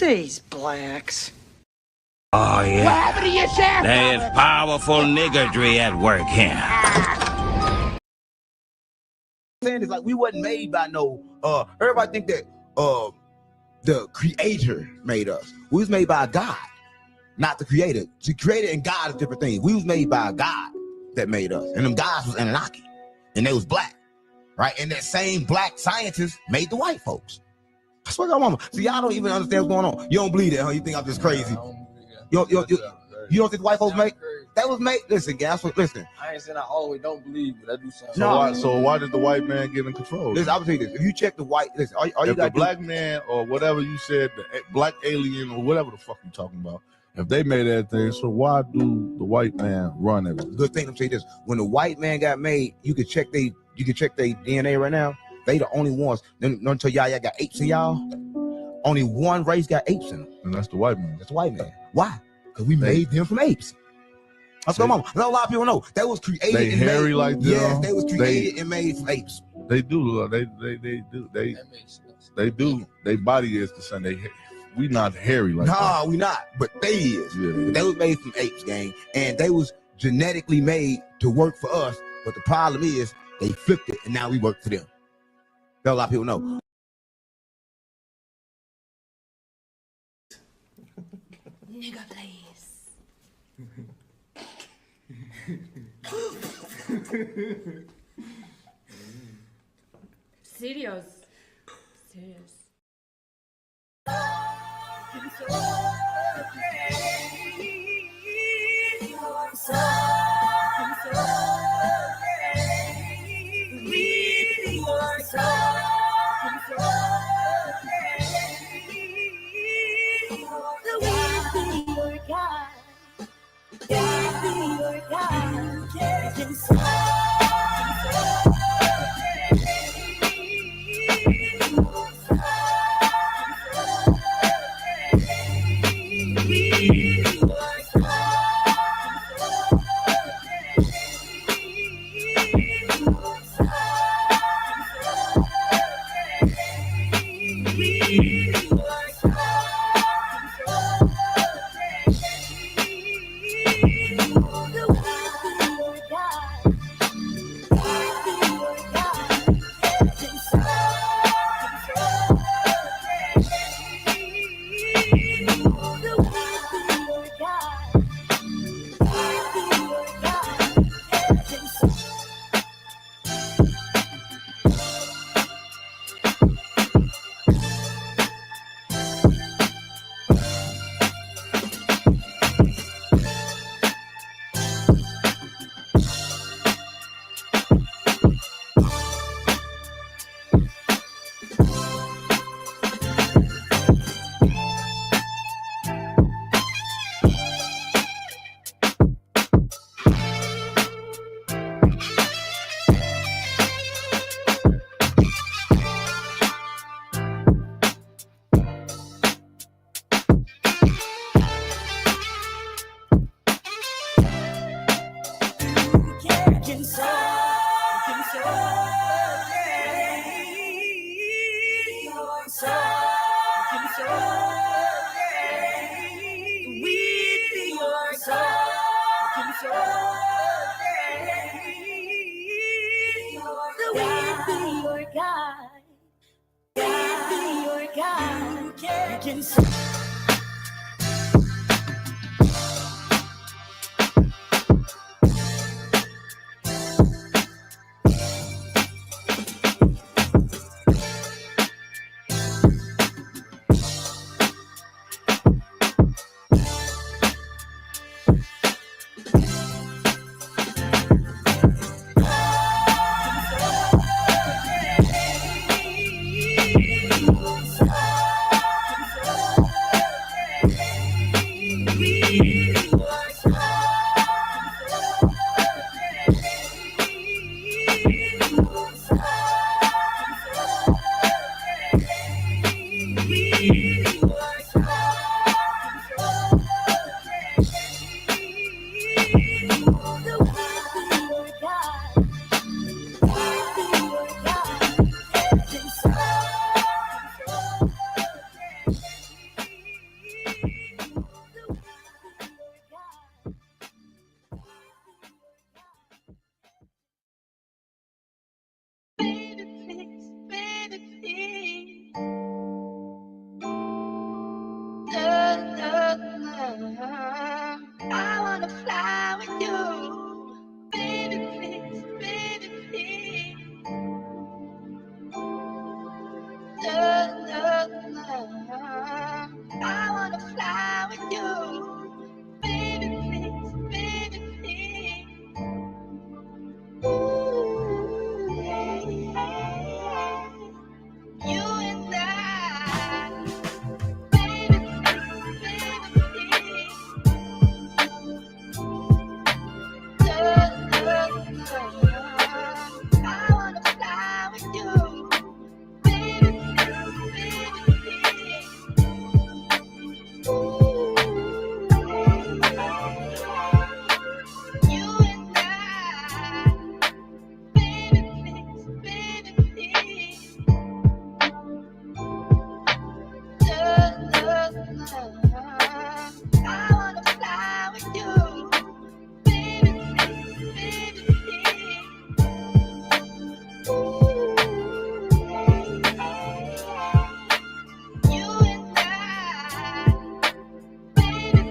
These blacks. Oh, yeah. What happened to your sheriff? There is powerful niggardry at work here. Saying is like we wasn't made by no everybody think that the creator made us. We was made by a God, not the creator. The creator and God is different things. We was made by a God that made us, and them gods was Anunnaki, and they was black, right? And that same black scientist made the white folks. I swear to God, mama. See, y'all don't even understand what's going on. You don't believe that, huh? You think I'm just crazy? You don't think the white folks make that was made? Listen, guys, listen. I ain't saying I always don't believe, but I do something. So why did the white man get in control? Listen, I will tell you this. If you check the white, listen, all you if got the black man or whatever you said, the black alien or whatever the fuck you talking about, if they made that thing, so why do the white man run everything? Good thing to say this: when the white man got made, you can check their DNA right now. They the only ones. Then until y'all got apes in y'all. Only one race got apes in them, and that's the white man. That's the white man. Why? Because we made them from apes. That's what mama. A lot of people know that was created. They and hairy made, like them. Yes, they was created and made from apes. They do. They do. Their body is the same. We not hairy like that. Nah, we not. But they is. Yeah. They was made from apes, gang, and they was genetically made to work for us. But the problem is they flipped it, and now we work for them. That a lot of people know. Nigga, please. Serious. wanna fly with you, baby, you and I, baby, I wanna fly with you, baby, you and I, baby,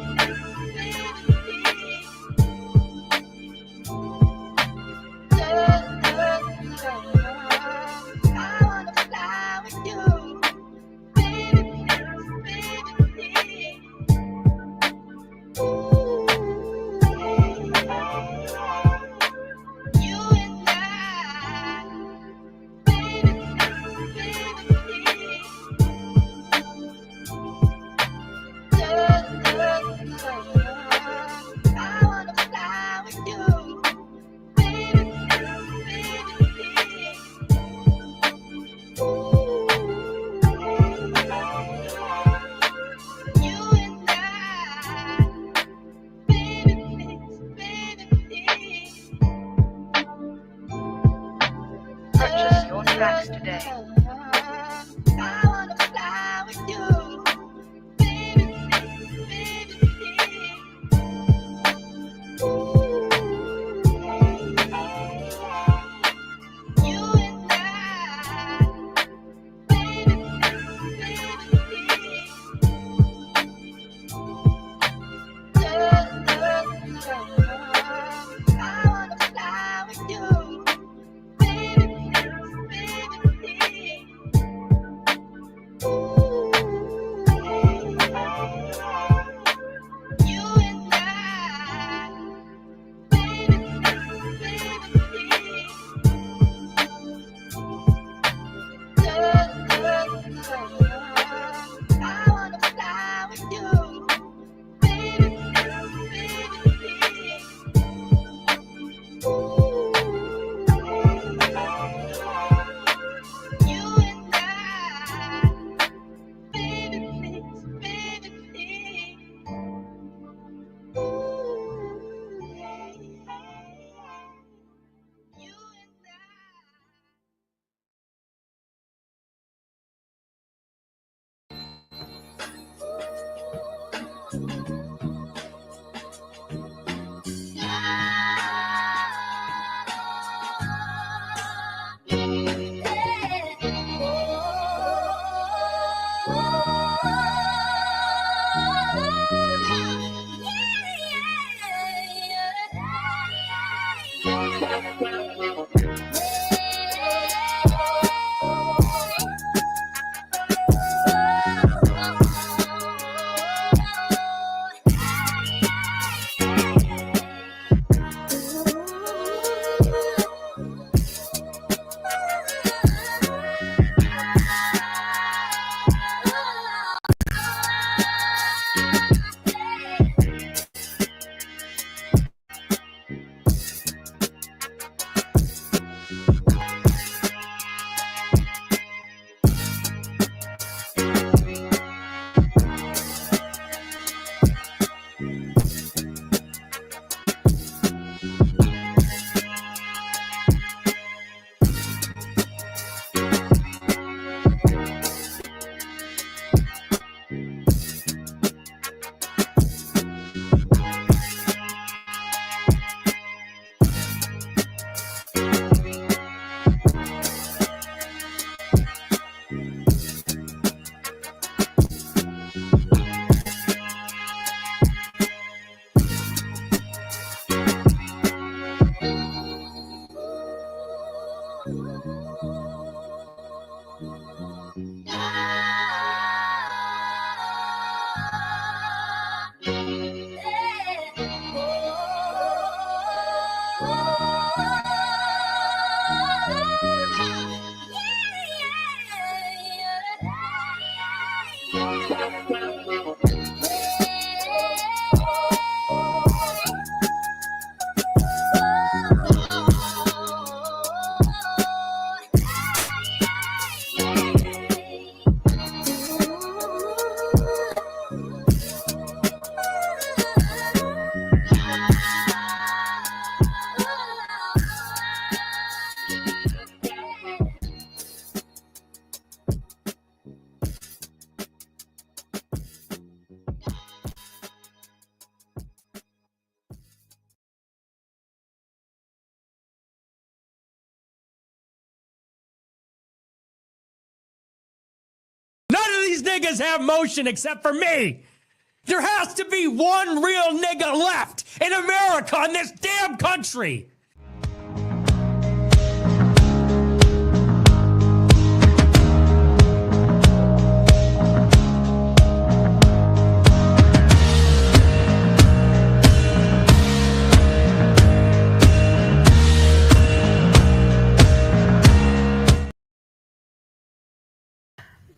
I wanna fly with you, baby, you and I, baby, I wanna fly with you, baby, you and I, baby, Purchase your tracks today. I wanna fly with you, baby, you and I, baby, I wanna fly with you, baby, you and I, baby, I wanna fly with you, baby, you and I, baby, you and I. None of these niggas have motion except for me. There has to be one real nigga left in America, in this damn country.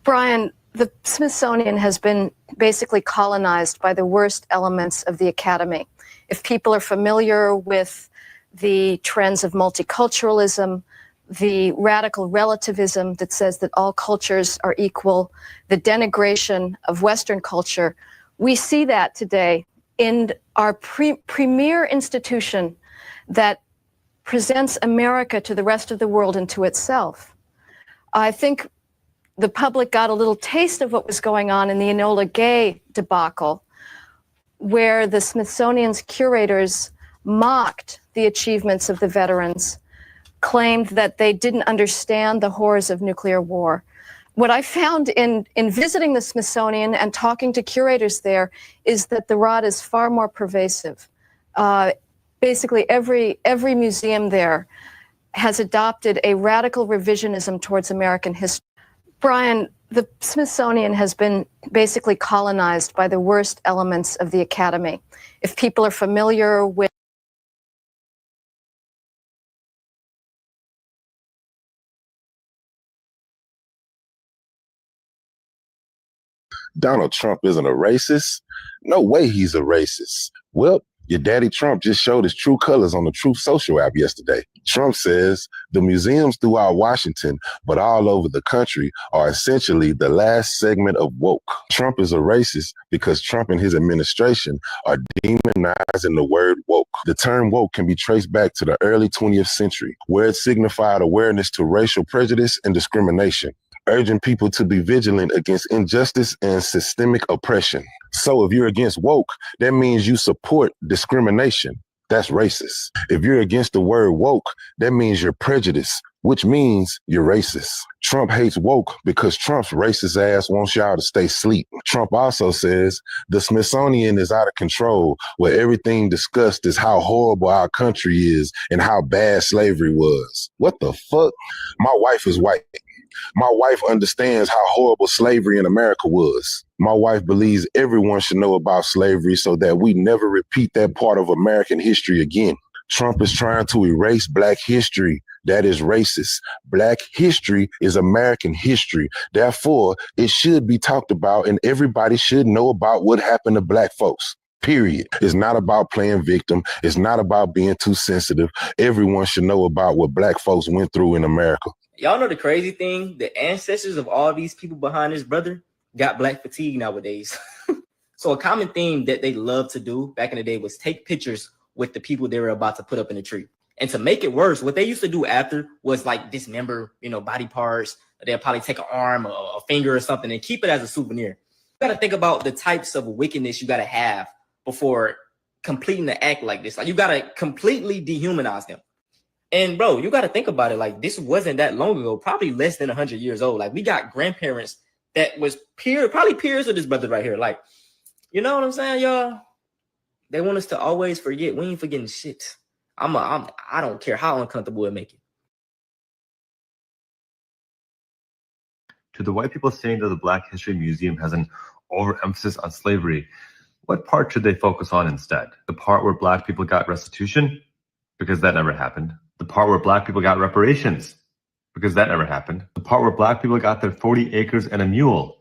Brian, the Smithsonian has been basically colonized by the worst elements of the academy. If people are familiar with the trends of multiculturalism, the radical relativism that says that all cultures are equal, the denigration of Western culture, we see that today in our premier institution that presents America to the rest of the world and to itself. I think the public got a little taste of what was going on in the Enola Gay debacle, where the Smithsonian's curators mocked the achievements of the veterans, claimed that they didn't understand the horrors of nuclear war. What I found in visiting the Smithsonian and talking to curators there is that the rot is far more pervasive. Basically, every museum there has adopted a radical revisionism towards American history. Brian, the Smithsonian has been basically colonized by the worst elements of the academy. If people are familiar with Donald Trump isn't a racist? No way he's a racist. Well, your daddy Trump just showed his true colors on the Truth Social app yesterday. Trump says the museums throughout Washington, but all over the country, are essentially the last segment of woke. Trump is a racist because Trump and his administration are demonizing the word woke. The term woke can be traced back to the early 20th century, where it signified awareness to racial prejudice and discrimination, urging people to be vigilant against injustice and systemic oppression. So if you're against woke, that means you support discrimination. That's racist. If you're against the word woke, that means you're prejudiced, which means you're racist. Trump hates woke because Trump's racist ass wants y'all to stay asleep. Trump also says the Smithsonian is out of control, where everything discussed is how horrible our country is and how bad slavery was. What the fuck? My wife is white. My wife understands how horrible slavery in America was. My wife believes everyone should know about slavery so that we never repeat that part of American history again. Trump is trying to erase Black history. That is racist. Black history is American history. Therefore, it should be talked about and everybody should know about what happened to Black folks. Period. It's not about playing victim. It's not about being too sensitive. Everyone should know about what Black folks went through in America. Y'all know the crazy thing? The ancestors of all these people behind this brother got Black fatigue nowadays. So a common theme that they love to do back in the day was take pictures with the people they were about to put up in the tree. And to make it worse, what they used to do after was like dismember, body parts. They'll probably take an arm or a finger or something and keep it as a souvenir. You got to think about the types of wickedness you got to have before completing the act like this. Like you got to completely dehumanize them. And bro, you got to think about it. Like this wasn't that long ago, probably less than 100 years old. Like we got grandparents that was probably peers of this brother right here. Like, you know what I'm saying, y'all? They want us to always forget. We ain't forgetting shit. I don't care how uncomfortable it make it. To the white people saying that the Black History Museum has an overemphasis on slavery, what part should they focus on instead? The part where Black people got restitution? Because that never happened. The part where Black people got reparations? Because that never happened. The part where Black people got their 40 acres and a mule?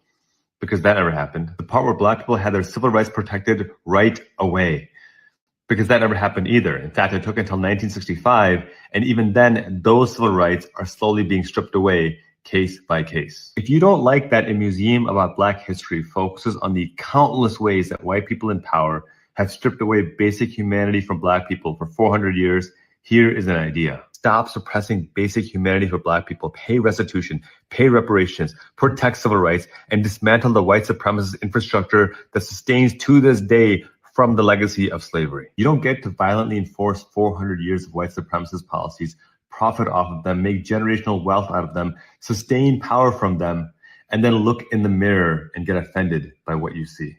Because that never happened. The part where Black people had their civil rights protected right away? Because that never happened either. In fact, it took until 1965, and even then, those civil rights are slowly being stripped away case by case. If you don't like that a museum about Black history focuses on the countless ways that white people in power have stripped away basic humanity from Black people for 400 years, here is an idea. Stop suppressing basic humanity for Black people, pay restitution, pay reparations, protect civil rights, and dismantle the white supremacist infrastructure that sustains to this day from the legacy of slavery. You don't get to violently enforce 400 years of white supremacist policies, profit off of them, make generational wealth out of them, sustain power from them, and then look in the mirror and get offended by what you see.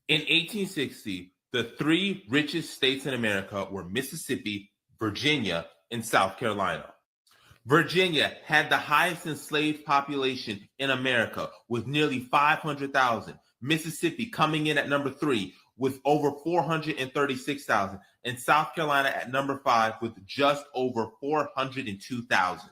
In 1860, the three richest states in America were Mississippi, Virginia, and South Carolina. Virginia had the highest enslaved population in America with nearly 500,000. Mississippi coming in at number 3 with over 436,000, and South Carolina at number 5 with just over 402,000.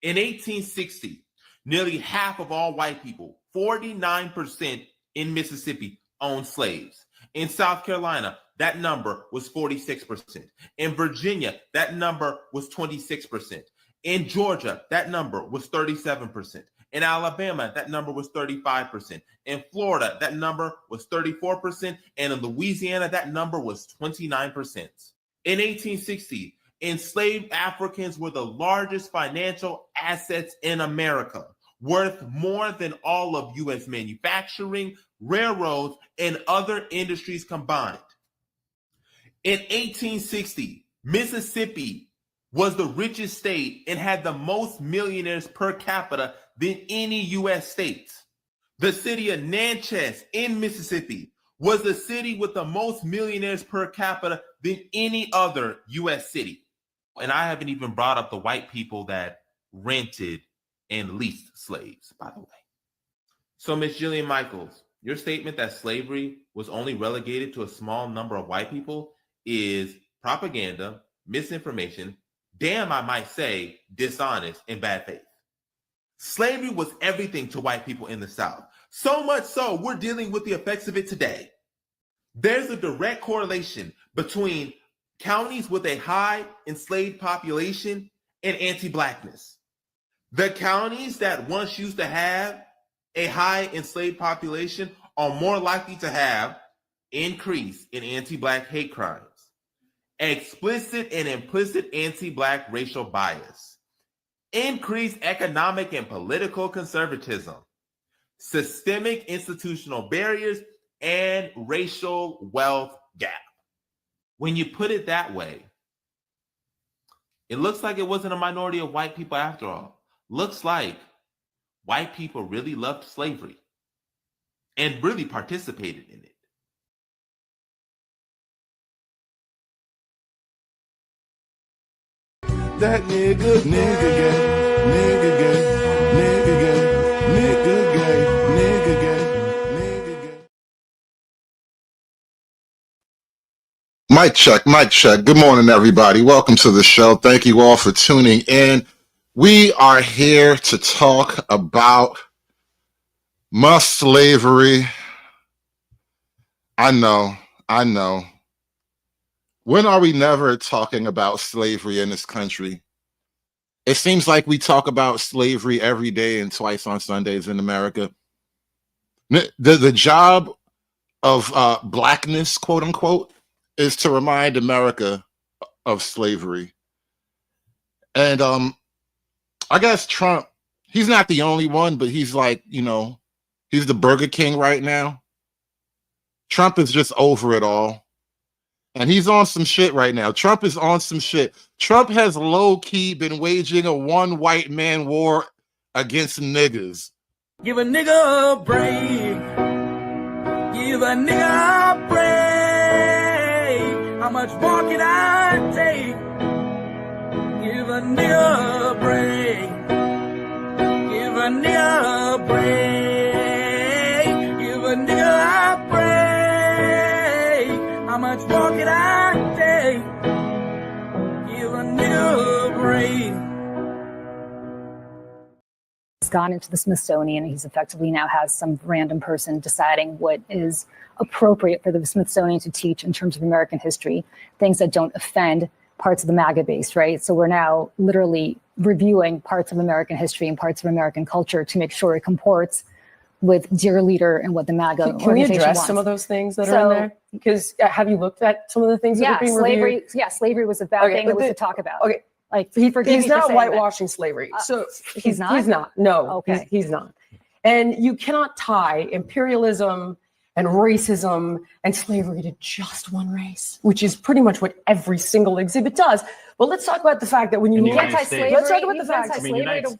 In 1860, nearly half of all white people, 49% in Mississippi, owned slaves. In South Carolina, that number was 46%. In Virginia, that number was 26%. In Georgia, that number was 37%. In Alabama, that number was 35%. In Florida, that number was 34%. And in Louisiana, that number was 29%. In 1860, enslaved Africans were the largest financial assets in America, worth more than all of U.S. manufacturing, railroads, and other industries combined. In 1860, Mississippi was the richest state and had the most millionaires per capita than any U.S. state. The city of Natchez in Mississippi was the city with the most millionaires per capita than any other U.S. city. And I haven't even brought up the white people that rented and leased slaves, by the way. So, Ms. Jillian Michaels, your statement that slavery was only relegated to a small number of white people is propaganda, misinformation, damn, I might say, dishonest and bad faith. Slavery was everything to white people in the South. So much so, we're dealing with the effects of it today. There's a direct correlation between counties with a high enslaved population and anti-Blackness. The counties that once used to have a high enslaved population are more likely to have increase in anti-Black hate crimes, explicit and implicit anti-Black racial bias, increased economic and political conservatism, systemic institutional barriers, and racial wealth gap. When you put it that way, it looks like it wasn't a minority of white people after all. Looks like white people really loved slavery and really participated in it. That nigga gay, nigga gay, nigga gay, nigga gay, nigga gay, nigga gay. Mic check, mic check. Good morning, everybody. Welcome to the show. Thank you all for tuning in. We are here to talk about must slavery. I know. When are we never talking about slavery in this country? It seems like we talk about slavery every day and twice on Sundays in America. The job of Blackness, quote unquote, is to remind America of slavery. And I guess Trump, he's not the only one, but he's like, he's the Burger King right now. Trump is just over it all. And he's on some shit right now. Trump is on some shit. Trump has low-key been waging a one white man war against niggas. Give a nigga a break. Give a nigga a break. How much more can I take? Give a nigga a break. Give a nigga a break. Give a nigga a break. How much more can I take? Give a nigga a break. He's gone into the Smithsonian. He's effectively now has some random person deciding what is appropriate for the Smithsonian to teach in terms of American history, things that don't offend parts of the MAGA base, right? So we're now literally reviewing parts of American history and parts of American culture to make sure it comports with dear leader and what the MAGA Can we address wants. some of those things that are in there? Because have you looked at some of the things that are being reviewed? Slavery was a bad thing that was to talk about. Okay. Like, he's not whitewashing slavery. So he's not? He's not. No, okay. He's not. And you cannot tie imperialism and racism and slavery to just one race, which is pretty much what every single exhibit does. But let's talk about the fact that when you look at slavery, let's talk about the fact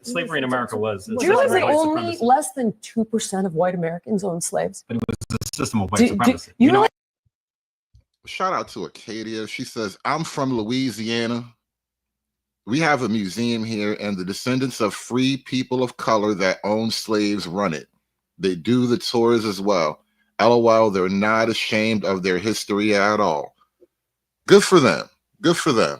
slavery in America was. Do you realize that only less than 2% of white Americans owned slaves? But it was a system of white supremacy. You know, Shout out to Acadia. She says, I'm from Louisiana. We have a museum here, and the descendants of free people of color that owned slaves run it. They do the tours as well. LOL, they're not ashamed of their history at all. Good for them. Good for them.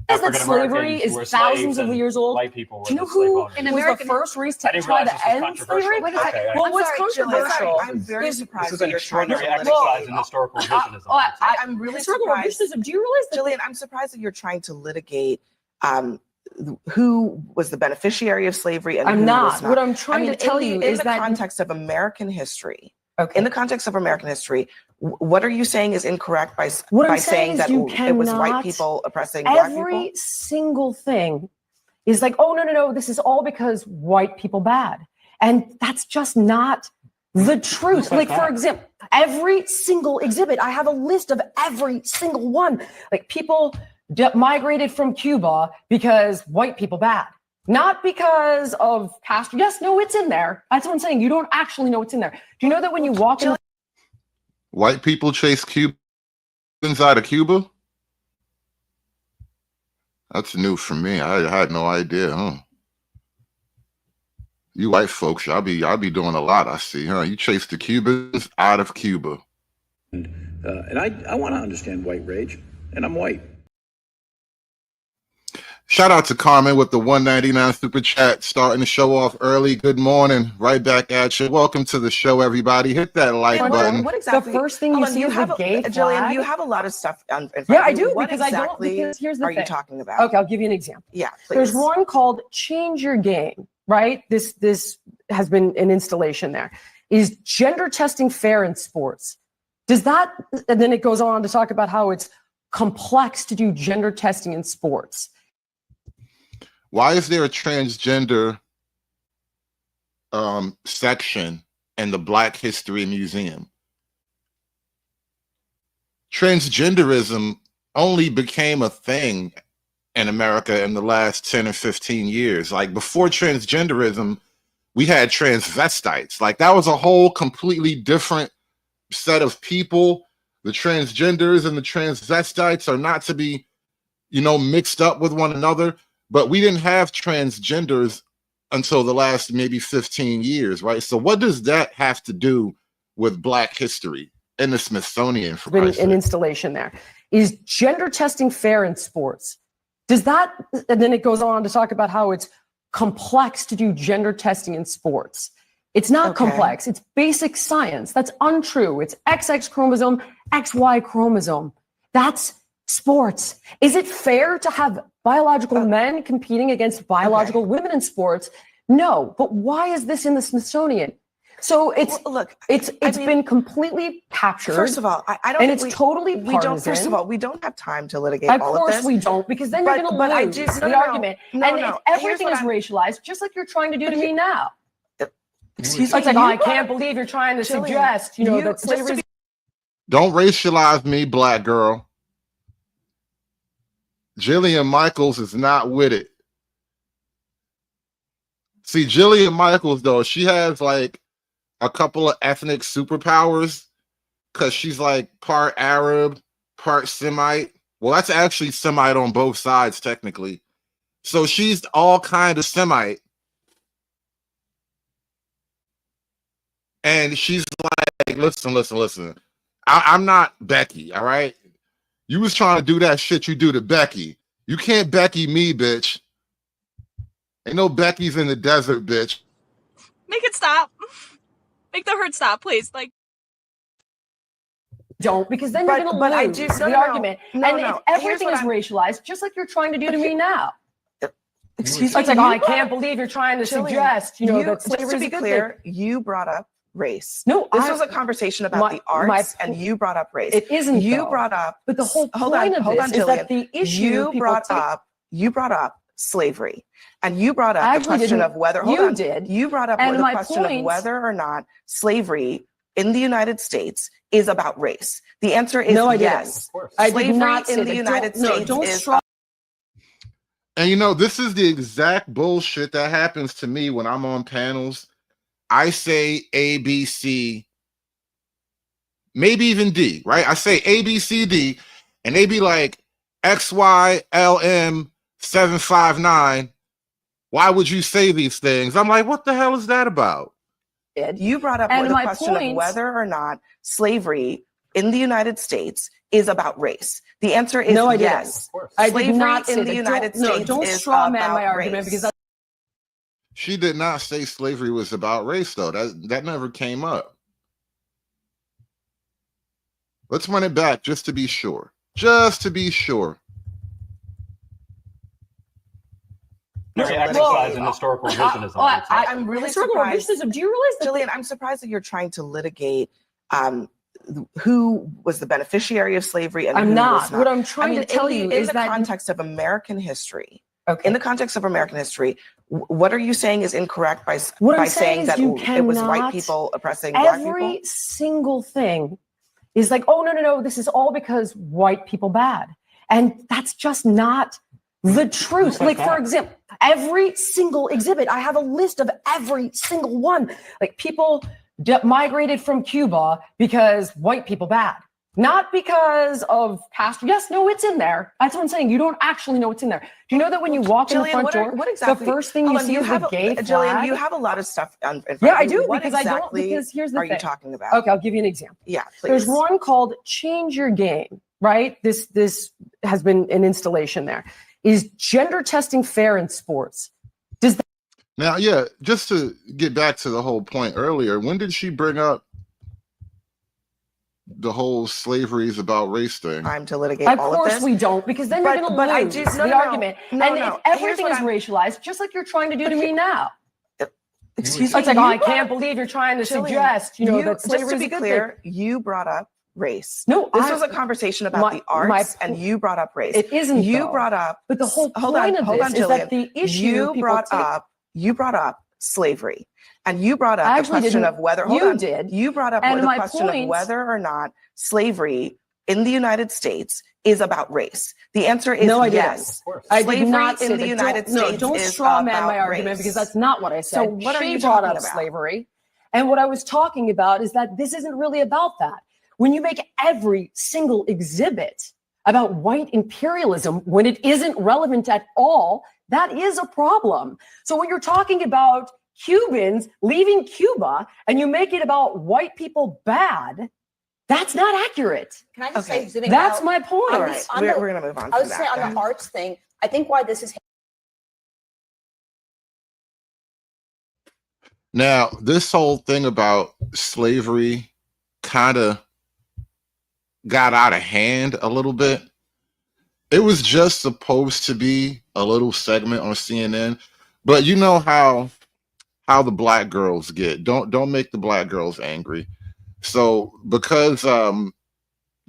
that slavery is thousands of years old. White people. Do you know who was the first race to try to end slavery? Well, what's controversial? I'm very surprised. This is an extraordinary exercise in historical revisionism. I'm really surprised. Do you realize that, Jillian, I'm surprised that you're trying to litigate who was the beneficiary of slavery and who was not. What I'm trying to tell you is that in the context of American history, okay. In the context of American history, what are you saying is incorrect by saying that it was white people oppressing black people? Every single thing is like, oh, no, this is all because white people bad. And that's just not the truth. Like, for example, every single exhibit, I have a list of every single one. Like, people migrated from Cuba because white people bad. Not because of past. Yes, no, it's in there. That's what I'm saying. You don't actually know what's in there. Do you know that when you walk in? White people chase Cubans out of Cuba? That's new for me. I had no idea, huh? You white folks, y'all be doing a lot, I see, huh? You chase the Cubans out of Cuba. And I want to understand white rage, and I'm white. Shout out to Carmen with the $1.99 super chat, starting the show off early. Good morning, right back at you. Welcome to the show, everybody. Hit that like button. What exactly? The first thing you see is the gay flag. Jillian, you have a lot of stuff in front Yeah, of I you. do, What because exactly here's the are thing. you talking about? Okay, I'll give you an example. Yeah, please. There's one called Change Your Game, right? This has been an installation there. Is gender testing fair in sports? Does that, and then it goes on to talk about how it's complex to do gender testing in sports. Why is there a transgender section in the Black History Museum? Transgenderism only became a thing in America in the last 10 or 15 years. Like, before transgenderism, we had transvestites. Like, that was a whole completely different set of people. The transgenders and the transvestites are not to be, mixed up with one another. But we didn't have transgenders until the last maybe 15 years, right? So what does that have to do with Black history and the Smithsonian? For Christ's sake? An installation there. Is gender testing fair in sports? Does that, and then it goes on to talk about how it's complex to do gender testing in sports. It's not complex. It's basic science. That's untrue. It's XX chromosome, XY chromosome. That's sports. Is it fair to have biological men competing against biological women in sports? No. But why is this in the Smithsonian? So it's been completely captured. First of all, I don't. And think it's totally partisan. We don't. First of all, we don't have time to litigate of all of this. Of course we don't, because then you're going to lose the argument. If everything is racialized, just like you're trying to do to me now. Excuse me. It's like, I can't believe you're trying to suggest, that slavery. Don't racialize me, Black girl. Jillian Michaels is not with it. See, Jillian Michaels, though, she has like a couple of ethnic superpowers because she's like part Arab, part Semite. Well, that's actually Semite on both sides, technically. So she's all kind of Semite. And she's like, listen. I'm not Becky, all right? You was trying to do that shit you do to Becky. You can't Becky me, bitch. Ain't no Becky's in the desert, bitch. Make it stop. Make the hurt stop, please. Like, don't, because then you're going to lose the argument. If everything is racialized, just like you're trying to do to me now. Excuse me. It's like, I can't believe you're trying to suggest, that slavery just to be clear, you brought up race. No, this was a conversation about the arts, and you brought up race. It isn't. You brought up, but the whole point of this is that the issue you brought up slavery. And you brought up the question of whether you brought up the question of whether or not slavery in the United States is about race. The answer is yes. Slavery in the United States is And you know, this is the exact bullshit that happens to me when I'm on panels. I say A, B, C, maybe even D, right? I say A, B, C, D, and they be like, X, Y, L, M, 759. Why would you say these things? I'm like, what the hell is that about? You brought up the question of whether or not slavery in the United States is about race. The answer is yes. I did not say in the United States don't is straw man about my argument race. because She did not say slavery was about race, though. That never came up. Let's run it back just to be sure. Just to be sure. Very exercise in historical revisionism. I'm really historical surprised. revisionism. Do you realize that Jillian, I'm surprised that you're trying to litigate who was the beneficiary of slavery and I'm who not. was not. What I'm trying to tell you is in the that context of American history. In the context of American history, what are you saying is incorrect by saying that it was white people oppressing black people? Every single thing is like, oh, no, this is all because white people bad. And that's just not the truth. Like, for example, every single exhibit, I have a list of every single one. Like, people migrated from Cuba because white people bad. Not because of past. Yes, no, it's in there. That's what I'm saying. You don't actually know what's in there. Do you know that when you walk in the front door, the first thing you see is a gay flag? Jillian, you have a lot of stuff in front of Yeah, I you. do, What because I don't, exactly because here's the thing. are you talking about? Okay, I'll give you an example. Yeah, please. There's one called Change Your Game, right? This has been an installation there. Is gender testing fair in sports? Does that Now, yeah, just to get back to the whole point earlier, when did she bring up the whole slavery is about race thing? Time to litigate Of all of course this. we don't, because then you're going to lose the argument. If everything is racialized, just like you're trying to do to me now. Excuse me. It's like, I can't believe you're trying to suggest, that slavery just to is be a good clear, thing. you brought up race. No, this was a conversation about the arts, and you brought up race. It isn't. You brought up. But the whole point of this is that the issue you brought up slavery, and you brought up the question of whether you brought up the question of whether or not slavery in the United States is about race. The answer is yes. I did not say in the United States don't is straw man about my argument race. because that's not what I said. So what are you brought talking up about? slavery, and what I was talking about is that this isn't really about that. When you make every single exhibit about white imperialism when it isn't relevant at all, that is a problem. So when you're talking about Cubans leaving Cuba and you make it about white people bad, that's not accurate. Can I just say something? That's my point. All right, we're going to move on. I was saying on the arts thing, I think why this is. Now, this whole thing about slavery kind of got out of hand a little bit. It was just supposed to be a little segment on CNN, but you know how the black girls get. Don't make the black girls angry. So because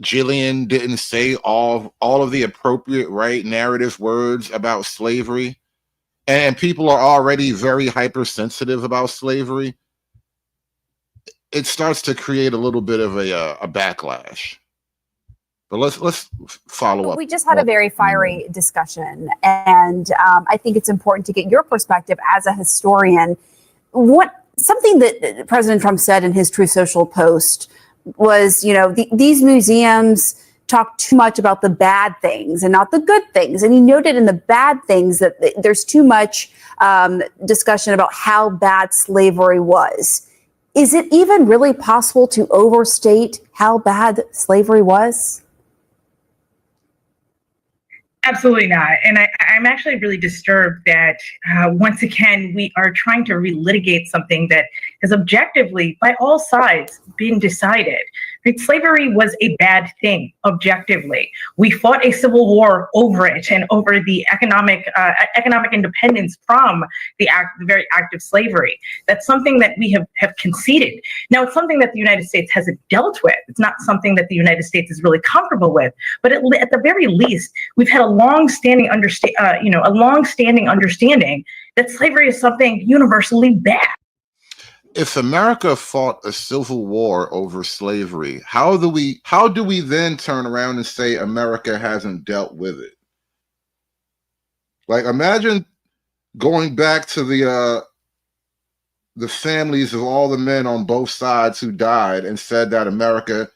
Jillian didn't say all of the appropriate right narrative words about slavery, and people are already very hypersensitive about slavery, it starts to create a little bit of a backlash. But let's follow up. We just had a very fiery discussion, and I think it's important to get your perspective as a historian. Something that President Trump said in his Truth Social post was, these museums talk too much about the bad things and not the good things. And he noted in the bad things that there's too much discussion about how bad slavery was. Is it even really possible to overstate how bad slavery was? Absolutely not. And I'm actually really disturbed that once again, we are trying to relitigate something that has objectively, by all sides, been decided. Right? Slavery was a bad thing, objectively. We fought a civil war over it and over the economic independence from the very act of slavery. That's something that we have conceded. Now, it's something that the United States hasn't dealt with. It's not something that the United States is really comfortable with. But at the very least, we've had a long-standing a long-standing understanding that slavery is something universally bad. If America fought a civil war over slavery, how do we then turn around and say America hasn't dealt with it? Like, imagine going back to the families of all the men on both sides who died and said that America,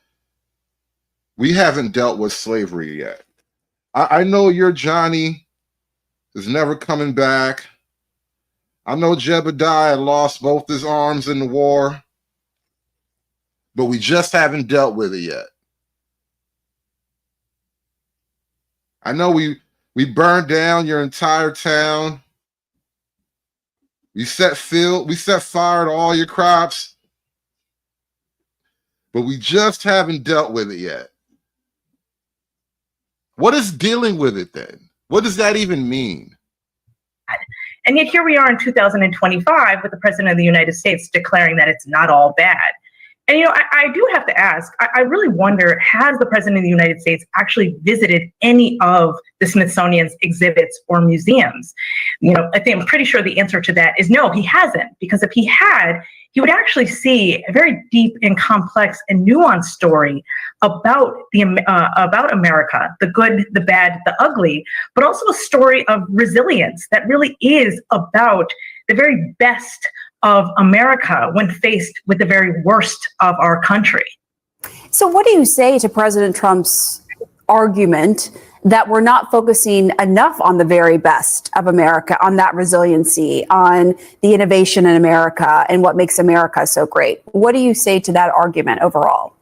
we haven't dealt with slavery yet. I know your Johnny is never coming back. I know Jebediah lost both his arms in the war, but we just haven't dealt with it yet. I know we burned down your entire town. We set fire to all your crops, but we just haven't dealt with it yet. What is dealing with it then? What does that even mean? And yet here we are in 2025 with the President of the United States declaring that it's not all bad. And, I do have to ask, I really wonder, has the President of the United States actually visited any of the Smithsonian's exhibits or museums? I'm pretty sure the answer to that is no, he hasn't, because if he had, he would actually see a very deep and complex and nuanced story about America, the good, the bad, the ugly, but also a story of resilience that really is about the very best of America when faced with the very worst of our country. So what do you say to President Trump's argument that we're not focusing enough on the very best of America, on that resiliency, on the innovation in America and what makes America so great? What do you say to that argument overall?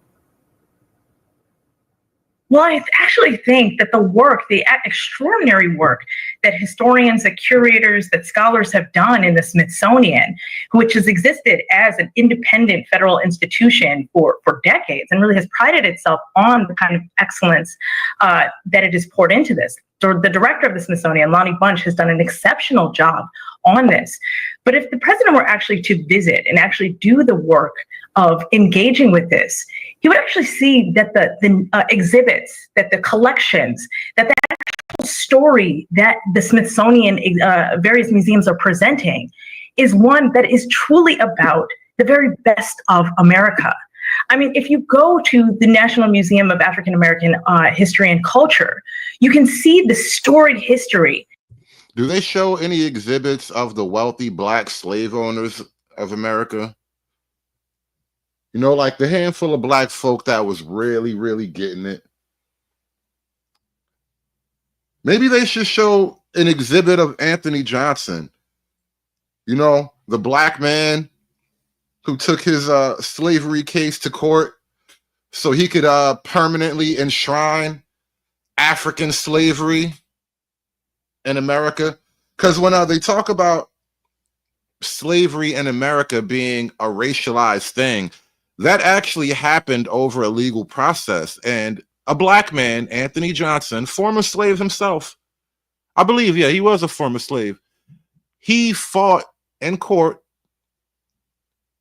Well, I actually think that the extraordinary work that historians, that curators, that scholars have done in the Smithsonian, which has existed as an independent federal institution for decades and really has prided itself on the kind of excellence that it has poured into this. The director of the Smithsonian, Lonnie Bunch, has done an exceptional job on this. But if the president were actually to visit and actually do the work of engaging with this, he would actually see that the exhibits, that the collections, that the actual story that the Smithsonian various museums are presenting is one that is truly about the very best of America. I mean, if you go to the National Museum of African American History and Culture, you can see the storied history. Do they show any exhibits of the wealthy black slave owners of America? Like the handful of black folk that was really, really getting it. Maybe they should show an exhibit of Anthony Johnson. The black man who took his slavery case to court so he could permanently enshrine African slavery in America. Because when they talk about slavery in America being a racialized thing, that actually happened over a legal process. And a black man, Anthony Johnson, former slave himself, I believe, yeah, he was a former slave. He fought in court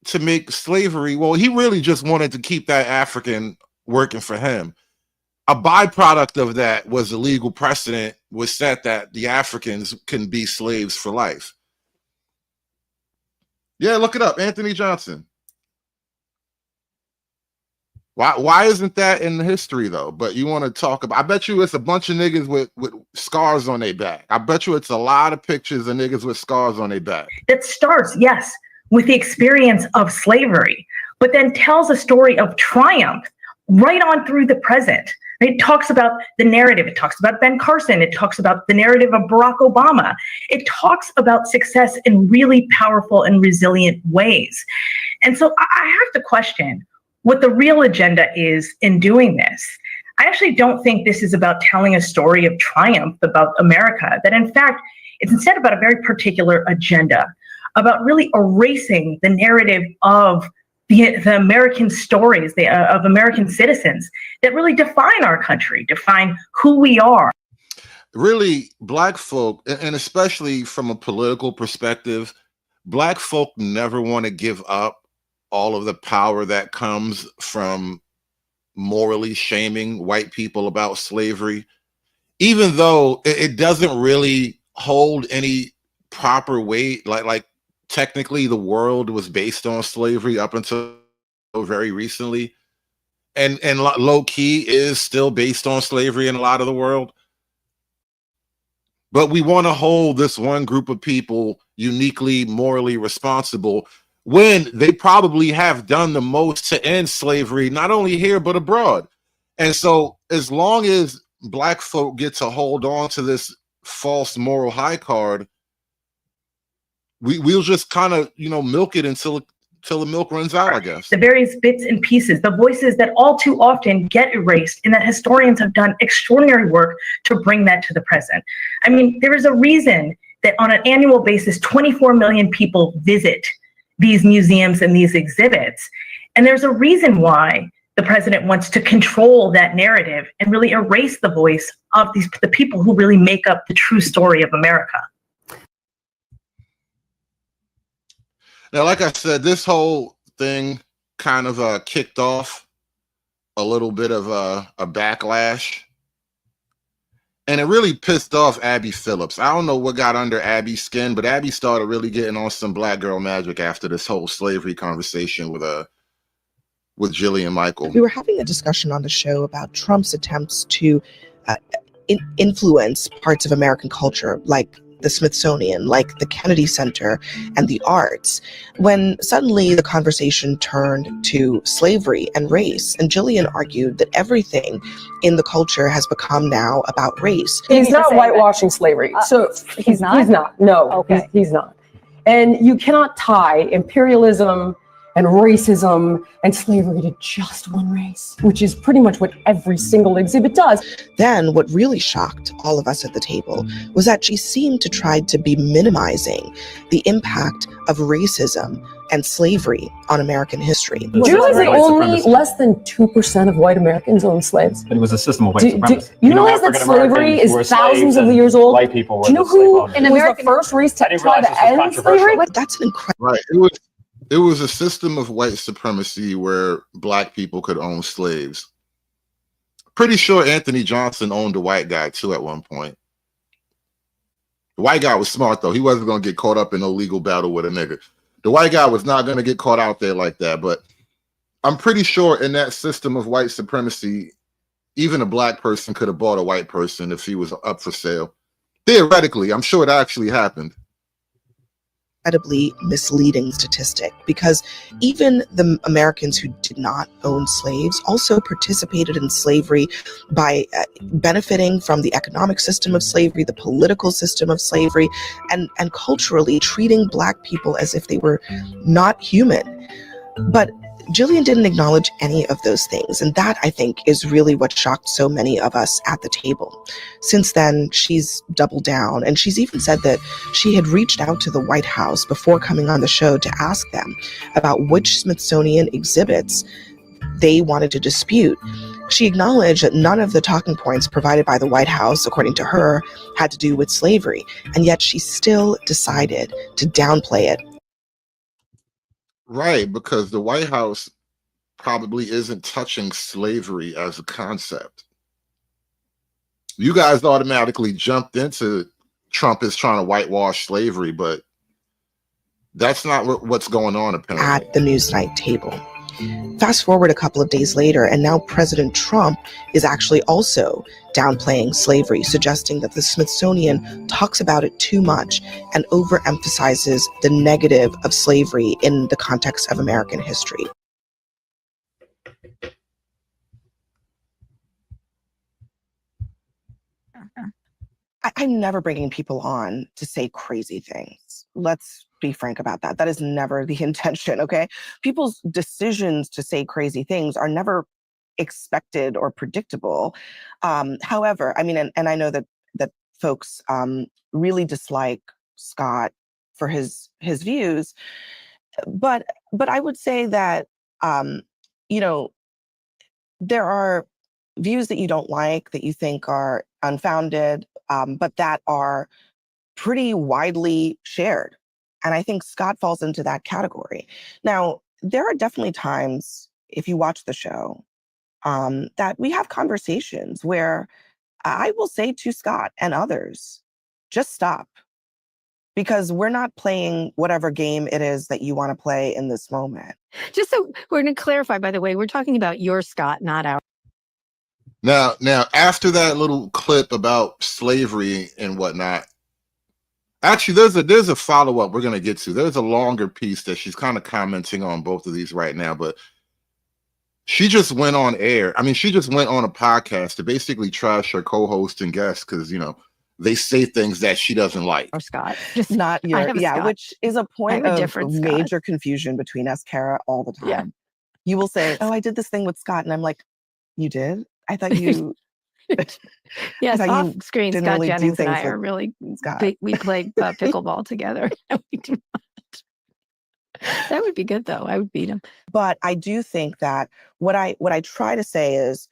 to make slavery, well, he really just wanted to keep that African working for him. A byproduct of that was a legal precedent was set that the Africans can be slaves for life. Yeah, look it up, Anthony Johnson. Why isn't that in the history though? But you want to talk about, I bet you it's a bunch of niggas with scars on their back. I bet you it's a lot of pictures of niggas with scars on their back. That starts, yes, with the experience of slavery, but then tells a story of triumph right on through the present. It talks about the narrative. It talks about Ben Carson. It talks about the narrative of Barack Obama. It talks about success in really powerful and resilient ways. And so I have to question what the real agenda is in doing this. I actually don't think this is about telling a story of triumph about America, that in fact, it's instead about a very particular agenda, about really erasing the narrative of the American stories of American citizens that really define our country, define who we are. Really, black folk, and especially from a political perspective, black folk never want to give up all of the power that comes from morally shaming white people about slavery, even though it doesn't really hold any proper weight. Like technically the world was based on slavery up until very recently. And low key is still based on slavery in a lot of the world. But we want to hold this one group of people uniquely morally responsible when they probably have done the most to end slavery, not only here, but abroad. And so as long as Black folk get to hold on to this false moral high card, we'll just kind of, milk it until the milk runs out, I guess. The various bits and pieces, the voices that all too often get erased, and that historians have done extraordinary work to bring that to the present. I mean, there is a reason that on an annual basis, 24 million people visit these museums and these exhibits. And there's a reason why the president wants to control that narrative and really erase the voice of the people who really make up the true story of America. Now, like I said, this whole thing kind of kicked off a little bit of a backlash. And it really pissed off Abby Phillips. I don't know what got under Abby's skin, but Abby started really getting on some Black girl magic after this whole slavery conversation with Jillian Michael. We were having a discussion on the show about Trump's attempts to influence parts of American culture, like the Smithsonian, like the Kennedy Center and the arts, when suddenly the conversation turned to slavery and race. And Jillian argued that everything in the culture has become now about race. He's not whitewashing slavery. So he's not? He's not. No, okay. He's not. And you cannot tie imperialism and racism and slavery to just one race, which is pretty much what every single exhibit does. Then what really shocked all of us at the table was that she seemed to try to be minimizing the impact of racism and slavery on American history. Do you realize that only less than 2% of white Americans own slaves? But it was a system of white supremacy. You realize that slavery is thousands of years old? White people were Do you know who was the first race to try to end slavery? That's an incredible. Right. It was a system of white supremacy where Black people could own slaves. Pretty sure Anthony Johnson owned a white guy too at one point. The white guy was smart though. He wasn't going to get caught up in no legal battle with a nigga. The white guy was not going to get caught out there like that. But I'm pretty sure in that system of white supremacy, even a Black person could have bought a white person if he was up for sale. Theoretically, I'm sure it actually happened. Incredibly misleading statistic, because even the Americans who did not own slaves also participated in slavery by benefiting from the economic system of slavery, the political system of slavery, and culturally treating Black people as if they were not human. But Jillian didn't acknowledge any of those things, and that, I think, is really what shocked so many of us at the table. Since then, she's doubled down, and she's even said that she had reached out to the White House before coming on the show to ask them about which Smithsonian exhibits they wanted to dispute. She acknowledged that none of the talking points provided by the White House, according to her, had to do with slavery, and yet she still decided to downplay it. Right, because the White House probably isn't touching slavery as a concept. You guys automatically jumped into Trump is trying to whitewash slavery, but that's not what's going on apparently. At the Newsnight table. Fast forward a couple of days later, and now President Trump is actually also downplaying slavery, suggesting that the Smithsonian talks about it too much and overemphasizes the negative of slavery in the context of American history. I'm never bringing people on to say crazy things. Let's be frank about that. That is never the intention, okay? People's decisions to say crazy things are never expected or predictable. However, I mean, and I know that folks really dislike Scott for his views, but I would say that there are views that you don't like, that you think are unfounded, but that are pretty widely shared. And I think Scott falls into that category. Now, there are definitely times, if you watch the show, that we have conversations where I will say to Scott and others, just stop. Because we're not playing whatever game it is that you want to play in this moment. Just so we're going to clarify, by the way, we're talking about your Scott, not our. Now, after that little clip about slavery and whatnot, actually, there's a follow-up we're going to get to. There's a longer piece that she's kind of commenting on both of these right now, but she just went on air. I mean, she just went on a podcast to basically trash her co-host and guests because, they say things that she doesn't like. Or Scott. Just not your, Scott. which is a point of major confusion between us, Kara, all the time. Yeah. You will say, oh, I did this thing with Scott. And I'm like, you did? I thought you... Yes, off screen, Scott really Jennings and I are really... We play pickleball together. We do not. That would be good, though. I would beat him. But I do think that what I try to say is,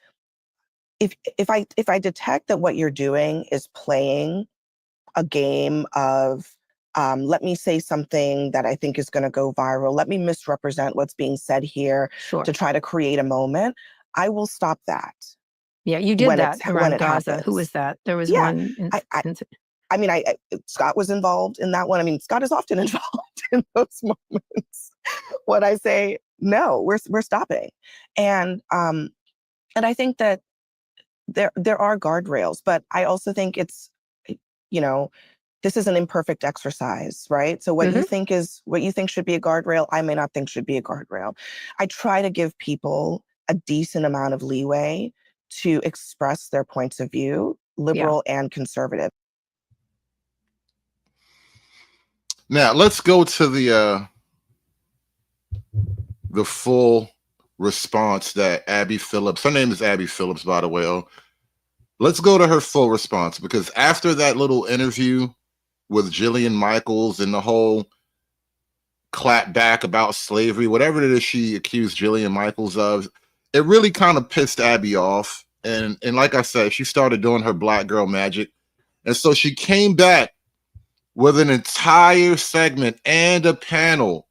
if I detect that what you're doing is playing a game of let me say something that I think is going to go viral, let me misrepresent what's being said here to try to create a moment, I will stop that. Yeah, you did that around Gaza. Happens. Who was that? There was one. I mean, Scott was involved in that one. I mean, Scott is often involved in those moments when I say no, we're stopping, and I think that there are guardrails, but I also think it's, this is an imperfect exercise, right? So what you think should be a guardrail, I may not think should be a guardrail. I try to give people a decent amount of leeway to express their points of view, liberal and conservative. Now let's go to the full response that Abby Phillips, her name is Abby Phillips, by the way. Let's go to her full response, because after that little interview with Jillian Michaels and the whole clap back about slavery, whatever it is she accused Jillian Michaels of, it really kind of pissed Abby off. And like I said, she started doing her black girl magic. And so she came back with an entire segment and a panel.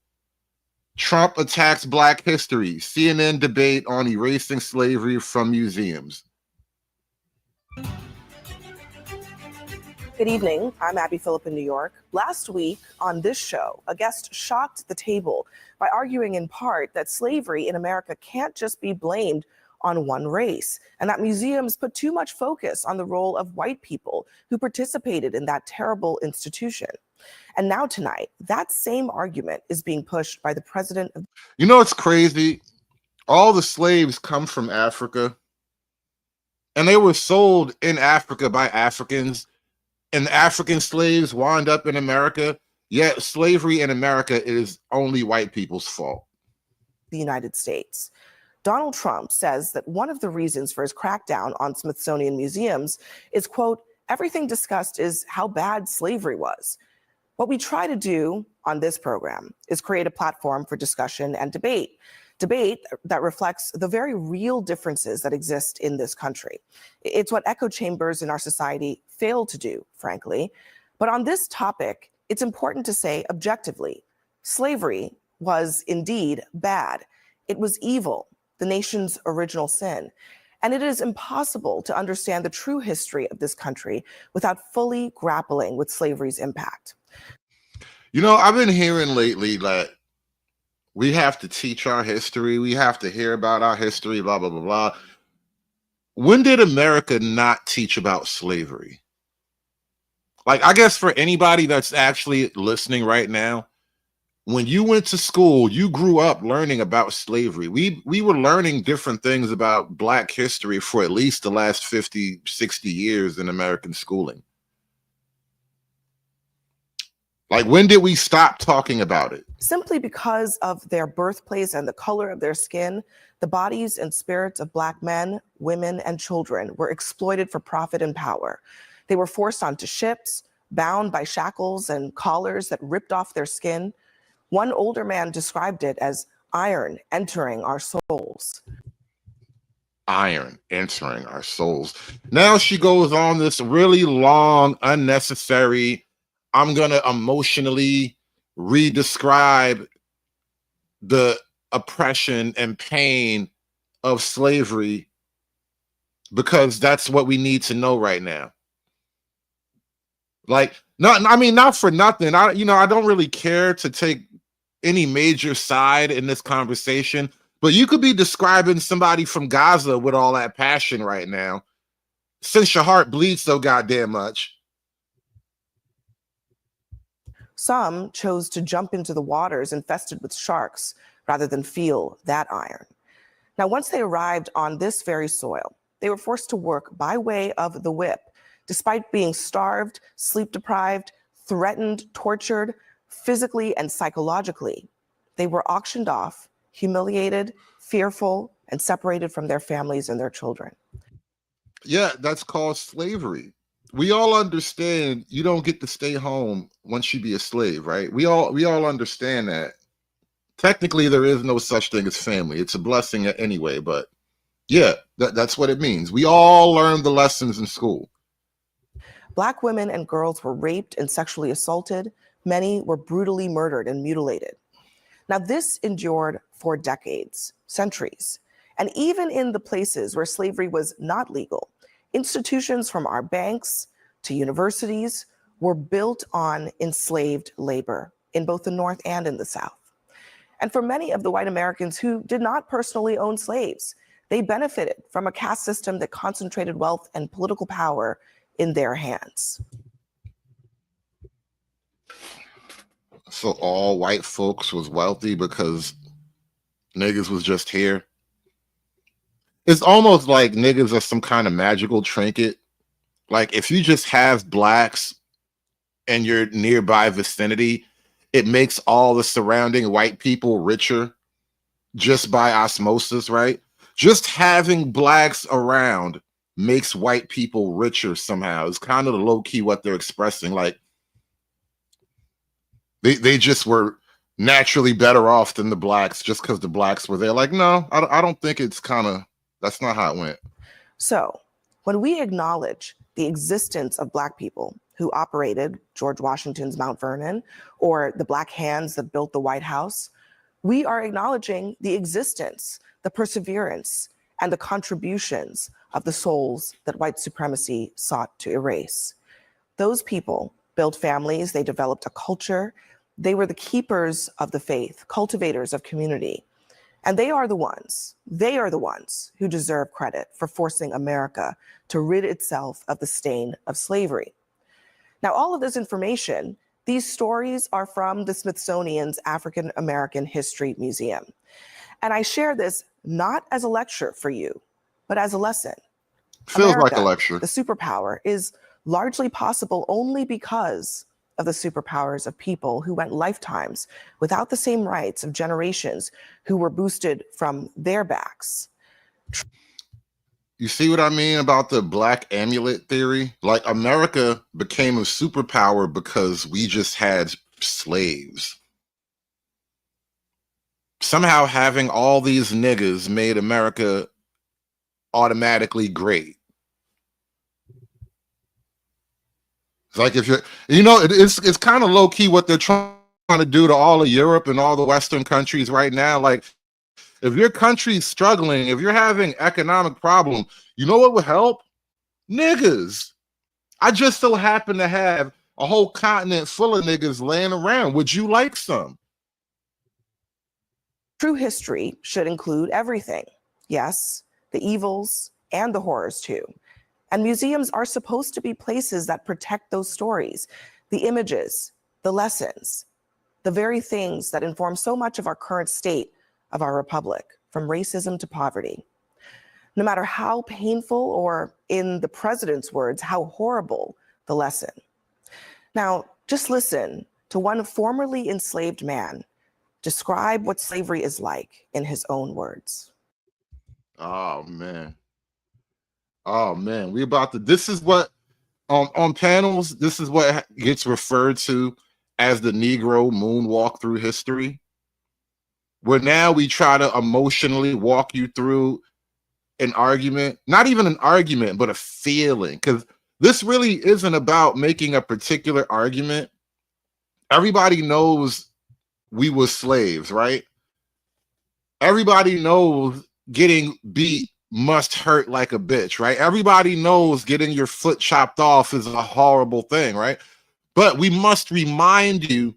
Trump attacks Black history. CNN debate on erasing slavery from museums. Good evening. I'm Abby Phillip in New York. Last week on this show, a guest shocked the table by arguing in part that slavery in America can't just be blamed on one race, and that museums put too much focus on the role of white people who participated in that terrible institution. And now tonight, that same argument is being pushed by the president of... It's crazy. All the slaves come from Africa, and they were sold in Africa by Africans, and African slaves wound up in America. Yet slavery in America is only white people's fault. The United States. Donald Trump says that one of the reasons for his crackdown on Smithsonian museums is, quote, everything discussed is how bad slavery was. What we try to do on this program is create a platform for discussion and debate that reflects the very real differences that exist in this country. It's what echo chambers in our society fail to do, frankly. But on this topic, it's important to say objectively, slavery was indeed bad. It was evil, the nation's original sin. And it is impossible to understand the true history of this country without fully grappling with slavery's impact. I've been hearing lately that we have to teach our history. We have to hear about our history, blah, blah, blah, blah. When did America not teach about slavery? Like, I guess for anybody that's actually listening right now, when you went to school, you grew up learning about slavery. We were learning different things about Black history for at least the last 50, 60 years in American schooling. Like, when did we stop talking about it? Simply because of their birthplace and the color of their skin, the bodies and spirits of Black men, women, and children were exploited for profit and power. They were forced onto ships, bound by shackles and collars that ripped off their skin. One older man described it as iron entering our souls. Iron entering our souls. Now she goes on this really long, unnecessary, I'm going to emotionally re-describe the oppression and pain of slavery because that's what we need to know right now. Like, not for nothing. I don't really care to take any major side in this conversation, but you could be describing somebody from Gaza with all that passion right now, since your heart bleeds so goddamn much. Some chose to jump into the waters infested with sharks rather than feel that iron. Now, once they arrived on this very soil, they were forced to work by way of the whip, despite being starved, sleep deprived, threatened, tortured, physically and psychologically. They were auctioned off, humiliated, fearful, and separated from their families and their children. Yeah, that's called slavery. We all understand you don't get to stay home once you be a slave, right? We all understand that. Technically, there is no such thing as family. It's a blessing anyway, but yeah, that's what it means. We all learned the lessons in school. Black women and girls were raped and sexually assaulted. Many were brutally murdered and mutilated. Now, this endured for decades, centuries. And even in the places where slavery was not legal, institutions from our banks to universities were built on enslaved labor in both the North and in the South. And for many of the white Americans who did not personally own slaves, they benefited from a caste system that concentrated wealth and political power in their hands. So all white folks was wealthy because niggas was just here. It's almost like niggas are some kind of magical trinket. Like if you just have blacks in your nearby vicinity, it makes all the surrounding white people richer just by osmosis, right? Just having blacks around makes white people richer somehow. It's kind of the low key what they're expressing. Like they just were naturally better off than the blacks just because the blacks were there. Like, no, I don't think it's that's not how it went. So when we acknowledge the existence of Black people who operated George Washington's Mount Vernon or the Black hands that built the White House, we are acknowledging the existence, the perseverance, and the contributions of the souls that white supremacy sought to erase. Those people built families, they developed a culture, they were the keepers of the faith, cultivators of community. And they are the ones who deserve credit for forcing America to rid itself of the stain of slavery. Now, all of this information, these stories are from the Smithsonian's African American History Museum. And I share this not as a lecture for you, but as a lesson. Feels America, like a lecture. The superpower is largely possible only because of the superpowers of people who went lifetimes without the same rights of generations who were boosted from their backs. You see what I mean about the black amulet theory? Like America became a superpower because we just had slaves. Somehow having all these niggas made America automatically great. It's like if it's kind of low key what they're trying to do to all of Europe and all the Western countries right now. Like if your country's struggling, if you're having economic problem, you know what would help? Niggas. I just so happen to have a whole continent full of niggas laying around. Would you like some? True history should include everything. Yes, the evils and the horrors too. And museums are supposed to be places that protect those stories, the images, the lessons, the very things that inform so much of our current state of our republic, from racism to poverty. No matter how painful, or in the president's words, how horrible the lesson. Now, just listen to one formerly enslaved man describe what slavery is like in his own words. Oh man. This is what on panels, this is what gets referred to as the Negro moonwalk through history, where now we try to emotionally walk you through an argument, not even an argument, but a feeling, because this really isn't about making a particular argument. Everybody knows we were slaves, right? Everybody knows getting beat must hurt like a bitch, right? Everybody knows getting your foot chopped off is a horrible thing, right? But we must remind you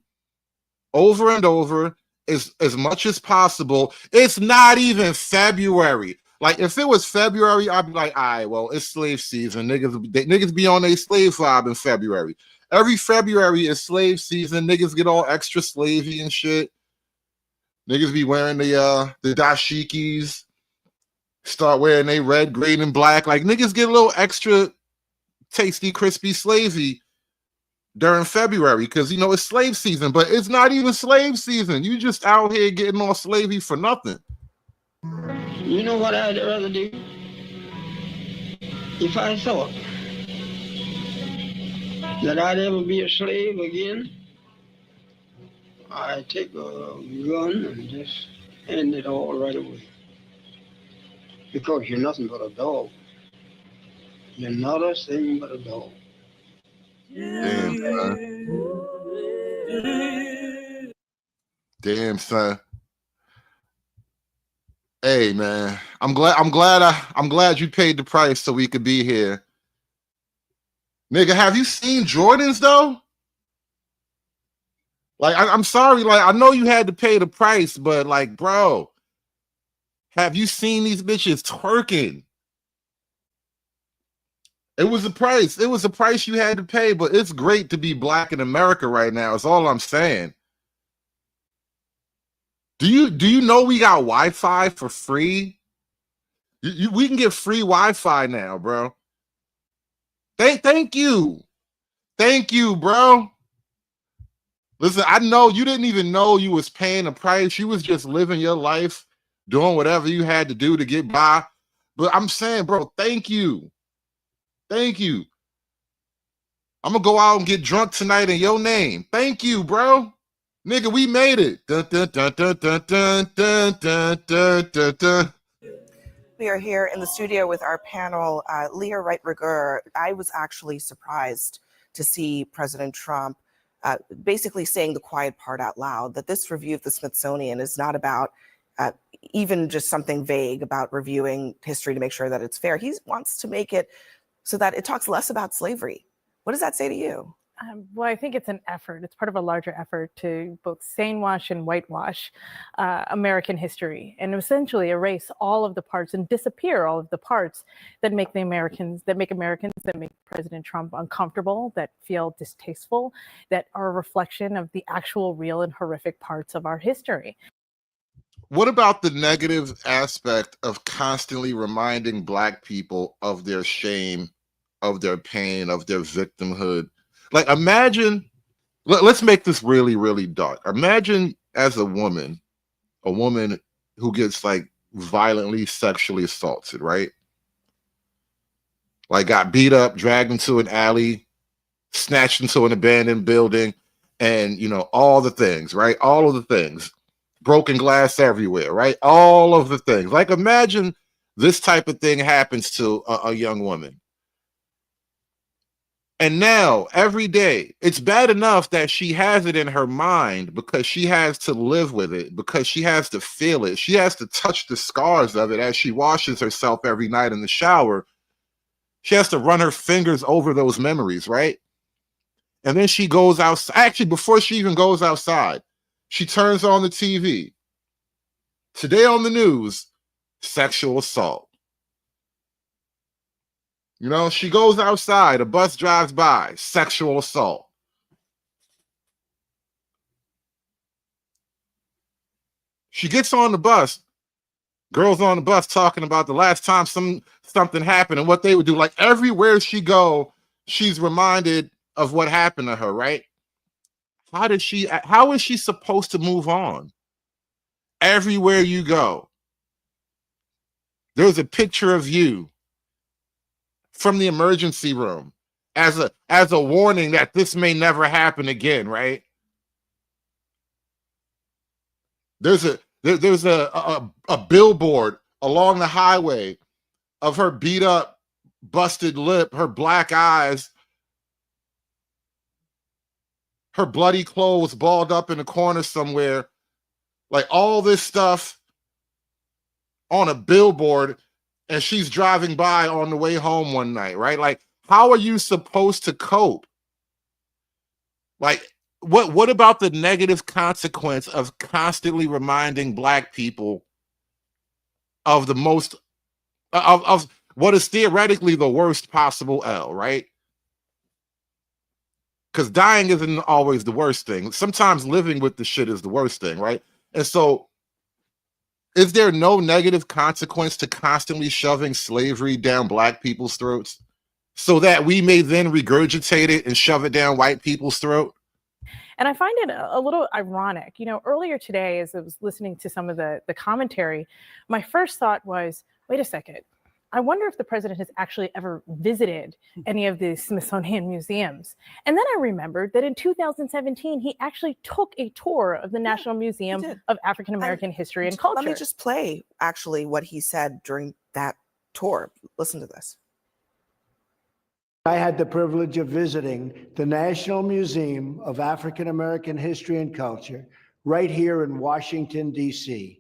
over and over as much as possible. It's not even February. Like, if it was February, I'd be like, all right, well, it's slave season. Niggas be on a slave vibe in February. Every February is slave season. Niggas get all extra slavey and shit. Niggas be wearing the dashikis. Start wearing they red, green, and black. Like, niggas get a little extra tasty, crispy slavey during February because, you know, it's slave season. But it's not even slave season. You just out here getting all slavey for nothing. You know what I'd rather do? If I thought that I'd ever be a slave again, I'd take a gun and just end it all right away. Because you're nothing but a dog. You're not a thing but a dog. Damn, son. Damn, son. Hey, man, I'm glad you paid the price so we could be here. Nigga, have you seen Jordans though? Like, I'm sorry, like, I know you had to pay the price, but like, bro, have you seen these bitches twerking? It was a price. It was a price you had to pay, but it's great to be black in America right now. Is all I'm saying. Do you know we got Wi-Fi for free? We can get free Wi-Fi now, bro. Thank you. Thank you, bro. Listen, I know you didn't even know you was paying a price. You was just living your life, doing whatever you had to do to get by. But I'm saying, bro, thank you. Thank you. I'm going to go out and get drunk tonight in your name. Thank you, bro. Nigga, we made it. Dun, dun, dun, dun, dun, dun, dun, dun, dun, dun, dun. We are here in the studio with our panel, Leah Wright-Rigueur. I was actually surprised to see President Trump basically saying the quiet part out loud, that this review of the Smithsonian is not about even just something vague about reviewing history to make sure that it's fair. He wants to make it so that it talks less about slavery. What does that say to you? Well, I think it's an effort. It's part of a larger effort to both stainwash and whitewash American history and essentially erase all of the parts and disappear all of the parts that make Americans, that make President Trump uncomfortable, that feel distasteful, that are a reflection of the actual real and horrific parts of our history. What about the negative aspect of constantly reminding Black people of their shame, of their pain, of their victimhood? Like, imagine, let's make this really, really dark. Imagine as a woman who gets like violently sexually assaulted, right? Like, got beat up, dragged into an alley, snatched into an abandoned building, and, you know, all the things, right? All of the things. Broken glass everywhere, right? All of the things. Like, imagine this type of thing happens to a young woman. And now, every day, it's bad enough that she has it in her mind because she has to live with it, because she has to feel it. She has to touch the scars of it as she washes herself every night in the shower. She has to run her fingers over those memories, right? And then she goes outside. Actually, before she even goes outside, she turns on the TV. Today on the news, sexual assault. You know, she goes outside, a bus drives by, sexual assault. She gets on the bus, girls on the bus talking about the last time something happened and what they would do. Like, everywhere she go, she's reminded of what happened to her, right? How is she supposed to move on? Everywhere you go, there's a picture of you from the emergency room as a warning that this may never happen again, right? There's a billboard along the highway of her beat up, busted lip, her black eyes, her bloody clothes balled up in a corner somewhere, like all this stuff on a billboard. And she's driving by on the way home one night, right? Like, how are you supposed to cope Like, what about the negative consequence of constantly reminding Black people of the most of what is theoretically the worst possible L, right? Because dying isn't always the worst thing. Sometimes living with the shit is the worst thing, right? And so, is there no negative consequence to constantly shoving slavery down Black people's throats so that we may then regurgitate it and shove it down white people's throat? And I find it a little ironic. You know, earlier today, as I was listening to some of the commentary, my first thought was, wait a second. I wonder if the president has actually ever visited any of the Smithsonian museums. And then I remembered that in 2017, he actually took a tour of the National Museum of African American History and Culture. Let me just play actually what he said during that tour. Listen to this. I had the privilege of visiting the National Museum of African American History and Culture right here in Washington, D.C.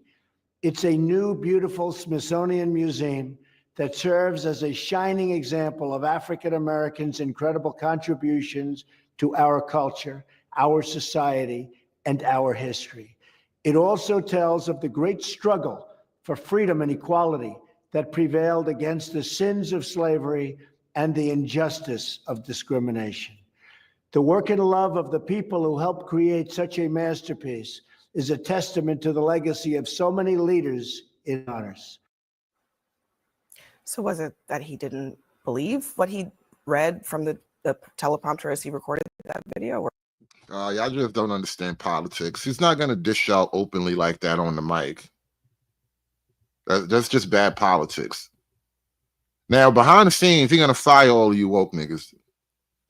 It's a new, beautiful Smithsonian museum that serves as a shining example of African Americans' incredible contributions to our culture, our society, and our history. It also tells of the great struggle for freedom and equality that prevailed against the sins of slavery and the injustice of discrimination. The work and love of the people who helped create such a masterpiece is a testament to the legacy of so many leaders in honors. So was it that he didn't believe what he read from the teleprompter as he recorded that video? Or? Y'all just don't understand politics. He's not going to dish out openly like that on the mic. That's just bad politics. Now, behind the scenes, he's going to fire all of you woke niggas.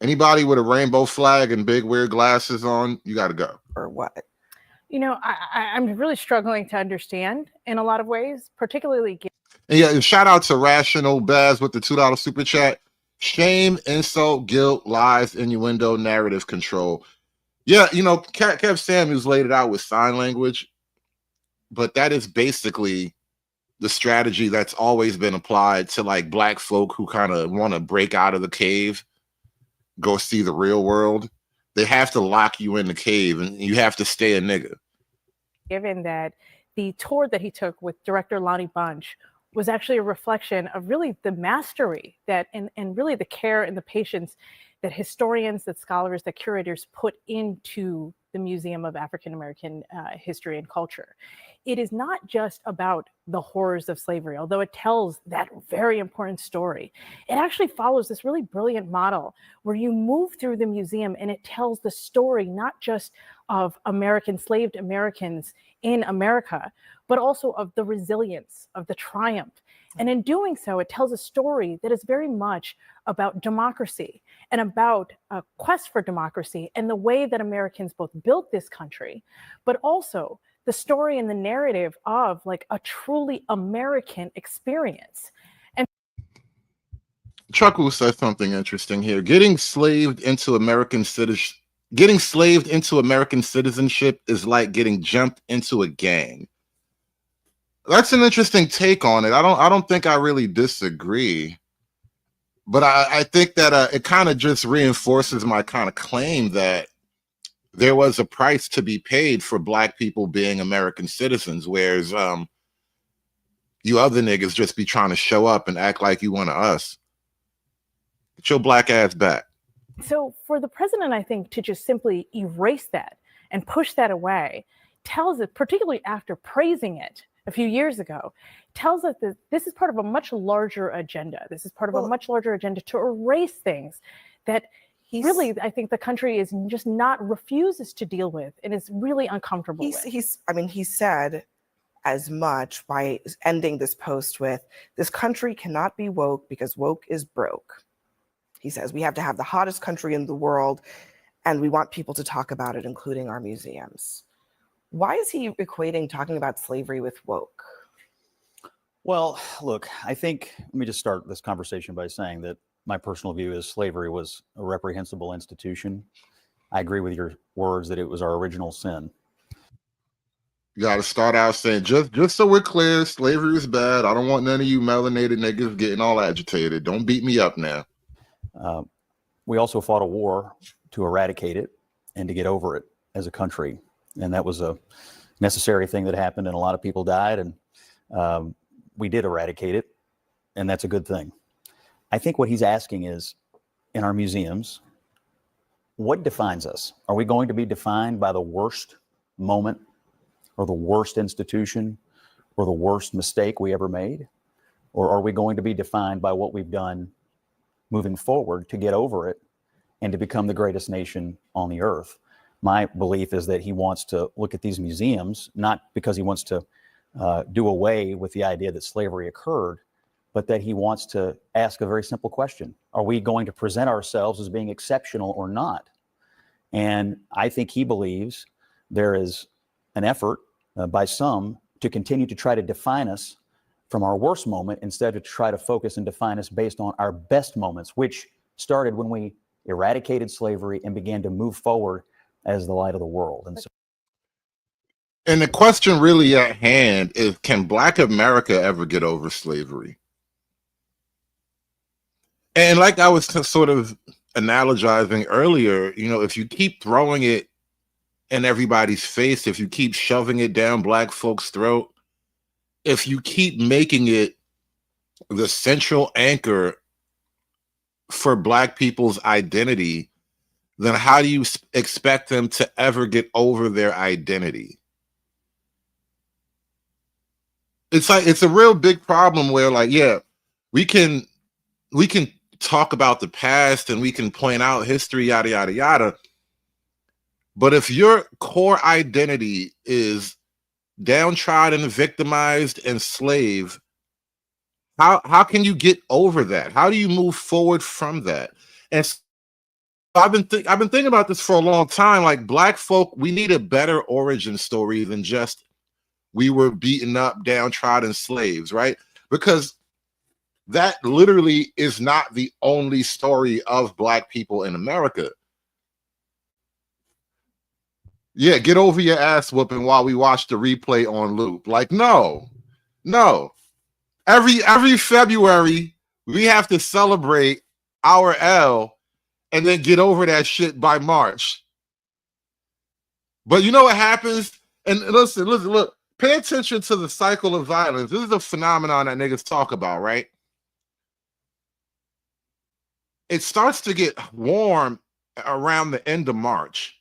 Anybody with a rainbow flag and big weird glasses on, you got to go. Or what? You know, I'm really struggling to understand in a lot of ways, particularly. And yeah, and shout out to Rational Baz with the $2 super chat. Shame, insult, guilt, lies, innuendo, narrative control. Yeah, you know, Kev Samuels laid it out with sign language, but that is basically the strategy that's always been applied to like Black folk who kind of want to break out of the cave, go see the real world. They have to lock you in the cave and you have to stay a nigga. Given that the tour that he took with director Lonnie Bunch was actually a reflection of really the mastery that and really the care and the patience that historians, that scholars, that curators put into the Museum of African American History and Culture. It is not just about the horrors of slavery, although it tells that very important story. It actually follows this really brilliant model where you move through the museum and it tells the story not just of enslaved Americans in America, but also of the resilience, of the triumph. And in doing so, it tells a story that is very much about democracy and about a quest for democracy and the way that Americans both built this country, but also the story and the narrative of like a truly American experience. And Chuckle says something interesting here. Getting slaved into American citizenship is like getting jumped into a gang. That's an interesting take on it. I don't think I really disagree, but I think that it kind of just reinforces my kind of claim that there was a price to be paid for Black people being American citizens, whereas you other niggas just be trying to show up and act like you one of us. Get your Black ass back. So for the president, I think, to just simply erase that and push that away tells it, particularly after praising it a few years ago, tells us that this is part of a much larger agenda. This is part of a much larger agenda to erase things that really, I think the country is just refuses to deal with and is really uncomfortable with. He said as much by ending this post with, "This country cannot be woke because woke is broke." He says, "We have to have the hottest country in the world and we want people to talk about it, including our museums." Why is he equating talking about slavery with woke? Well, look, I think, let me just start this conversation by saying that my personal view is slavery was a reprehensible institution. I agree with your words that it was our original sin. You got to start out saying, just so we're clear, slavery is bad. I don't want none of you melanated niggas getting all agitated. Don't beat me up now. We also fought a war to eradicate it. and to get over it as a country. And that was a necessary thing that happened, and a lot of people died, and we did eradicate it, and that's a good thing. I think what he's asking is, in our museums, what defines us? Are we going to be defined by the worst moment or the worst institution or the worst mistake we ever made? Or are we going to be defined by what we've done moving forward to get over it and to become the greatest nation on the earth? My belief is that he wants to look at these museums, not because he wants to do away with the idea that slavery occurred, but that he wants to ask a very simple question. Are we going to present ourselves as being exceptional or not? And I think he believes there is an effort by some to continue to try to define us from our worst moment instead of to try to focus and define us based on our best moments, which started when we eradicated slavery and began to move forward as the light of the world. And the question really at hand is, can Black America ever get over slavery? And like I was sort of analogizing earlier, you know, if you keep throwing it in everybody's face, if you keep shoving it down Black folks' throat, if you keep making it the central anchor for Black people's identity, then how do you expect them to ever get over their identity? It's like, it's a real big problem where, like, yeah, we can talk about the past and we can point out history, yada, yada, yada. But if your core identity is downtrodden, victimized, enslaved, how can you get over that? How do you move forward from that? And so I've been thinking about this for a long time. Like, Black folk, we need a better origin story than just we were beaten up, downtrodden slaves, right? Because that literally is not the only story of Black people in America. Yeah, get over your ass whooping while we watch the replay on loop. Like, no. Every February, we have to celebrate our L and then get over that shit by March. But you know what happens? And listen, look, pay attention to the cycle of violence. This is a phenomenon that niggas talk about, right? It starts to get warm around the end of March.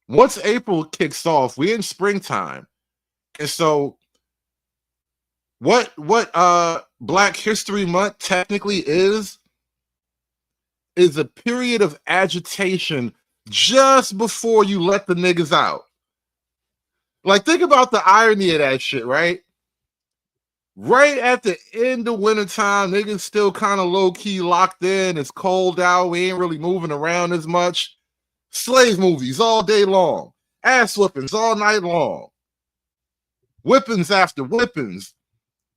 Once April kicks off, we're in springtime. And so what Black History Month technically is a period of agitation just before you let the niggas out. Like, think about the irony of that shit, right? Right at the end of wintertime, niggas still kind of low-key locked in. It's cold out. We ain't really moving around as much. Slave movies all day long. Ass whippings all night long. Whippings after whippings.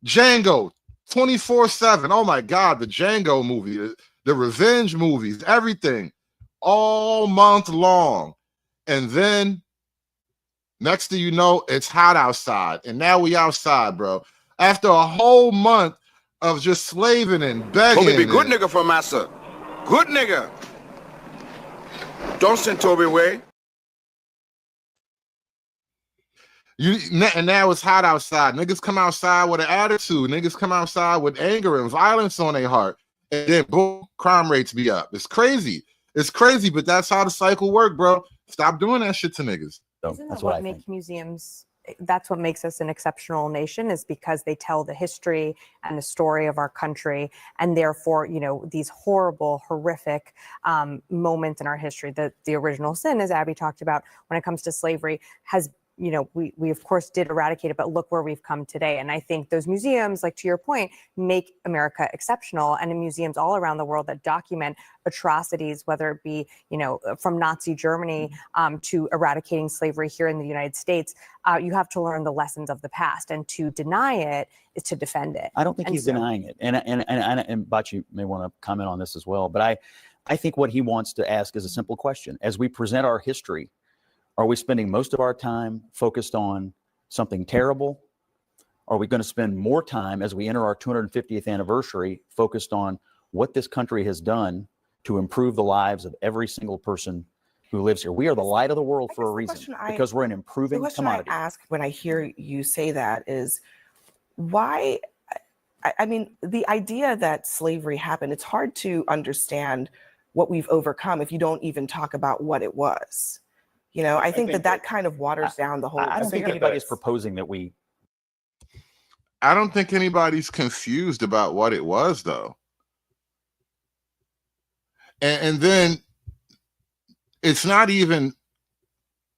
Django, 24/7. Oh my God, the Django movie, the revenge movies, everything. All month long. And then, next thing you know, it's hot outside. And now we outside, bro. After a whole month of just slaving and begging. Toby be good nigga for massa. Good nigga. Don't send Toby away. And now it's hot outside. Niggas come outside with an attitude. Niggas come outside with anger and violence on their heart. And then boom, crime rates be up. It's crazy. It's crazy, but that's how the cycle work, bro. Stop doing that shit to niggas. So Isn't that's that what makes museums? That's what makes us an exceptional nation, is because they tell the history and the story of our country, and therefore, you know, these horrible, horrific moments in our history. The original sin, as Abby talked about, when it comes to slavery, has, you know, we of course did eradicate it, but look where we've come today. And I think those museums, like to your point, make America exceptional. And in museums all around the world that document atrocities, whether it be, you know, from Nazi Germany to eradicating slavery here in the United States, you have to learn the lessons of the past. And to deny it is to defend it. I don't think he's denying it. And Bachi may want to comment on this as well. But I think what he wants to ask is a simple question. As we present our history, are we spending most of our time focused on something terrible? Are we going to spend more time as we enter our 250th anniversary focused on what this country has done to improve the lives of every single person who lives here. We are the light of the world for a reason, because we're an improving commodity. The question I ask when I hear you say that is, why? I mean, the idea that slavery happened, it's hard to understand what we've overcome if you don't even talk about what it was. You know, I think that kind of waters down the whole. I don't think anybody is proposing that we. I don't think anybody's confused about what it was, though. And then it's not even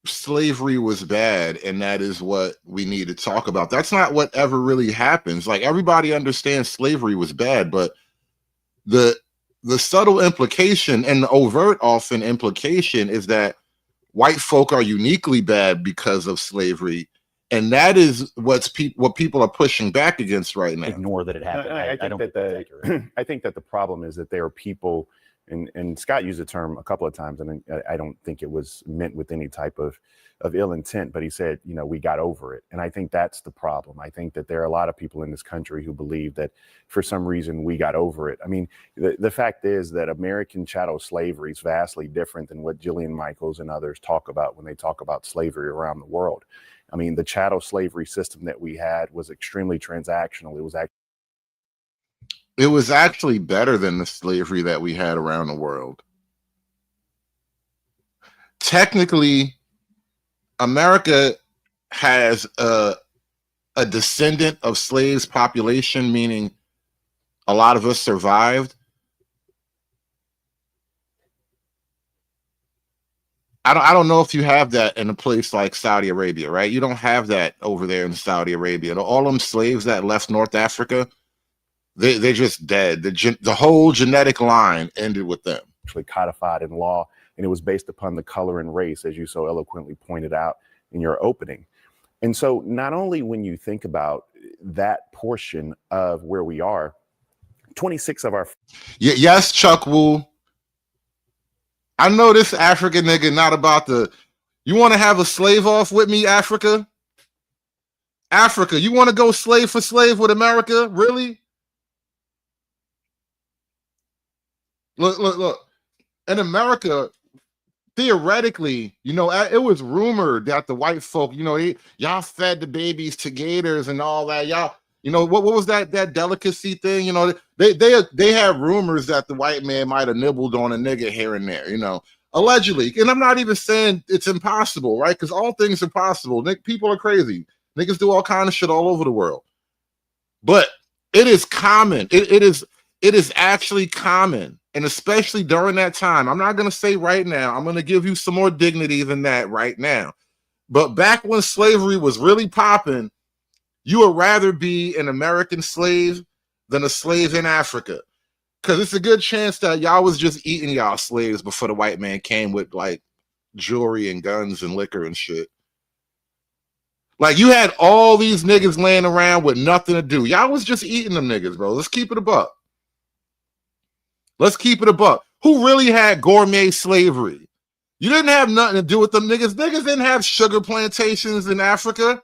slavery was bad and that is what we need to talk about. That's not what ever really happens. Like, everybody understands slavery was bad, but the subtle implication and the overt often implication is that white folk are uniquely bad because of slavery. And that is what people are pushing back against right now. Ignore that it happened. I think that the problem is that there are people, and Scott used the term a couple of times, and I don't think it was meant with any type of ill intent, but he said, you know, we got over it. And I think that's the problem. I think that there are a lot of people in this country who believe that for some reason we got over it. I mean, the fact is that American chattel slavery is vastly different than what Jillian Michaels and others talk about when they talk about slavery around the world. I mean, the chattel slavery system that we had was extremely transactional. It was actually better than the slavery that we had around the world. Technically, America has a descendant of slaves population, meaning a lot of us survived. I don't know if you have that in a place like Saudi Arabia, right? You don't have that over there in Saudi Arabia. All them slaves that left North Africa, they're just dead. The whole genetic line ended with them. Actually codified in law, and it was based upon the color and race, as you so eloquently pointed out in your opening. And so not only when you think about that portion of where we are, 26 of our... Yes, Chuck Wu. I know this African nigga not about to... You want to have a slave off with me, Africa? Africa, you want to go slave for slave with America? Really? Look. In America, theoretically, you know, it was rumored that the white folk, you know, y'all fed the babies to gators and all that. Y'all, you know, what was that delicacy thing? You know, they have rumors that the white man might have nibbled on a nigga here and there, you know, allegedly. And I'm not even saying it's impossible, right? Because all things are possible. People are crazy. Niggas do all kind of shit all over the world. But it is common. It is actually common. And especially during that time, I'm not going to say right now, I'm going to give you some more dignity than that right now. But back when slavery was really popping, you would rather be an American slave than a slave in Africa. Because it's a good chance that y'all was just eating y'all slaves before the white man came with like jewelry and guns and liquor and shit. Like, you had all these niggas laying around with nothing to do. Y'all was just eating them niggas, bro. Let's keep it a buck. Let's keep it a buck. Who really had gourmet slavery? You didn't have nothing to do with them niggas. Niggas didn't have sugar plantations in Africa.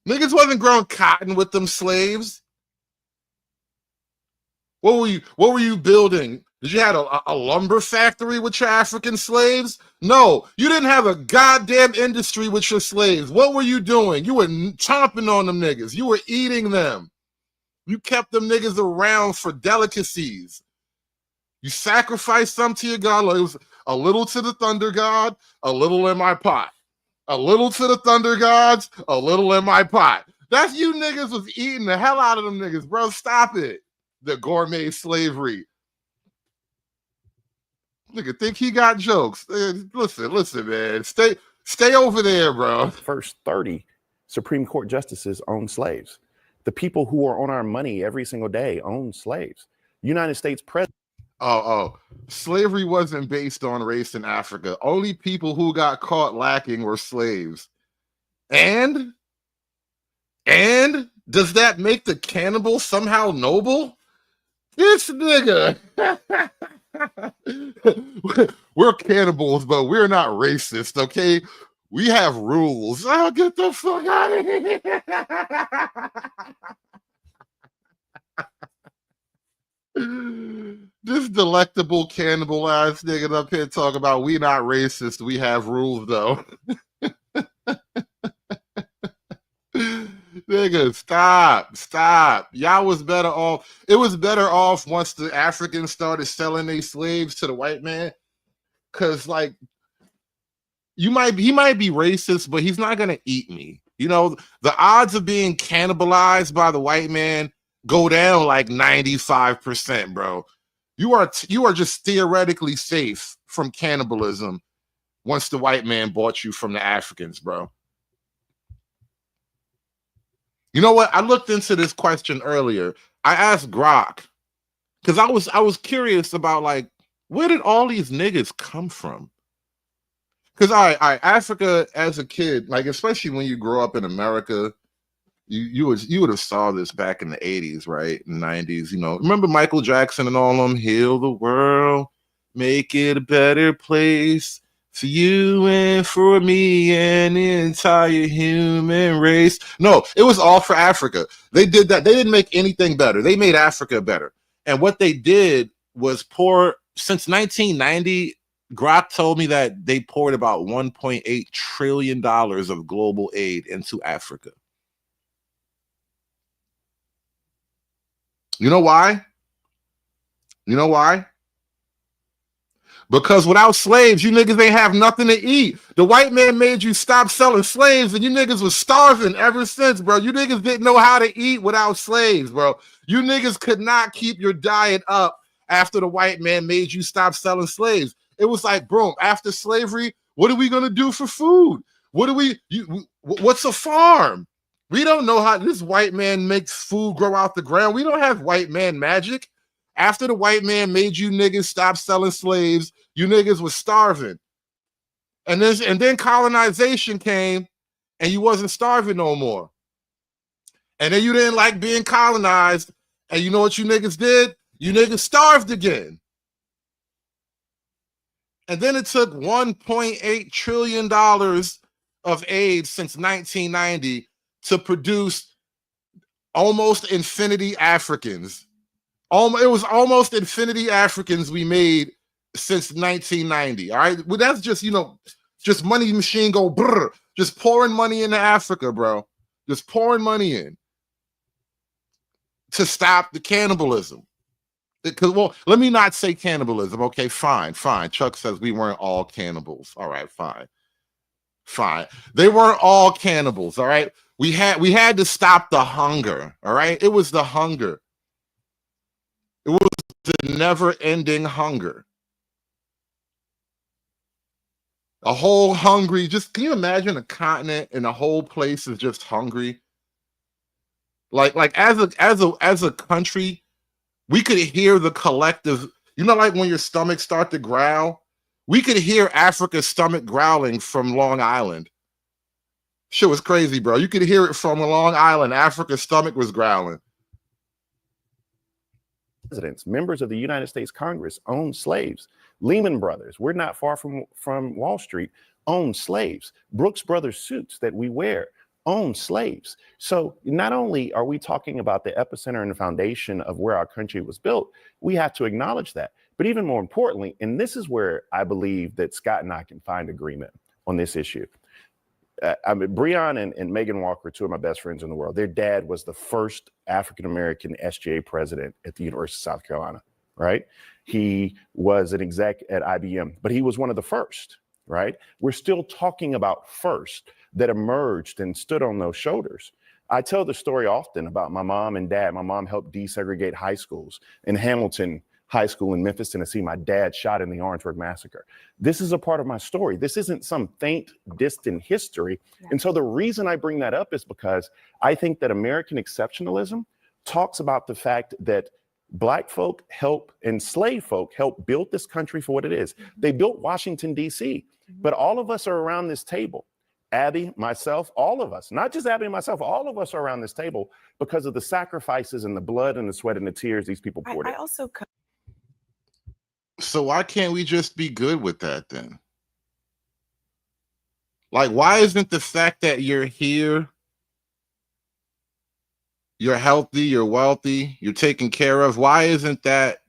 Niggas wasn't growing cotton with them slaves. What were you building? Did you have a lumber factory with your African slaves? No, you didn't have a goddamn industry with your slaves. What were you doing? You were chomping on them niggas. You were eating them. You kept them niggas around for delicacies. You sacrificed some to your god. It was a little to the thunder god, a little in my pot. A little to the thunder gods, a little in my pot. That's you niggas was eating the hell out of them niggas, bro. Stop it. The gourmet slavery. Nigga think he got jokes. Listen, man. Stay over there, bro. First 30 Supreme Court justices own slaves. The people who are on our money every single day own slaves. United States president. Slavery wasn't based on race in Africa. Only people who got caught lacking were slaves. And does that make the cannibal somehow noble? This nigga. We're cannibals, but we're not racist, okay? We have rules. Oh, get the fuck out of here. This delectable cannibal ass nigga up here talking about we not racist, we have rules though. Nigga, stop. Y'all was better off. It was better off once the Africans started selling their slaves to the white man. Cause like he might be racist, but he's not gonna eat me. You know, the odds of being cannibalized by the white man go down like 95%, bro. You are just theoretically safe from cannibalism once the white man bought you from the Africans, bro. You know what? I looked into this question earlier. I asked Grok because I was curious about like where did all these niggas come from? Because I Africa as a kid, like especially when you grow up in America, you would have saw this back in the 80s, right? In the 90s, you know. Remember Michael Jackson and all them, heal the world, make it a better place for you and for me and the entire human race. No, it was all for Africa. They did that. They didn't make anything better. They made Africa better. And what they did was pour, since 1990, Grok told me that they poured about $1.8 trillion of global aid into Africa. You know why? You know why? Because without slaves, you niggas ain't have nothing to eat. The white man made you stop selling slaves, and you niggas was starving ever since, bro. You niggas didn't know how to eat without slaves, bro. You niggas could not keep your diet up after the white man made you stop selling slaves. It was like, bro, after slavery, what are we gonna do for food? What's a farm? We don't know how this white man makes food grow out the ground. We don't have white man magic. After the white man made you niggas stop selling slaves, you niggas was starving. And then colonization came and you wasn't starving no more. And then you didn't like being colonized. And you know what you niggas did? You niggas starved again. And then it took $1.8 trillion of aid since 1990 to produce almost infinity Africans. It was almost infinity Africans we made since 1990. All right. Well, that's just, you know, just money machine go brr, just pouring money into Africa, bro. Just pouring money in to stop the cannibalism. Because, well, let me not say cannibalism. Okay, fine. Chuck says we weren't all cannibals. All right, fine. They weren't all cannibals. All right. We had to stop the hunger. All right. It was the hunger. It was the never-ending hunger. A whole hungry, just can you imagine a continent and a whole place is just hungry? Like as a country, we could hear the collective, you know, like when your stomach start to growl, we could hear Africa's stomach growling from Long Island. Shit was crazy, bro. You could hear it from Long Island. Africa's stomach was growling. Presidents, members of the United States Congress owned slaves. Lehman Brothers, we're not far from Wall Street, owned slaves. Brooks Brothers suits that we wear own slaves. So not only are we talking about the epicenter and the foundation of where our country was built, we have to acknowledge that. But even more importantly, and this is where I believe that Scott and I can find agreement on this issue. I mean, Breon and Megan Walker, two of my best friends in the world, their dad was the first African-American SGA president at the University of South Carolina, right? He was an exec at IBM, but he was one of the first, right? We're still talking about first that emerged and stood on those shoulders. I tell the story often about my mom and dad. My mom helped desegregate high schools. In Hamilton High School in Memphis, Tennessee, my dad shot in the Orangeburg Massacre. This is a part of my story. This isn't some faint, distant history. Yeah. And so the reason I bring that up is because I think that American exceptionalism talks about the fact that Black folk enslaved folk help build this country for what it is. They built Washington, D.C., but all of us are around this table. Abby, myself, all of us, not just Abby and myself, all of us are around this table because of the sacrifices and the blood and the sweat and the tears these people poured in. So why can't we just be good with that then? Like, why isn't the fact that you're here, you're healthy, you're wealthy, you're taken care of, why isn't that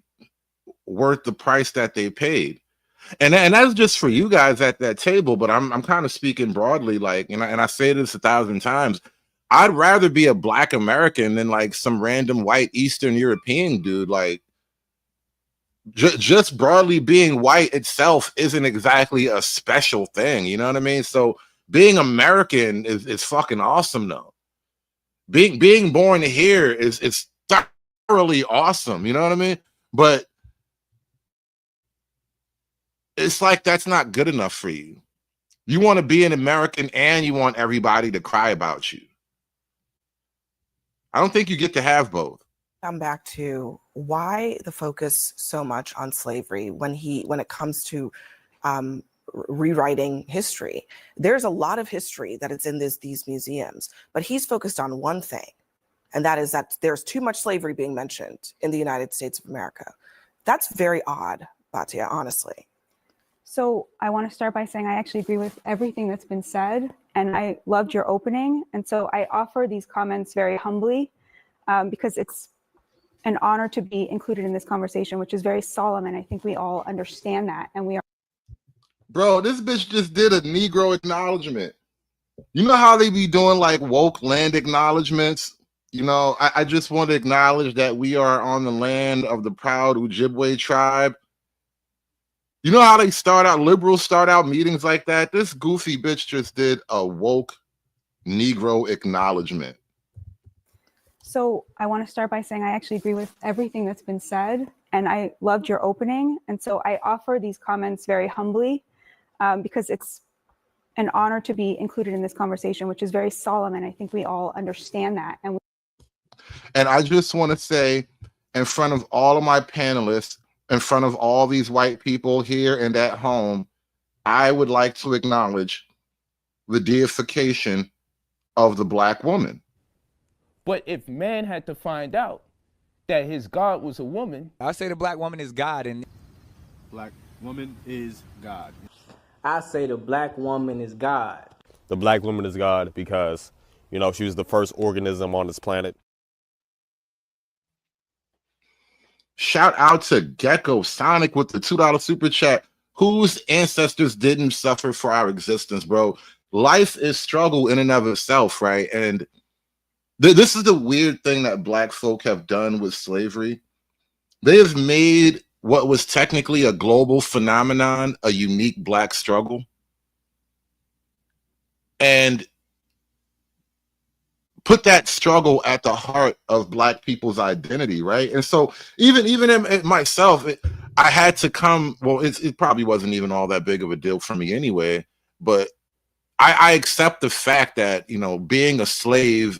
worth the price that they paid. And that's just for you guys at that table, but I'm kind of speaking broadly, like, and I say this 1,000 times. I'd rather be a Black American than like some random white Eastern European dude. Like, just broadly being white itself isn't exactly a special thing. You know what I mean? So being American is fucking awesome, though. Being born here is thoroughly awesome. You know what I mean? But it's like that's not good enough for you. You want to be an American and you want everybody to cry about you. I don't think you get to have both. Come back to why the focus so much on slavery when it comes to rewriting history. There's a lot of history that is in these museums, but he's focused on one thing, and that is that there's too much slavery being mentioned in the United States of America. That's very odd, Batia, honestly. So I want to start by saying I actually agree with everything that's been said, and I loved your opening. And so I offer these comments very humbly because it's an honor to be included in this conversation, which is very solemn, and I think we all understand that. And we are. Bro, this bitch just did a Negro acknowledgement. You know how they be doing like woke land acknowledgements? You know, I just want to acknowledge that we are on the land of the proud Ojibwe tribe. You know how they liberals start out meetings like that? This goofy bitch just did a woke Negro acknowledgement. So I want to start by saying I actually agree with everything that's been said, and I loved your opening. And so I offer these comments very humbly because it's an honor to be included in this conversation, which is very solemn, and I think we all understand that. And I just want to say, in front of all of my panelists, in front of all these white people here and at home, I would like to acknowledge the deification of the Black woman. But if man had to find out that his God was a woman, I say the Black woman is God, and Black woman is God. I say the Black woman is God. The Black woman is God because, you know, she was the first organism on this planet. Shout out to Gecko Sonic with the $2 super chat. Whose ancestors didn't suffer for our existence, bro? Life is struggle in and of itself, right? And this is the weird thing that Black folk have done with slavery. They have made what was technically a global phenomenon a unique Black struggle. And put that struggle at the heart of Black people's identity, right? And so even in myself, I had to come, well, it probably wasn't even all that big of a deal for me anyway, but I accept the fact that, you know, being a slave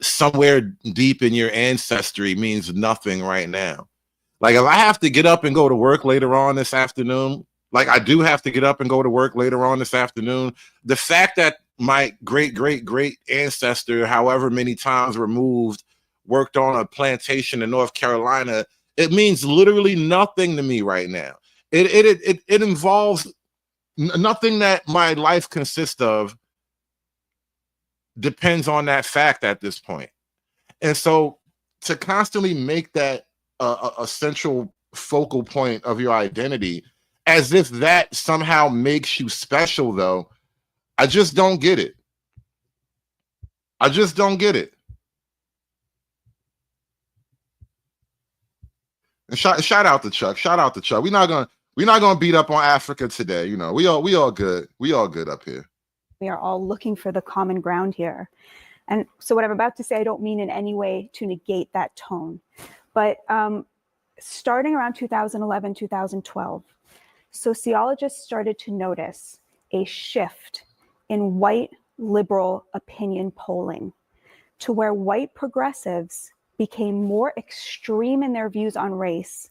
somewhere deep in your ancestry means nothing right now. Like, if I have to get up and go to work later on this afternoon, like I do have to get up and go to work later on this afternoon, the fact that my great ancestor, however many times removed, worked on a plantation in North Carolina, it means literally nothing to me right now. It involves nothing that my life consists of depends on that fact at this point. And so to constantly make that a central focal point of your identity, as if that somehow makes you special, though, I just don't get it. I just don't get it. And shout out to Chuck. Shout out to Chuck. We're not gonna beat up on Africa today. You know, we all good. We all good up here. We are all looking for the common ground here. And so what I'm about to say, I don't mean in any way to negate that tone. But starting around 2011, 2012, sociologists started to notice a shift in white liberal opinion polling to where white progressives became more extreme in their views on race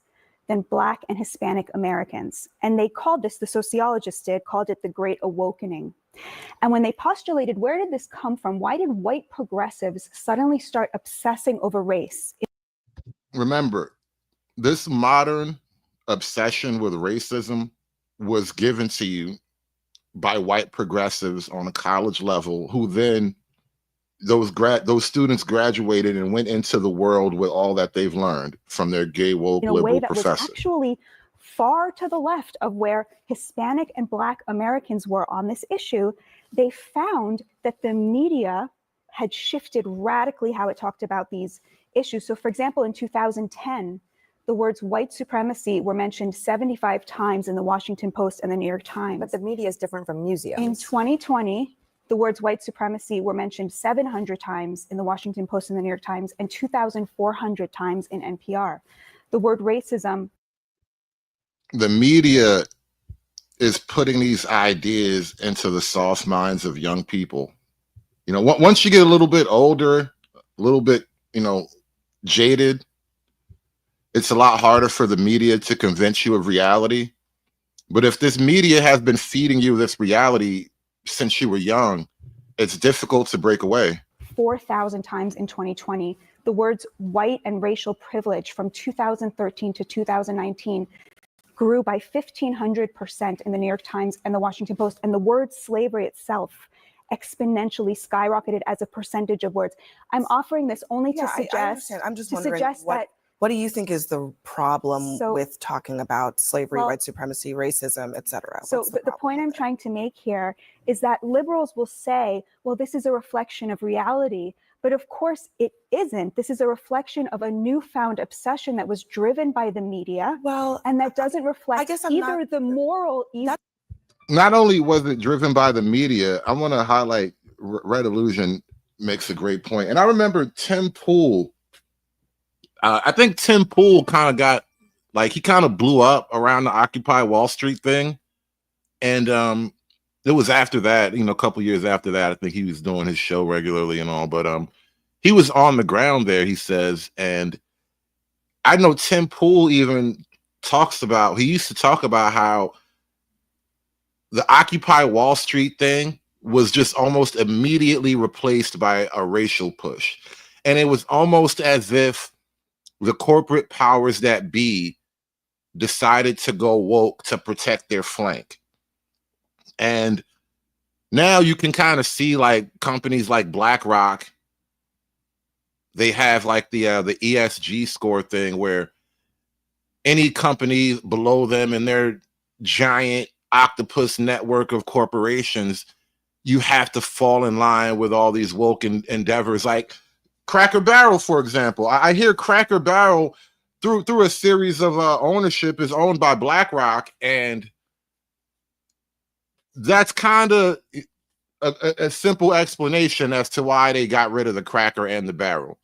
than Black and Hispanic Americans. And they called this, the sociologists called it the Great Awakening. And when they postulated, where did this come from? Why did white progressives suddenly start obsessing over race? Remember, this modern obsession with racism was given to you by white progressives on a college level who then those students graduated and went into the world with all that they've learned from their gay woke in a way liberal that professor. was actually far to the left of where Hispanic and Black Americans were on this issue. They found that the media had shifted radically how it talked about these issues. So for example, in 2010, the words white supremacy were mentioned 75 times in the Washington Post and the New York Times. But the media is different from museums. In 2020, the words white supremacy were mentioned 700 times in the Washington Post and the New York Times and 2,400 times in NPR. The word racism. The media is putting these ideas into the soft minds of young people. You know, once you get a little bit older, a little bit, jaded, it's a lot harder for the media to convince you of reality. But if this media has been feeding you this reality since you were young, it's difficult to break away. 4,000 times in 2020. The words white and racial privilege from 2013 to 2019 grew by 1,500% in the New York Times and the Washington Post. And the word slavery itself exponentially skyrocketed as a percentage of words. I'm offering this only to suggest. I understand. I'm just wondering what do you think is the problem with talking about slavery, white supremacy, racism, et cetera? So the point I'm trying to make here is that liberals will say, well, this is a reflection of reality. But of course it isn't. This is a reflection of a newfound obsession that was driven by the media. Well, and that doesn't reflect either the moral. Not only was it driven by the media, I want to highlight Red Illusion makes a great point. And I remember Tim Pool. I think Tim Pool kind of got he kind of blew up around the Occupy Wall Street thing. And it was after that, a couple years after that, I think he was doing his show regularly and all. But he was on the ground there, he says. And I know Tim Pool even he used to talk about how the Occupy Wall Street thing was just almost immediately replaced by a racial push. And it was almost as if the corporate powers that be decided to go woke to protect their flank. And now you can kind of see companies like BlackRock, they have the ESG score thing where any company below them in their giant octopus network of corporations, you have to fall in line with all these woke endeavors. Like Cracker Barrel, for example. I hear Cracker Barrel through a series of ownership is owned by BlackRock, and that's kind of a simple explanation as to why they got rid of the cracker and the barrel.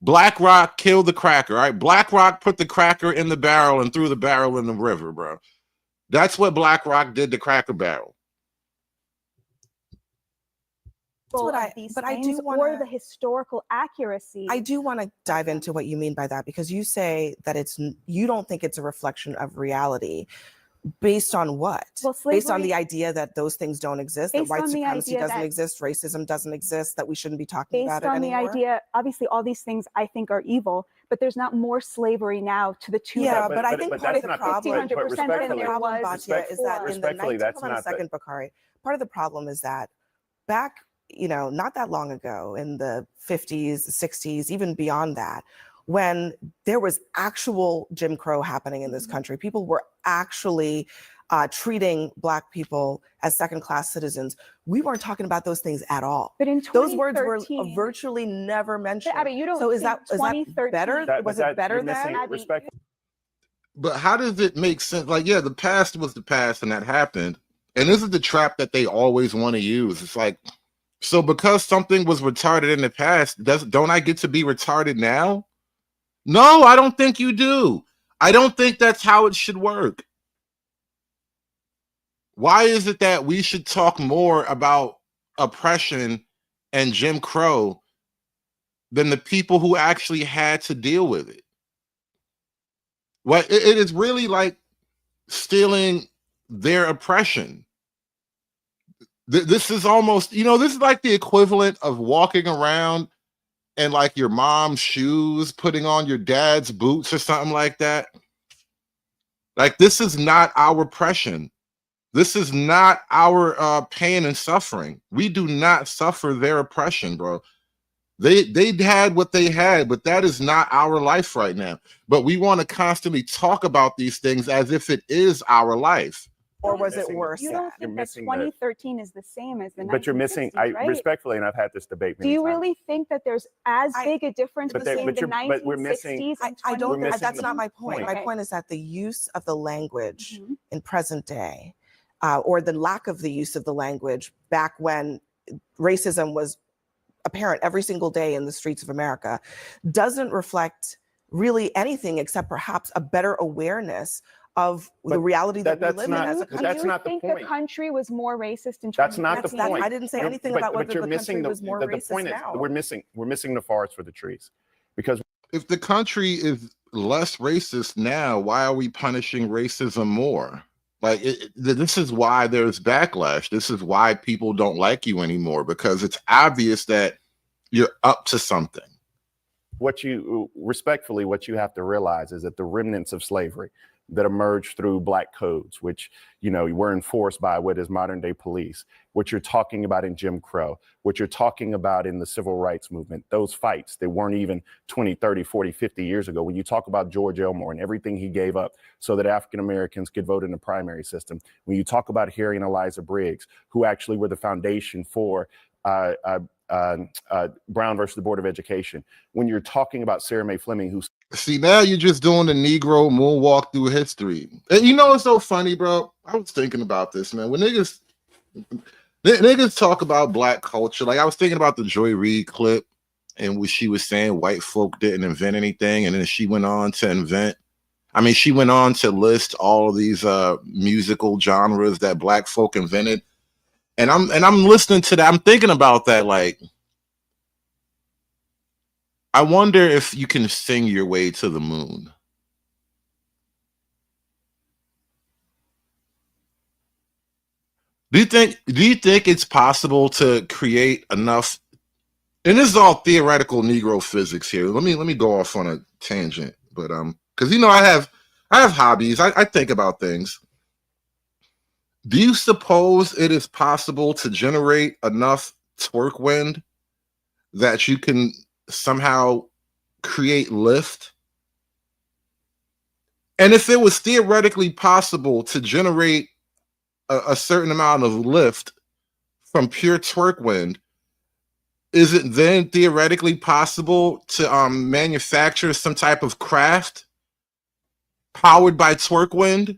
BlackRock killed the cracker, right? BlackRock put the cracker in the barrel and threw the barrel in the river, bro. That's what BlackRock did to Cracker Barrel. But I do want the historical accuracy. I do want to dive into what you mean by that, because you say that you don't think it's a reflection of reality. Based on what? Well, slavery, based on the idea that those things don't exist, that white supremacy doesn't exist, racism doesn't exist, that we shouldn't be talking about it anymore? Based on the idea, obviously all these things I think are evil, but there's not more slavery now to the tune of but I think part of the problem, 1,500% than there was Batya, is that in the 19th Bakari, part of the problem is that back, not that long ago in the 50s, 60s, even beyond that, when there was actual Jim Crow happening in this country, people were actually treating Black people as second-class citizens. We weren't talking about those things at all. But in those words were virtually never mentioned. Abby, you don't so is that better? Was it better then? But how does it make sense? The past was the past and that happened. And this is the trap that they always want to use. It's so because something was retarded in the past, don't I get to be retarded now? No, I don't think you do. I don't think that's how it should work. Why is it that we should talk more about oppression and Jim Crow than the people who actually had to deal with it? It is really like stealing their oppression. This is almost, this is like the equivalent of walking around and your mom's shoes, putting on your dad's boots or something like that. This is not our oppression. This is not our pain and suffering. We do not suffer their oppression, bro. They had what they had, but that is not our life right now. But we want to constantly talk about these things as if it is our life. Or was it worse? You don't think that 2013 is the same as the 1960s, But you're missing, right? respectfully, and I've had this debate Do many you times. really think that there's as big a difference between the 1960s but we're missing, and I don't. 2013? That's not my point. My point is that the use of the language in present day, or the lack of the use of the language back when racism was apparent every single day in the streets of America, doesn't reflect really anything except perhaps a better awareness of the reality that we live in as a country. That's not the point. Do you think the country was more racist in 2013? That's not the point. I didn't say anything about whether the country was more racist the point now. Is we're missing the forest for the trees, because if the country is less racist now, why are we punishing racism more? Like, this is why there's backlash. This is why people don't like you anymore, because it's obvious that you're up to something. What you have to realize is that the remnants of slavery that emerged through black codes, which, were enforced by what is modern day police, what you're talking about in Jim Crow, what you're talking about in the civil rights movement, those fights that weren't even 20, 30, 40, 50 years ago. When you talk about George Elmore and everything he gave up so that African Americans could vote in the primary system, when you talk about Harry and Eliza Briggs, who actually were the foundation for Brown versus the Board of Education, when you're talking about Sarah Mae Fleming, who's see, now you're just doing the Negro moonwalk through history. And it's so funny, bro. I was thinking about this, man. When niggas talk about black culture, like I was thinking about the Joy Reid clip, and when she was saying white folk didn't invent anything, and then she went on to she went on to list all of these musical genres that black folk invented. And I'm listening to that. I'm thinking about that. Like, I wonder if you can sing your way to the moon. Do you think it's possible to create enough? And this is all theoretical Negro physics here. Let me go off on a tangent, but because I have hobbies. I think about things. Do you suppose it is possible to generate enough torque wind that you can somehow create lift? And if it was theoretically possible to generate a certain amount of lift from pure torque wind, is it then theoretically possible to manufacture some type of craft powered by torque wind,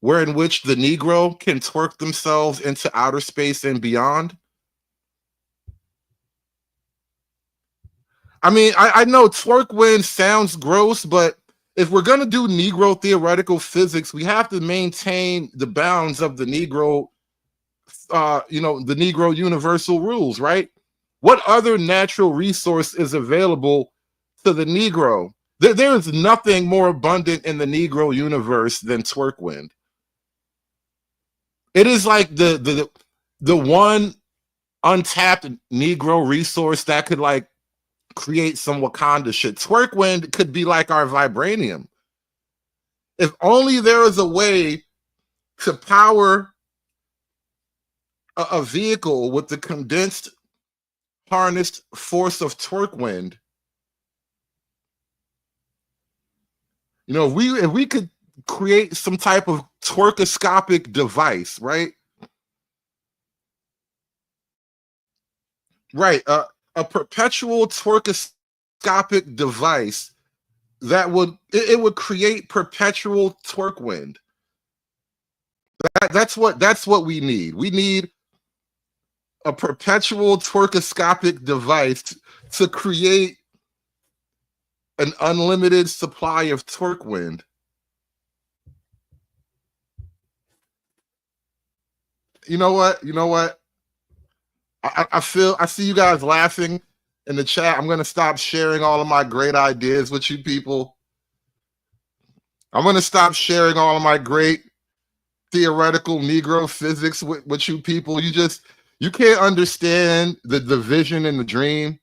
in which the Negro can twerk themselves into outer space and beyond? I mean, I know twerk wind sounds gross, but if we're going to do Negro theoretical physics, we have to maintain the bounds of the Negro, the Negro universal rules, right? What other natural resource is available to the Negro? There is nothing more abundant in the Negro universe than twerk wind. It is like the one untapped Negro resource that could like create some Wakanda shit. Twerk wind could be like our vibranium. If only there was a way to power a vehicle with the condensed harnessed force of torque wind. If we could create some type of torquoscopic device, right? Right, a perpetual torquoscopic device that would create perpetual torque wind. That's what we need. We need a perpetual torquoscopic device to create an unlimited supply of torque wind. You know what? I see you guys laughing in the chat. I'm going to stop sharing all of my great ideas with you people. I'm going to stop sharing all of my great theoretical Negro physics with you people. You can't understand the vision and the dream.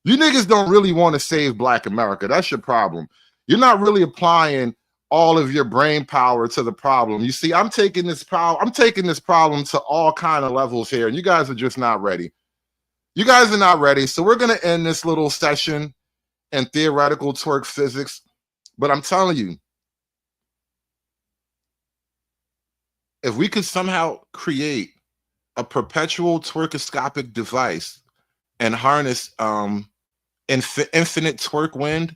You niggas don't really want to save Black America. That's your problem. You're not really applying all of your brain power to the problem. You see, I'm taking this problem to all kind of levels here, and you guys are just not ready. You guys are not ready. So we're going to end this little session in theoretical twerk physics. But I'm telling you, if we could somehow create a perpetual twerkoscopic device and harness infinite twerk wind,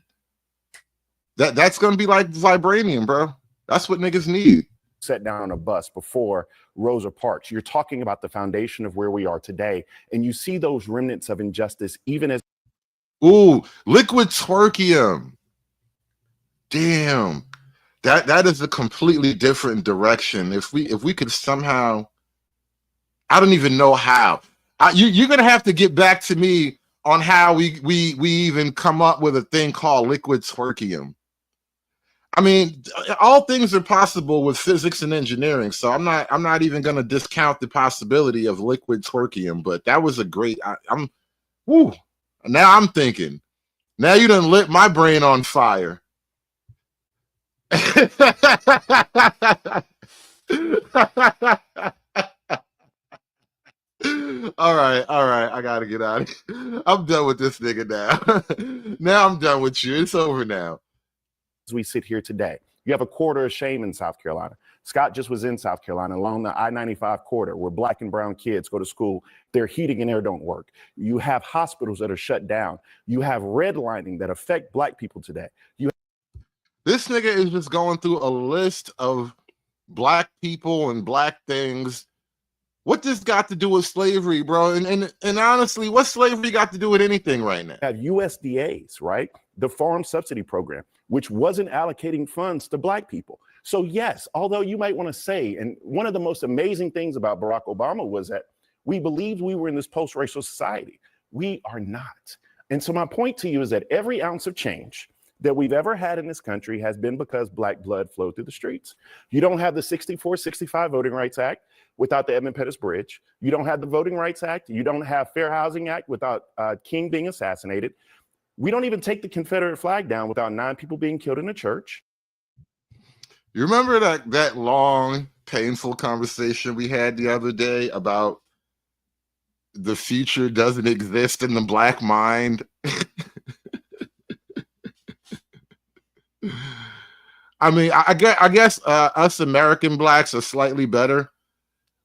that's going to be like vibranium, bro. That's what niggas need. Sat down on a bus before Rosa Parks. You're talking about the foundation of where we are today, and you see those remnants of injustice even as liquid twerkium. Damn. That is a completely different direction. If we could somehow, I don't even know how. You're gonna have to get back to me on how we even come up with a thing called liquid twerkium. I mean, all things are possible with physics and engineering, so I'm not even gonna discount the possibility of liquid twerkium. But that was a great. Now I'm thinking. Now you done lit my brain on fire. All right, I gotta get out of here. I'm done with this nigga now. Now I'm done with you. It's over now. As we sit here today, you have a quarter of shame in South Carolina. Scott just was in South Carolina along the I-95 corridor where black and brown kids go to school. Their heating and air don't work. You have hospitals that are shut down. You have redlining that affect black people today. This nigga is just going through a list of black people and black things. What this got to do with slavery, bro? And honestly, what slavery got to do with anything right now? Have USDAs, right? The Farm Subsidy Program, which wasn't allocating funds to black people. So yes, although you might want to say, and one of the most amazing things about Barack Obama was that we believed we were in this post-racial society. We are not. And so my point to you is that every ounce of change that we've ever had in this country has been because black blood flowed through the streets. You don't have the 64-65 Voting Rights Act without the Edmund Pettus Bridge. You don't have the Voting Rights Act. You don't have Fair Housing Act without King being assassinated. We don't even take the Confederate flag down without 9 people being killed in a church. You remember that long, painful conversation we had the other day about the future doesn't exist in the black mind? I mean, I guess us American blacks are slightly better.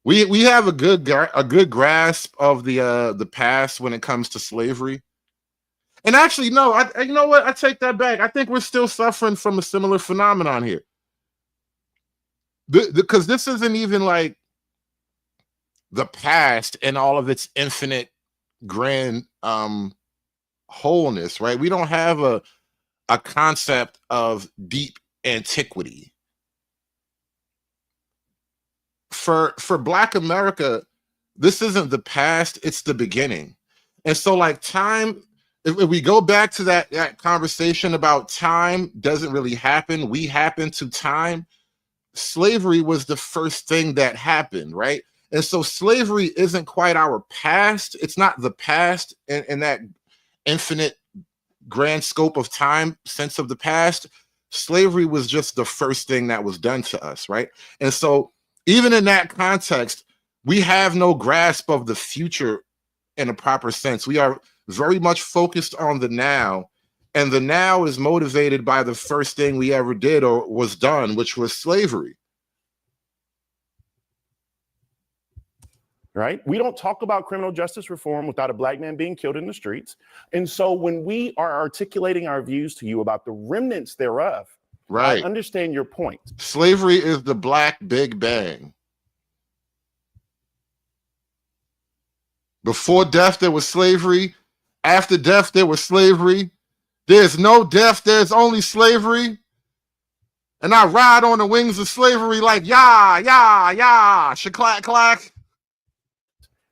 We have a good grasp of the past when it comes to slavery. And actually, no, you know what? I take that back. I think we're still suffering from a similar phenomenon here. Because this isn't even like the past and all of its infinite grand wholeness, right? We don't have a concept of deep antiquity. For Black America, this isn't the past, it's the beginning. And so like time, if we go back to that conversation about time doesn't really happen, we happen to time. Slavery was the first thing that happened, right? And so slavery isn't quite our past. It's not the past in that infinite grand scope of time sense of the past. Slavery was just the first thing that was done to us, right? And so even in that context, we have no grasp of the future in a proper sense. We are very much focused on the now, and the now is motivated by the first thing we ever did or was done, which was slavery. Right? We don't talk about criminal justice reform without a black man being killed in the streets. And so when we are articulating our views to you about the remnants thereof, right, I understand your point. Slavery is the Black Big Bang. Before death, there was slavery. After death, there was slavery. There's no death, there's only slavery. And I ride on the wings of slavery like, yah, yah, yah, shaclack, clack.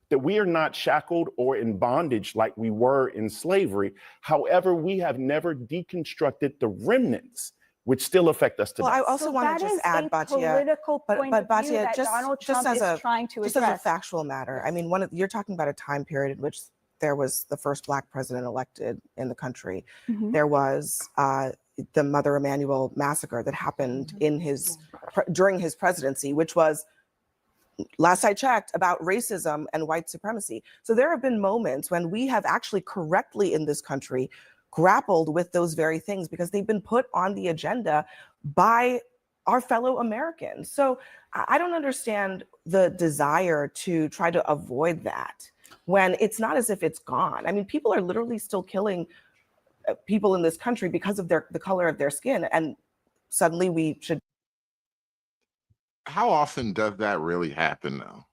That we are not shackled or in bondage like we were in slavery. However, we have never deconstructed the remnants which still affect us today. Well, I also want to just add, Batia, but Batia, just as a factual matter, I mean, you're talking about a time period in which there was the first Black president elected in the country. Mm-hmm. There was the Mother Emanuel massacre that happened in during his presidency, which was, last I checked, about racism and white supremacy. So there have been moments when we have actually correctly in this country grappled with those very things because they've been put on the agenda by our fellow Americans. So I don't understand the desire to try to avoid that when it's not as if it's gone. I mean, people are literally still killing people in this country because of the color of their skin, and suddenly we should. How often does that really happen now?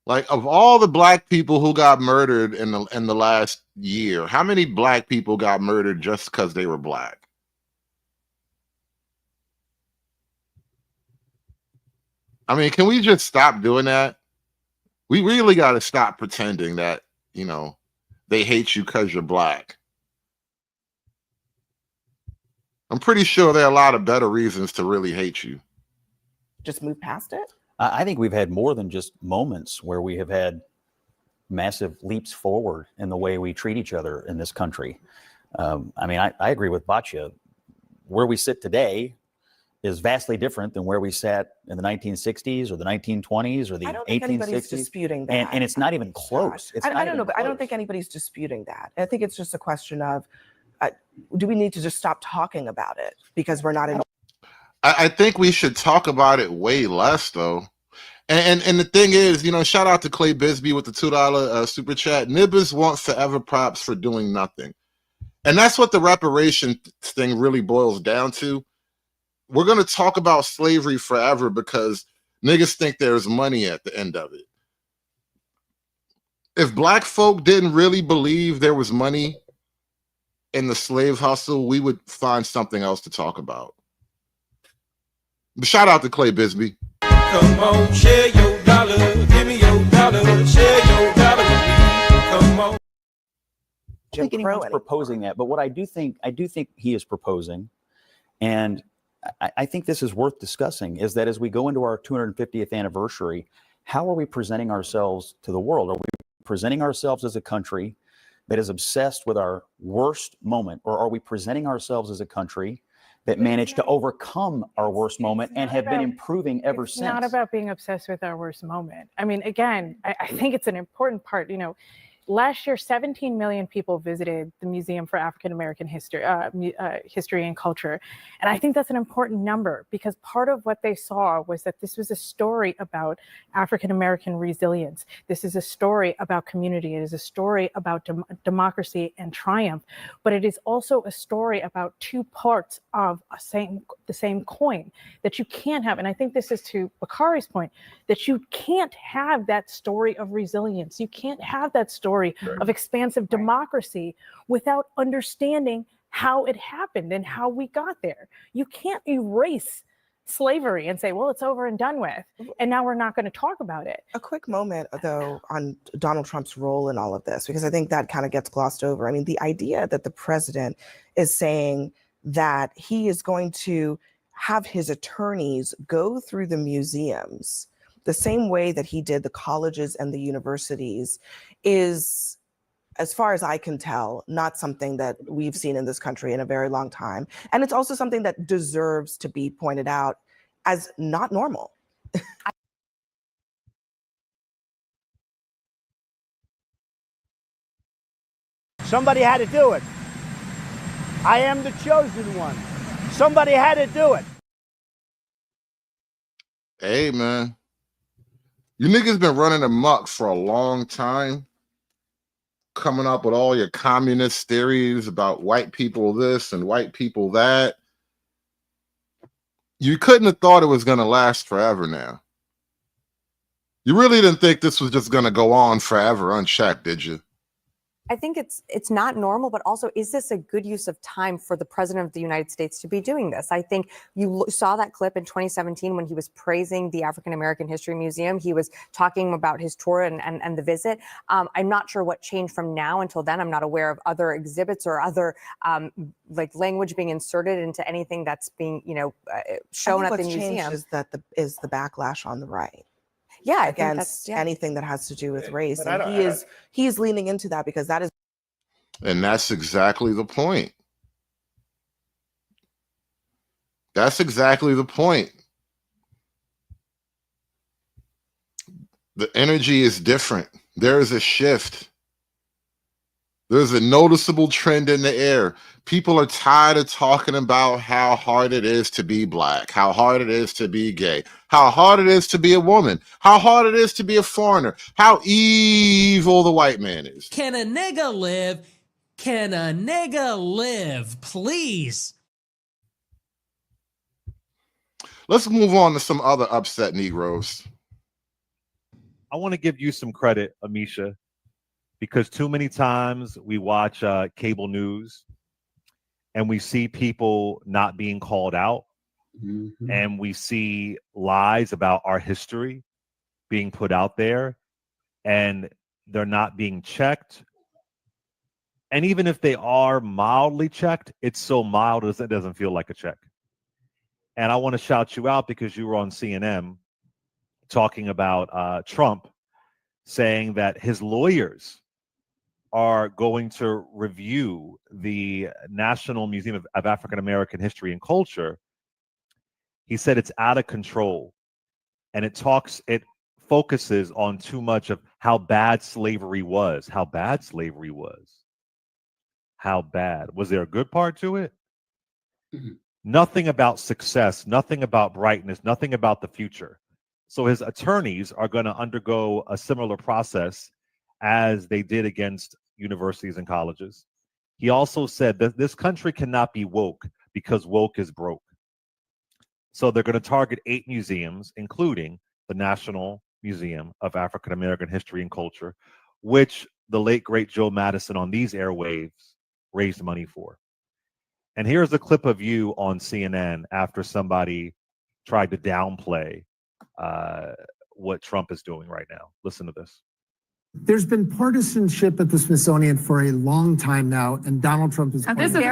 Like, of all the black people who got murdered in the last year, how many black people got murdered just because they were black? I mean, can we just stop doing that? We really got to stop pretending that, you know, they hate you because you're black. I'm pretty sure there are a lot of better reasons to really hate you. Just move past it? I think we've had more than just moments where we have had massive leaps forward in the way we treat each other in this country. I mean, I agree with Batya. Where we sit today is vastly different than where we sat in the 1960s or the 1920s or the 1860s. I don't think anybody's disputing that. And it's not even close. I don't know, but I don't think anybody's disputing that. I think it's just a question of, do we need to just stop talking about it because we're not in? I think we should talk about it way less, though. And the thing is, you know, shout out to Clay Bisbee with the $2 super chat. Nibbles want forever props for doing nothing. And that's what the reparation thing really boils down to. We're going to talk about slavery forever because niggas think there's money at the end of it. If black folk didn't really believe there was money in the slave hustle, we would find something else to talk about. But shout out to Clay Bisbee. Come on, share your dollar. Give me your dollar. Share your dollar with me. Come on. I don't think anyone's proposing that, but what I do think he is proposing, and I think this is worth discussing, is that as we go into our 250th anniversary, how are we presenting ourselves to the world? Are we presenting ourselves as a country that is obsessed with our worst moment, or are we presenting ourselves as a country that managed to overcome our worst moment and have been improving ever since? It's not about being obsessed with our worst moment. I mean, again, I think it's an important part, you know. Last year, 17 million people visited the Museum for African American History and Culture. And I think that's an important number because part of what they saw was that this was a story about African American resilience. This is a story about community. It is a story about democracy and triumph. But it is also a story about two parts of the same coin that you can't have. And I think this is to Bakari's point, that you can't have that story of resilience. You can't have that story of expansive democracy without understanding how it happened and how we got there. You can't erase slavery and say, well, it's over and done with, and now we're not going to talk about it. A quick moment, though, on Donald Trump's role in all of this, because I think that kind of gets glossed over. I mean, the idea that the president is saying that he is going to have his attorneys go through the museums the same way that he did the colleges and the universities is, as far as I can tell, not something that we've seen in this country in a very long time. And it's also something that deserves to be pointed out as not normal. Somebody had to do it. I am the chosen one. Somebody had to do it. Hey, man. You niggas been running amok for a long time, coming up with all your communist theories about white people this and white people that. You couldn't have thought it was going to last forever now. You really didn't think this was just going to go on forever unchecked, did you? I think it's not normal, but also, is this a good use of time for the president of the United States to be doing this? I think you saw that clip in 2017 when he was praising the African American History Museum. He was talking about his tour and the visit. I'm not sure what changed from now until then. I'm not aware of other exhibits or other like language being inserted into anything that's being, shown at the museum. What's changed is the backlash on the right. Yeah, against anything that has to do with race. And he is leaning into that because that is. And that's exactly the point. That's exactly the point. The energy is different. There is a shift. There's a noticeable trend in the air. People are tired of talking about how hard it is to be black, how hard it is to be gay, how hard it is to be a woman, how hard it is to be a foreigner, how evil the white man is. Can a nigga live? Can a nigga live? Please. Let's move on to some other upset Negroes. I want to give you some credit, Amisha, because too many times we watch cable news and we see people not being called out, and we see lies about our history being put out there, and they're not being checked. And even if they are mildly checked, it's so mild as it doesn't feel like a check. And I want to shout you out because you were on CNN talking about Trump saying that his lawyers are going to review the National Museum of African American History and Culture. He said it's out of control, and it focuses on too much of how bad slavery was. How bad slavery was. How bad. Was there a good part to it? Nothing about success, nothing about brightness, nothing about the future. So his attorneys are going to undergo a similar process as they did against universities and colleges. He also said that this country cannot be woke because woke is broke. So they're going to target 8 museums, including the National Museum of African American History and Culture, which the late, great Joe Madison on these airwaves raised money for. And here's a clip of you on CNN after somebody tried to downplay what Trump is doing right now. Listen to this. There's been partisanship at the Smithsonian for a long time now, and Donald Trump is. This isn't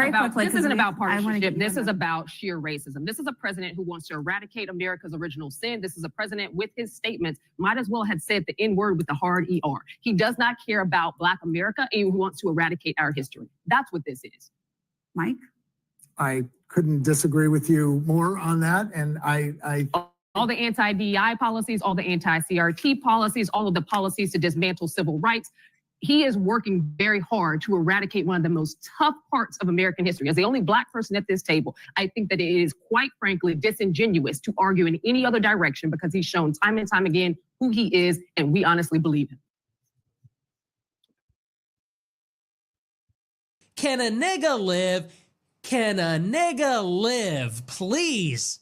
about partisanship. This is about sheer racism. This is a president who wants to eradicate America's original sin. This is a president with his statements might as well have said the N-word with the hard ER. He does not care about Black America, and he wants to eradicate our history. That's what this is. Mike? I couldn't disagree with you more on that, and I all the anti-DEI policies, all the anti-CRT policies, all of the policies to dismantle civil rights. He is working very hard to eradicate one of the most tough parts of American history. As the only Black person at this table, I think that it is quite frankly disingenuous to argue in any other direction because he's shown time and time again who he is, and we honestly believe him. Can a nigga live? Can a nigga live? Please.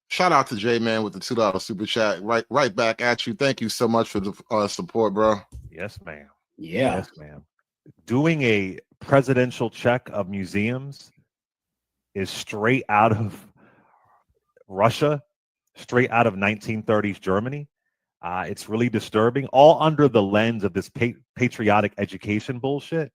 Shout out to J-Man with the $2 super chat. Right back at you. Thank you so much for the support, bro. Yes, ma'am. Yeah. Yes, ma'am. Doing a presidential check of museums is straight out of Russia, straight out of 1930s Germany. It's really disturbing, all under the lens of this patriotic education bullshit.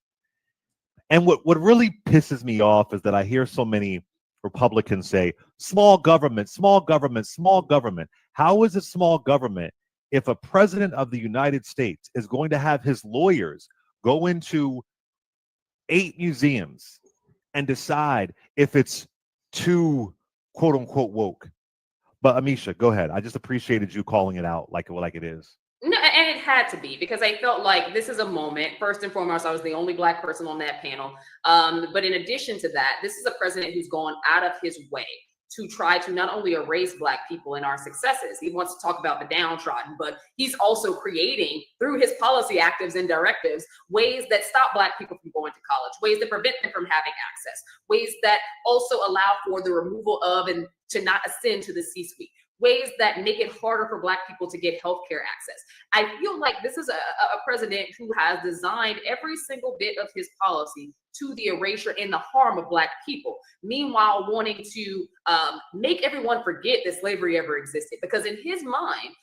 And what really pisses me off is that I hear so many Republicans say, small government, small government, small government. How is it small government if a president of the United States is going to have his lawyers go into 8 museums and decide if it's too quote unquote woke? But Amisha, go ahead. I just appreciated you calling it out like it is. No, and it had to be because I felt like this is a moment. First and foremost, I was the only Black person on that panel. But in addition to that, this is a president who's gone out of his way to try to not only erase Black people and our successes. He wants to talk about the downtrodden, but he's also creating, through his policy actives and directives, ways that stop Black people from going to college, ways that prevent them from having access, ways that also allow for the removal of and to not ascend to the C-suite, ways that make it harder for Black people to get healthcare access. I feel like this is a president who has designed every single bit of his policy to the erasure and the harm of Black people. Meanwhile, wanting to make everyone forget that slavery ever existed. Because in his mind,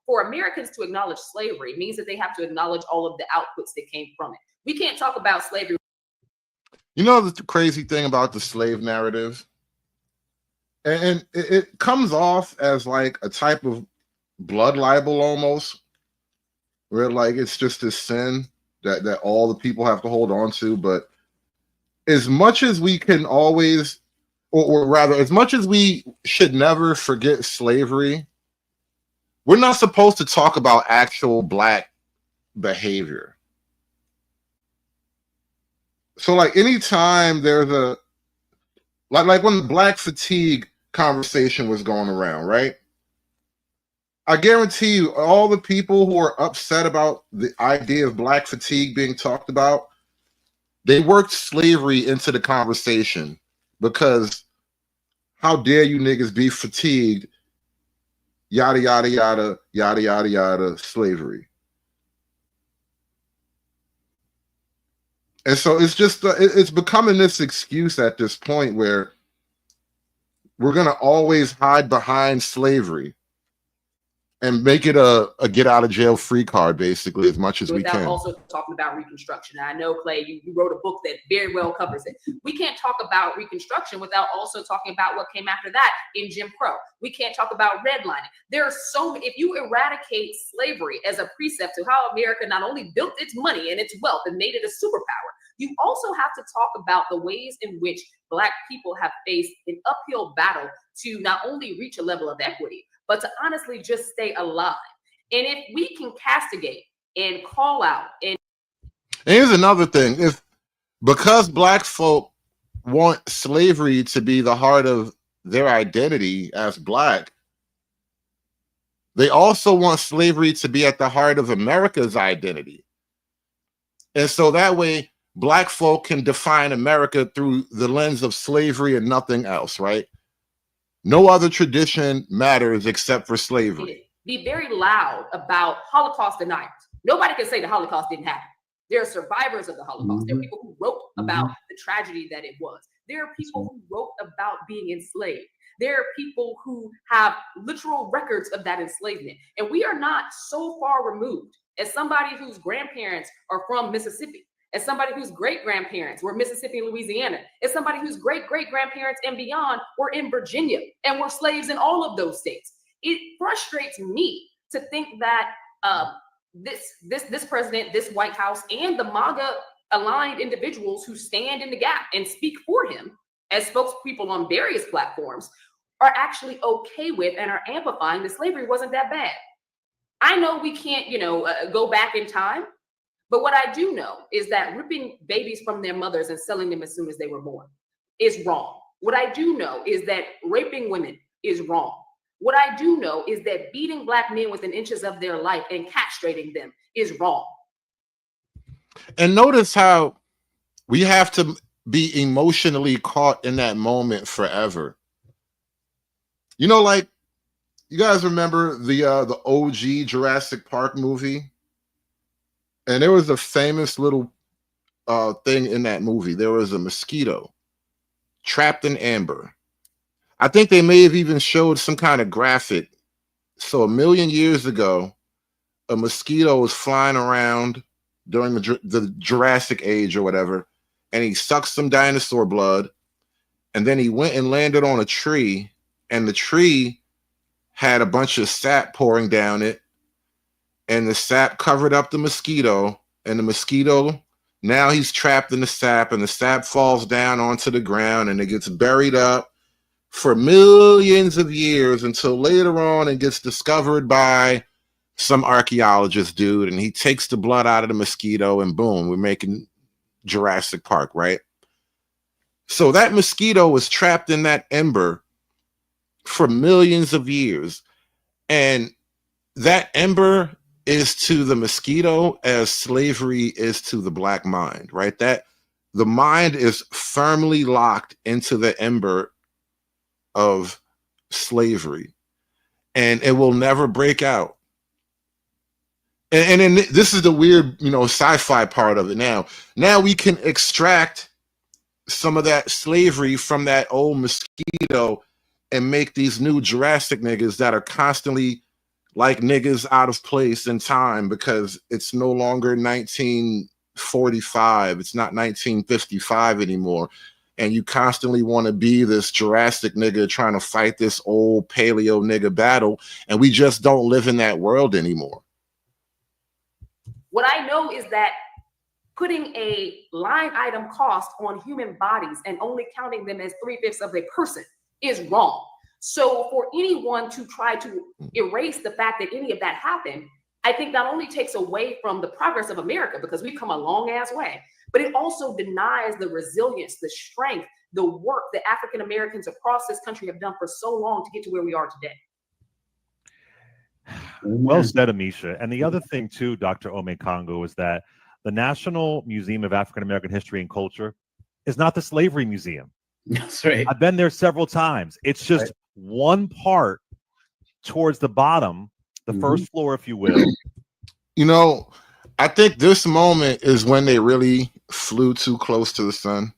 for Americans to acknowledge slavery means that they have to acknowledge all of the outputs that came from it. We can't talk about slavery. You know the crazy thing about the slave narrative? And it comes off as like a type of blood libel almost, where like it's just a sin that all the people have to hold on to. But as much as we can always or rather, as much as we should never forget slavery, we're not supposed to talk about actual Black behavior. So like anytime there's a like when the Black fatigue conversation was going around, right? I guarantee you all the people who are upset about the idea of Black fatigue being talked about, they worked slavery into the conversation, because how dare you niggas be fatigued, yada yada yada yada yada yada, slavery. And so it's just it's becoming this excuse at this point where we're going to always hide behind slavery and make it a get out of jail free card, basically, as much as we without can. also talking about Reconstruction. And I know, Clay, you wrote a book that very well covers it. We can't talk about Reconstruction without also talking about what came after that in Jim Crow. We can't talk about redlining. There are so many, if you eradicate slavery as a precept to how America not only built its money and its wealth and made it a superpower, you also have to talk about the ways in which Black people have faced an uphill battle to not only reach a level of equity, but to honestly just stay alive. And if we can castigate and call out and here's another thing. If because Black folk want slavery to be the heart of their identity as Black, they also want slavery to be at the heart of America's identity. And so that way, Black folk can define America through the lens of slavery and nothing else, right? No other tradition matters except for slavery. be very loud about Holocaust deniers. Nobody can say the Holocaust didn't happen. There are survivors of the Holocaust. There are people who wrote about the tragedy that it was. There are people who wrote about being enslaved. There are people who have literal records of that enslavement. And we are not so far removed as somebody whose grandparents are from Mississippi, as somebody whose great-grandparents were Mississippi and Louisiana, as somebody whose great-great-grandparents and beyond were in Virginia and were slaves in all of those states. It frustrates me to think that this president, this White House, and the MAGA-aligned individuals who stand in the gap and speak for him as spokespeople on various platforms are actually okay with and are amplifying that slavery wasn't that bad. I know we can't, go back in time, but what I do know is that ripping babies from their mothers and selling them as soon as they were born is wrong. What I do know is that raping women is wrong. What I do know is that beating Black men within inches of their life and castrating them is wrong. And notice how we have to be emotionally caught in that moment forever. Like, you guys remember the OG Jurassic Park movie? And there was a famous little thing in that movie. There was a mosquito trapped in amber. I think they may have even showed some kind of graphic. So 1 million years ago, a mosquito was flying around during the Jurassic Age or whatever, and he sucked some dinosaur blood, and then he went and landed on a tree, and the tree had a bunch of sap pouring down it, and the sap covered up the mosquito, and the mosquito, now he's trapped in the sap, and the sap falls down onto the ground, and it gets buried up for millions of years until later on it gets discovered by some archaeologist dude, and he takes the blood out of the mosquito, and boom, we're making Jurassic Park, right? So that mosquito was trapped in that ember for millions of years, and that ember is to the mosquito as slavery is to the Black mind, right? That the mind is firmly locked into the ember of slavery, and it will never break out. And then this is the weird, sci-fi part of it. Now we can extract some of that slavery from that old mosquito and make these new Jurassic niggas that are constantly like niggas out of place in time, because it's no longer 1945. It's not 1955 anymore. And you constantly want to be this Jurassic nigga trying to fight this old paleo nigga battle. And we just don't live in that world anymore. What I know is that putting a line item cost on human bodies and only counting them as 3/5 of a person is wrong. So for anyone to try to erase the fact that any of that happened, I think not only takes away from the progress of America, because we've come a long ass way, but it also denies the resilience, the strength, the work that African Americans across this country have done for so long to get to where we are today. Well said, Amisha. And the other thing too, Dr. Ome Congo, is that the National Museum of African American History and Culture is not the Slavery Museum. That's right. I've been there several times. It's just one part towards the bottom, the first floor, if you will. You know, I think this moment is when they really flew too close to the sun.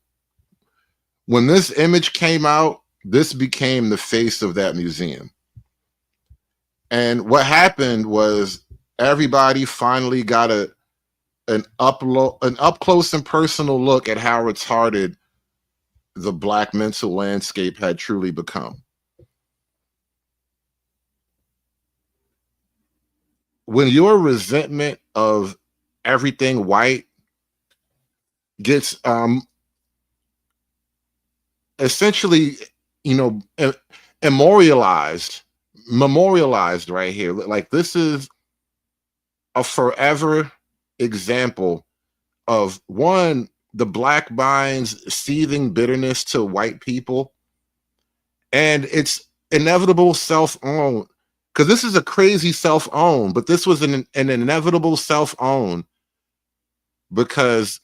When this image came out, this became the face of that museum. And what happened was everybody finally got an up close and personal look at how retarded the Black mental landscape had truly become. When your resentment of everything white gets essentially, you know, memorialized right here, like this is a forever example of, one, the Black mind's seething bitterness to white people, and it's inevitable self-own, because this is a crazy self-own, but this was an inevitable self-own, because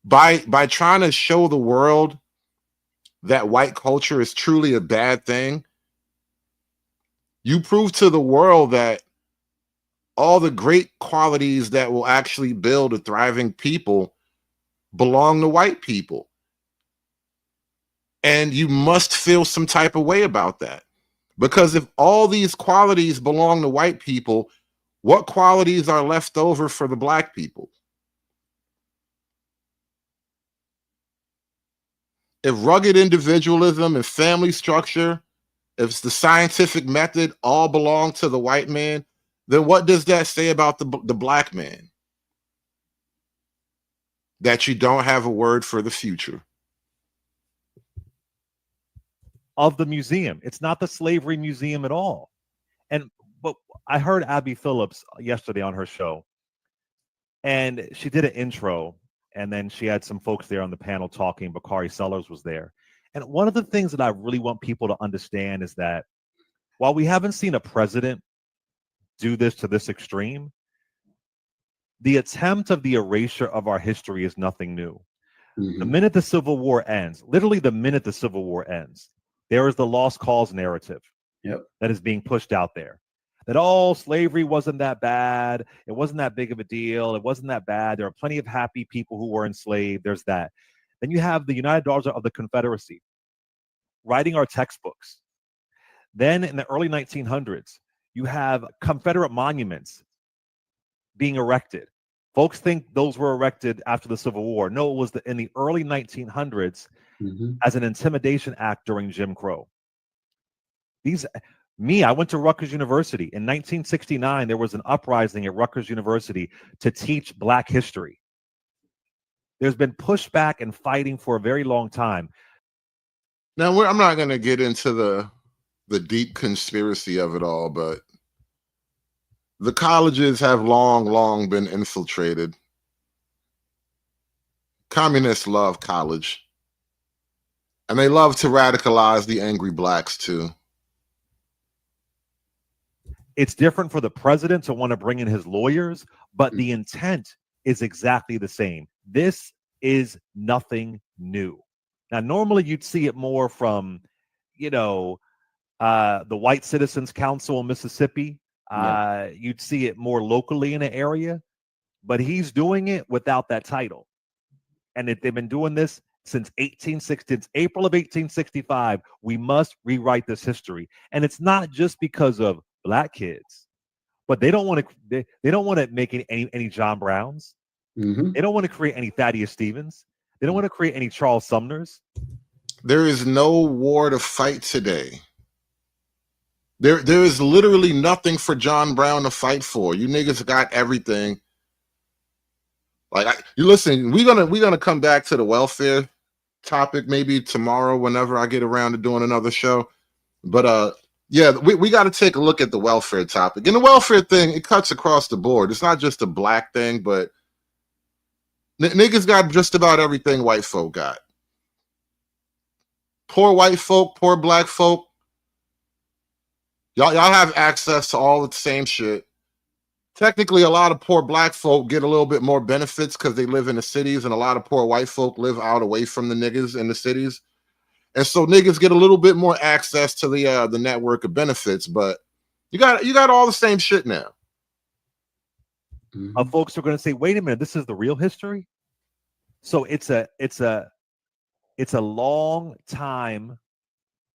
by trying to show the world that white culture is truly a bad thing, you prove to the world that all the great qualities that will actually build a thriving people belong to white people. And you must feel some type of way about that. Because if all these qualities belong to white people, what qualities are left over for the Black people? If rugged individualism and family structure, if the scientific method all belong to the white man, then what does that say about the Black man? That you don't have a word for the future Of the museum. It's not the Slavery Museum at all. But I heard Abby Phillips yesterday on her show, and she did an intro, and then she had some folks there on the panel talking. Bakari Sellers was there. And one of the things that I really want people to understand is that while we haven't seen a president do this to this extreme, the attempt of the erasure of our history is nothing new. The minute the Civil War ends, literally the minute the Civil War ends, there is the lost cause narrative that is being pushed out there. That, oh, slavery wasn't that bad. It wasn't that big of a deal. It wasn't that bad. There are plenty of happy people who were enslaved. There's that. Then you have the United Daughters of the Confederacy writing our textbooks. Then in the early 1900s, you have Confederate monuments being erected. Folks think those were erected after the Civil War. No, it was in the early 1900s as an intimidation act during Jim Crow. I went to Rutgers University. In 1969, there was an uprising at Rutgers University to teach Black history. There's been pushback and fighting for a very long time. Now, I'm not going to get into the deep conspiracy of it all, but the colleges have long been infiltrated. Communists love college. And they love to radicalize the angry Blacks too. It's different for the president to want to bring in his lawyers, but the intent is exactly the same. This is nothing new. Now, normally you'd see it more from, the White Citizens Council in Mississippi. You'd see it more locally in an area, but he's doing it without that title. And if they've been doing this since April of 1865, we must rewrite this history. And it's not just because of Black kids, but they don't want to make any John Browns. They don't want to create any Thaddeus Stevens. They don't want to create any Charles Sumners. There is no war to fight today. There is literally nothing for John Brown to fight for. You niggas got everything. Like, you listen, we're gonna come back to the welfare topic maybe tomorrow whenever I get around to doing another show. But yeah, we got to take a look at the welfare topic. And the welfare thing, it cuts across the board. It's not just a black thing, but niggas got just about everything white folk got. Poor white folk, poor black folk, y'all have access to all the same shit. Technically, a lot of poor black folk get a little bit more benefits because they live in the cities, and a lot of poor white folk live out away from the niggas in the cities. And so niggas get a little bit more access to the network of benefits, but you got all the same shit now. Folks are going to say, "Wait a minute, this is the real history." So it's a long time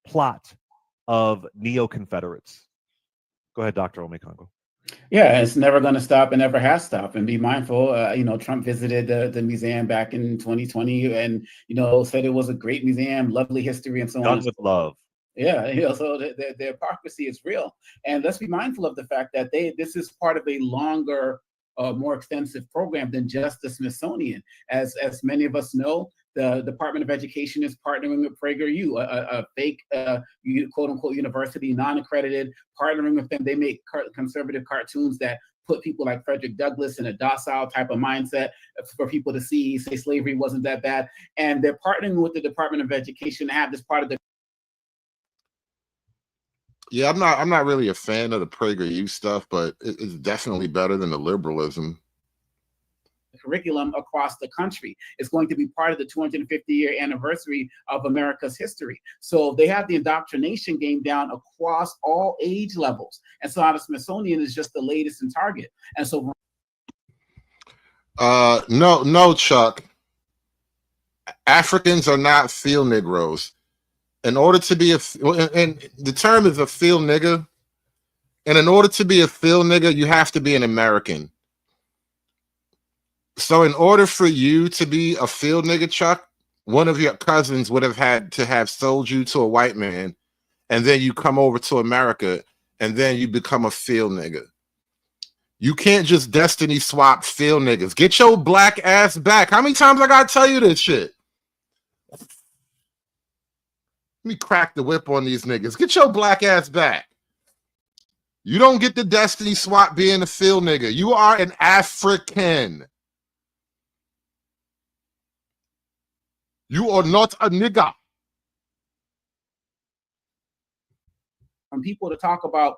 plot of neo-Confederates. Go ahead, Dr. Omekongo. Yeah, it's never going to stop and never has stopped. And be mindful, Trump visited the museum back in 2020 and, said it was a great museum, lovely history and so on. Done with love. Yeah, so the hypocrisy is real. And let's be mindful of the fact that this is part of a longer, more extensive program than just the Smithsonian. As many of us know, the Department of Education is partnering with PragerU, a fake, quote unquote, university, non-accredited, partnering with them. They make conservative cartoons that put people like Frederick Douglass in a docile type of mindset for people to say slavery wasn't that bad. And they're partnering with the Department of Education to have this part of the. Yeah, I'm not really a fan of the PragerU stuff, but it's definitely better than the liberalism. Curriculum across the country. It's going to be part of the 250-year anniversary of America's history. So they have the indoctrination game down across all age levels. And so the Smithsonian is just the latest in Target. And so no, Chuck. Africans are not field Negroes. In order to be and the term is a field nigger. And in order to be a field nigger, you have to be an American. So in order for you to be a field nigger, Chuck, one of your cousins would have had to have sold you to a white man, and then you come over to America, and then you become a field nigger. You can't just destiny swap field niggas. Get your black ass back. How many times I gotta tell you this shit? Let me crack the whip on these niggas. Get your black ass back. You don't get the destiny swap being a field nigger. You are an African. You are not a nigger. From people to talk about,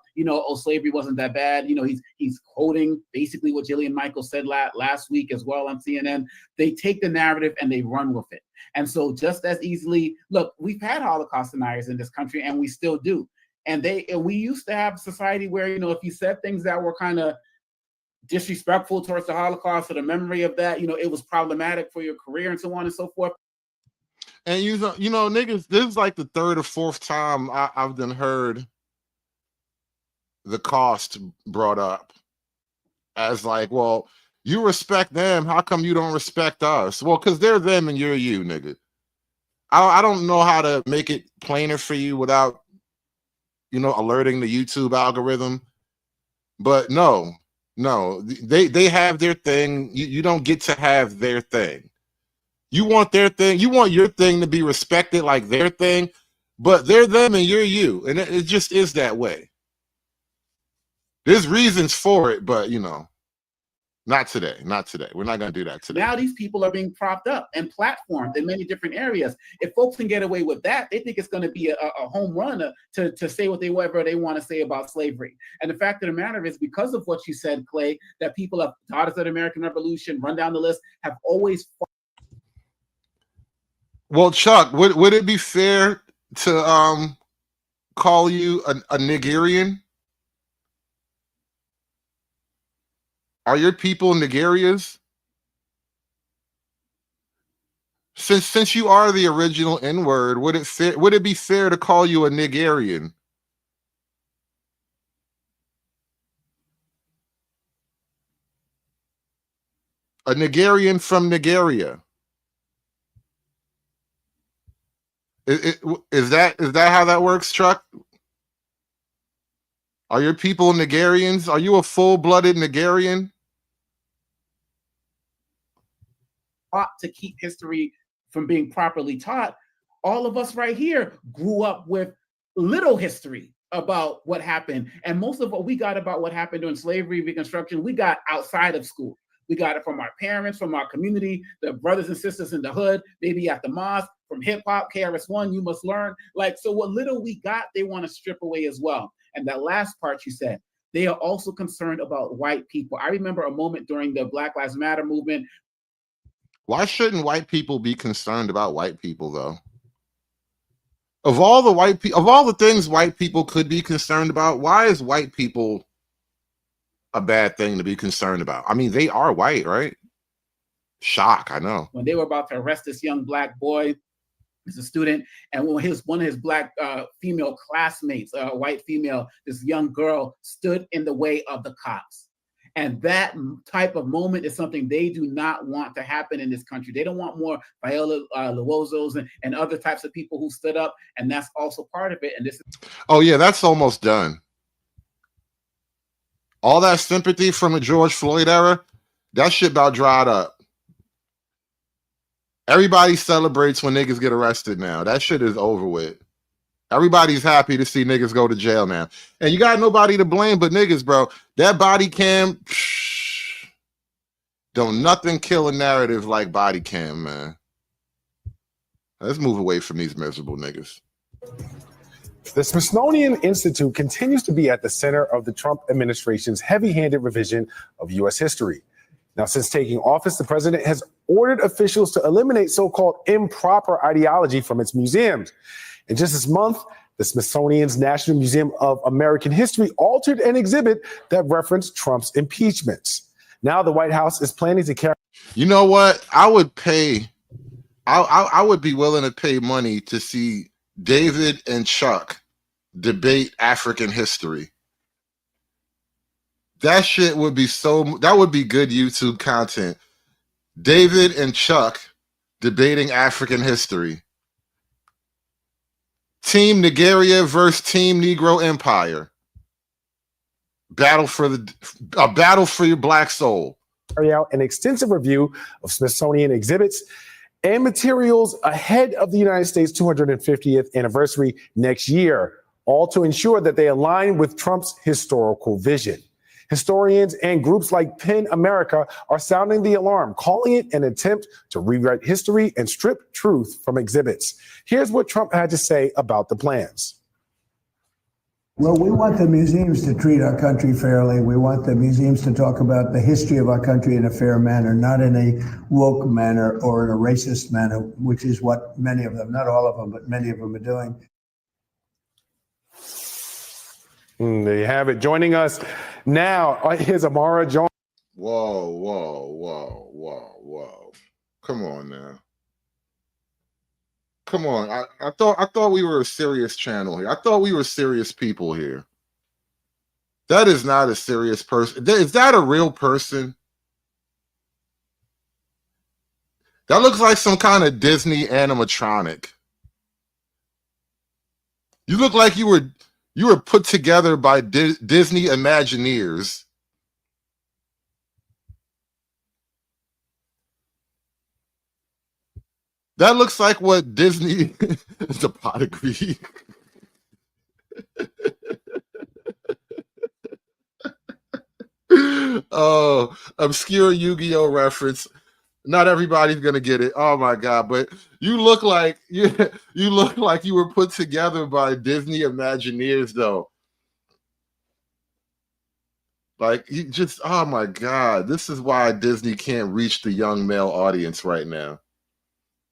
slavery wasn't that bad. He's quoting basically what Jillian Michaels said last week as well on CNN. They take the narrative and they run with it. And so just as easily, look, we've had Holocaust deniers in this country and we still do. And we used to have a society where, if you said things that were kind of disrespectful towards the Holocaust or the memory of that, it was problematic for your career and so on and so forth. And niggas, this is like the third or fourth time I've done heard the cost brought up as like, well, you respect them. How come you don't respect us? Well, because they're them and you're you, nigga. I don't know how to make it plainer for you without, alerting the YouTube algorithm. But no, they have their thing. You don't get to have their thing. You want their thing. You want your thing to be respected like their thing, but they're them and you're you. And it just is that way. There's reasons for it, but, not today. Not today. We're not going to do that today. Now these people are being propped up and platformed in many different areas. If folks can get away with that, they think it's going to be a home run to say whatever they want to say about slavery. And the fact of the matter is, because of what you said, Clay, that people of Daughters of the American Revolution, run down the list, have always fought. Well, Chuck, would it be fair to call you a Nigerian? Are your people Nigerians? Since you are the original N-word, would it be fair to call you a Nigerian? A Nigerian from Nigeria. Is that how that works, Chuck? Are your people Nigerians? Are you a full-blooded Nigerian? fought to keep history from being properly taught, all of us right here grew up with little history about what happened. And most of what we got about what happened during slavery, Reconstruction, we got outside of school. We got it from our parents, from our community, the brothers and sisters in the hood, maybe at the mosque, from hip hop, KRS-One, You Must Learn. Like, so what little we got, they want to strip away as well. And that last part you said, they are also concerned about white people. I remember a moment during the Black Lives Matter movement. Why shouldn't white people be concerned about white people, though? Of all the things white people could be concerned about, why is white people a bad thing to be concerned about? I mean, they are white, right? Shock, I know. When they were about to arrest this young black boy, as a student, and when one of his black female classmates, white female, this young girl, stood in the way of the cops. And that type of moment is something they do not want to happen in this country. They don't want more Viola Luozos and other types of people who stood up, and that's also part of it. And this is— Oh yeah, that's almost done. All that sympathy from the George Floyd era, that shit about dried up. Everybody celebrates when niggas get arrested now. That shit is over with. Everybody's happy to see niggas go to jail now. And you got nobody to blame but niggas, bro. That body cam, don't nothing kill a narrative like body cam, man. Let's move away from these miserable niggas. The Smithsonian Institute continues to be at the center of the Trump administration's heavy-handed revision of U.S. history. Now, since taking office, the president has ordered officials to eliminate so-called improper ideology from its museums. And just this month, the Smithsonian's National Museum of American History altered an exhibit that referenced Trump's impeachments. Now the White House is planning to carry— You know what? I would pay, I would be willing to pay money to see David and Chuck debate African history. That shit would be that would be good YouTube content. David and Chuck debating African history. Team Nigeria versus Team Negro Empire. A battle for your black soul. Carry out an extensive review of Smithsonian exhibits and materials ahead of the United States' 250th anniversary next year, all to ensure that they align with Trump's historical vision. Historians and groups like PEN America are sounding the alarm, calling it an attempt to rewrite history and strip truth from exhibits. Here's what Trump had to say about the plans. Well, we want the museums to treat our country fairly. We want the museums to talk about the history of our country in a fair manner, not in a woke manner or in a racist manner, which is what many of them, not all of them, but many of them are doing. There you have it. Joining us now is Amara Jones. Whoa, whoa, whoa, whoa, whoa. Come on now. Come on. I thought we were a serious channel here. I thought we were serious people here. That is not a serious person. Is that a real person? That looks like some kind of Disney animatronic. You look like you were put together by Disney Imagineers. That looks like what Disney is a pot of greed. Oh, obscure Yu-Gi-Oh reference. Not everybody's gonna get it. Oh my god! But you look like you look like you were put together by Disney Imagineers, though. Like you just, oh my god! This is why Disney can't reach the young male audience right now.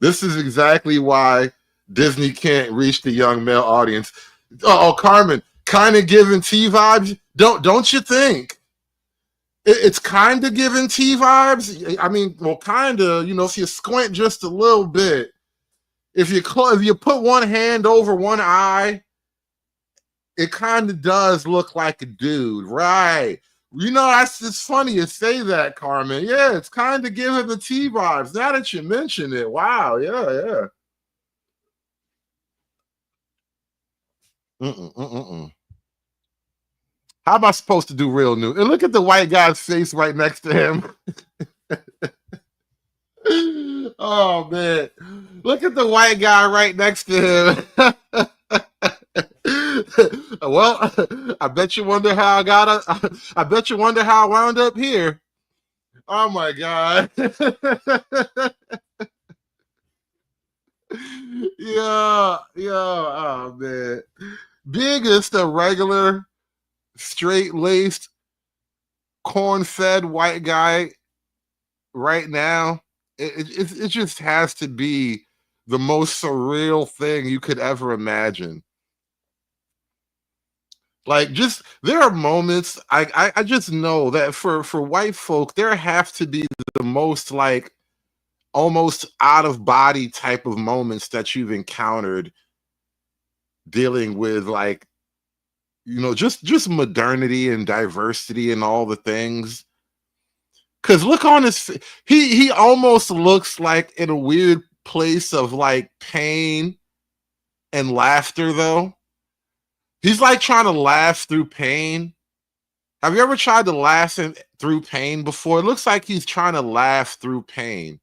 This is exactly why Disney can't reach the young male audience. Oh, Carmen, kind of giving T vibes. Don't you think? It's kind of giving T vibes. I mean, well, kind of. You know, if you squint just a little bit, if you put one hand over one eye, it kind of does look like a dude, right? You know, it's funny you say that, Carmen. Yeah, it's kind of giving the T vibes. Now that you mention it, wow, yeah. How am I supposed to do real news? And look at the white guy's face right next to him. Oh man, look at the white guy right next to him. Well, I bet you wonder how I bet you wonder how I wound up here. Oh my God. Yeah, oh man. Big is the regular, straight-laced, corn-fed white guy right now. It just has to be the most surreal thing you could ever imagine. Like, just there are moments I just know that for white folk there have to be the most like almost out of body type of moments that you've encountered dealing with like just modernity and diversity and all the things. Cause look on he almost looks like in a weird place of like pain and laughter though. He's like trying to laugh through pain. Have you ever tried to laugh through pain before? It looks like he's trying to laugh through pain.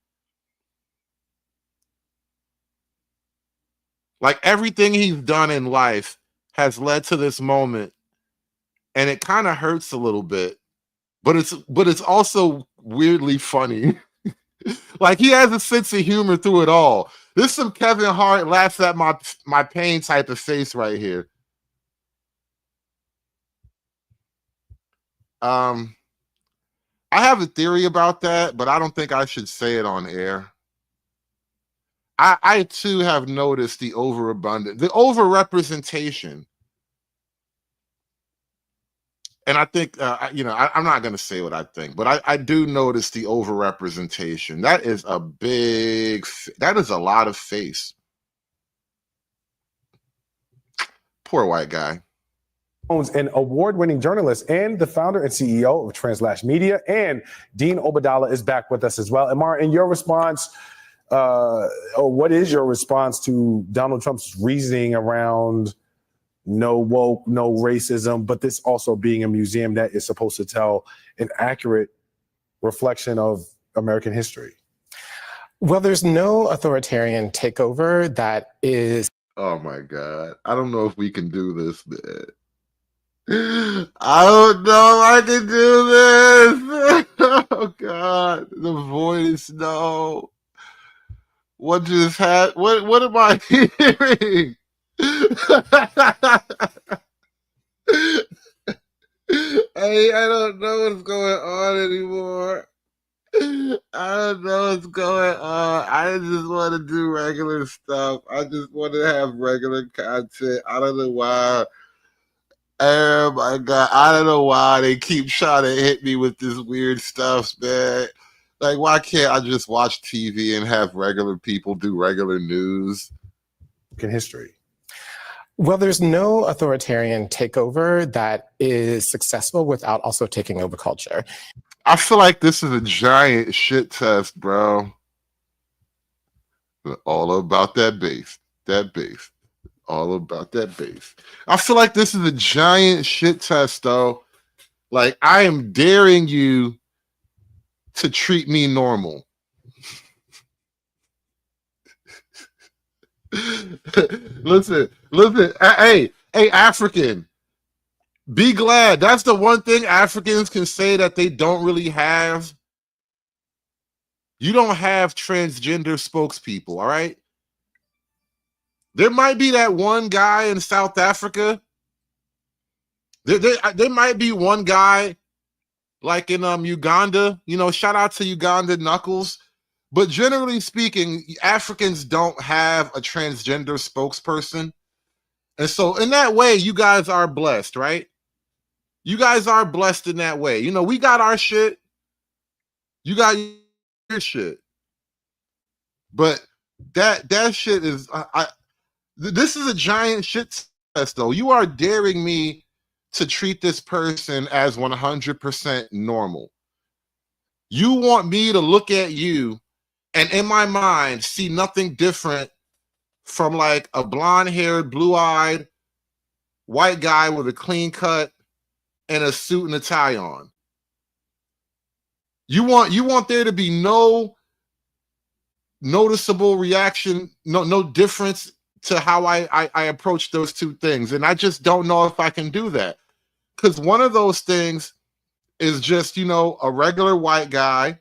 Like everything he's done in life has led to this moment, and it kind of hurts a little bit, but it's also weirdly funny. Like he has a sense of humor through it all. This is some Kevin Hart laughs at my pain type of face right here. I have a theory about that, but I don't think I should say it on air. I too have noticed the overrepresentation. And I think, I'm not going to say what I think, but I do notice the overrepresentation. That is that is a lot of face. Poor white guy. An award-winning journalist and the founder and CEO of Translash Media, and Dean Obadala is back with us as well. And Martin, your response, or what is your response to Donald Trump's reasoning around no woke, no racism, but this also being a museum that is supposed to tell an accurate reflection of American history? Well, there's no authoritarian takeover that is. Oh my God. I don't know if we can do this, man. I don't know if I can do this. Oh God. The voice, no. What just happened? What am I hearing? Hey, I don't know what's going on anymore. I don't know what's going on. I just want to do regular stuff. I just want to have regular content. I don't know why. Oh my God. I don't know why they keep trying to hit me with this weird stuff, man. Like, why can't I just watch TV and have regular people do regular news? In history. Well, there's no authoritarian takeover that is successful without also taking over culture. I feel like this is a giant shit test, bro. All about that bass. That bass. All about that bass. I feel like this is a giant shit test, though. Like, I am daring you to treat me normal. Listen. Hey, African. Be glad. That's the one thing Africans can say that they don't really have. You don't have transgender spokespeople, all right? There might be that one guy in South Africa. There might be one guy like in Uganda. Shout out to Uganda Knuckles. But generally speaking, Africans don't have a transgender spokesperson. And so in that way, you guys are blessed, right? You guys are blessed in that way. We got our shit. You got your shit. But that shit is this is a giant shit test, though. You are daring me to treat this person as 100% normal. You want me to look at you and in my mind see nothing different from like a blonde-haired, blue-eyed white guy with a clean cut and a suit and a tie on. You want there to be no noticeable reaction, no difference to how I approach those two things. And I just don't know if I can do that. Because one of those things is just, you know, a regular white guy.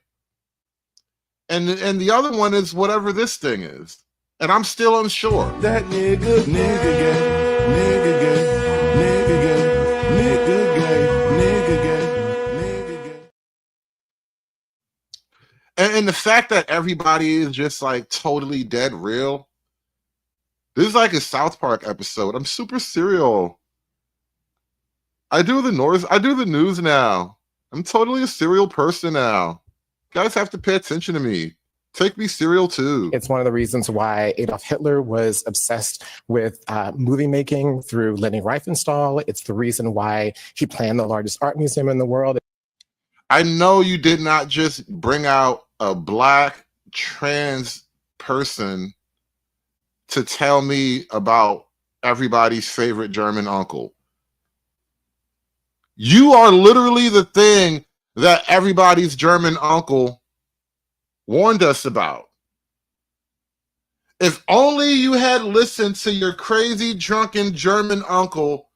And the other one is whatever this thing is. And I'm still unsure. That nigga gay, nigga gay, nigga gay, nigga gay, nigga gay, nigga gay. And the fact that everybody is just like totally dead real. This is like a South Park episode. I'm super serial. I do the news now. I'm totally a serial person now. You guys have to pay attention to me. Take me serial too. It's one of the reasons why Adolf Hitler was obsessed with movie making through Leni Riefenstahl. It's the reason why he planned the largest art museum in the world. I know you did not just bring out a black trans person to tell me about everybody's favorite German uncle. You are literally the thing that everybody's German uncle warned us about. If only you had listened to your crazy, drunken German uncle,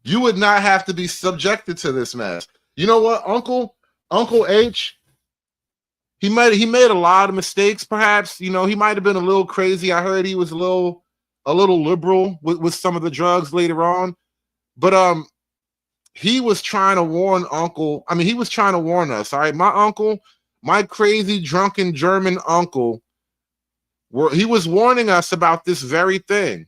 you would not have to be subjected to this mess. You know what, Uncle H, he made a lot of mistakes, perhaps. You know, he might have been a little crazy. I heard he was a little liberal with some of the drugs later on. But he was trying to warn he was trying to warn us, all right? My uncle, my crazy, drunken German uncle, he was warning us about this very thing.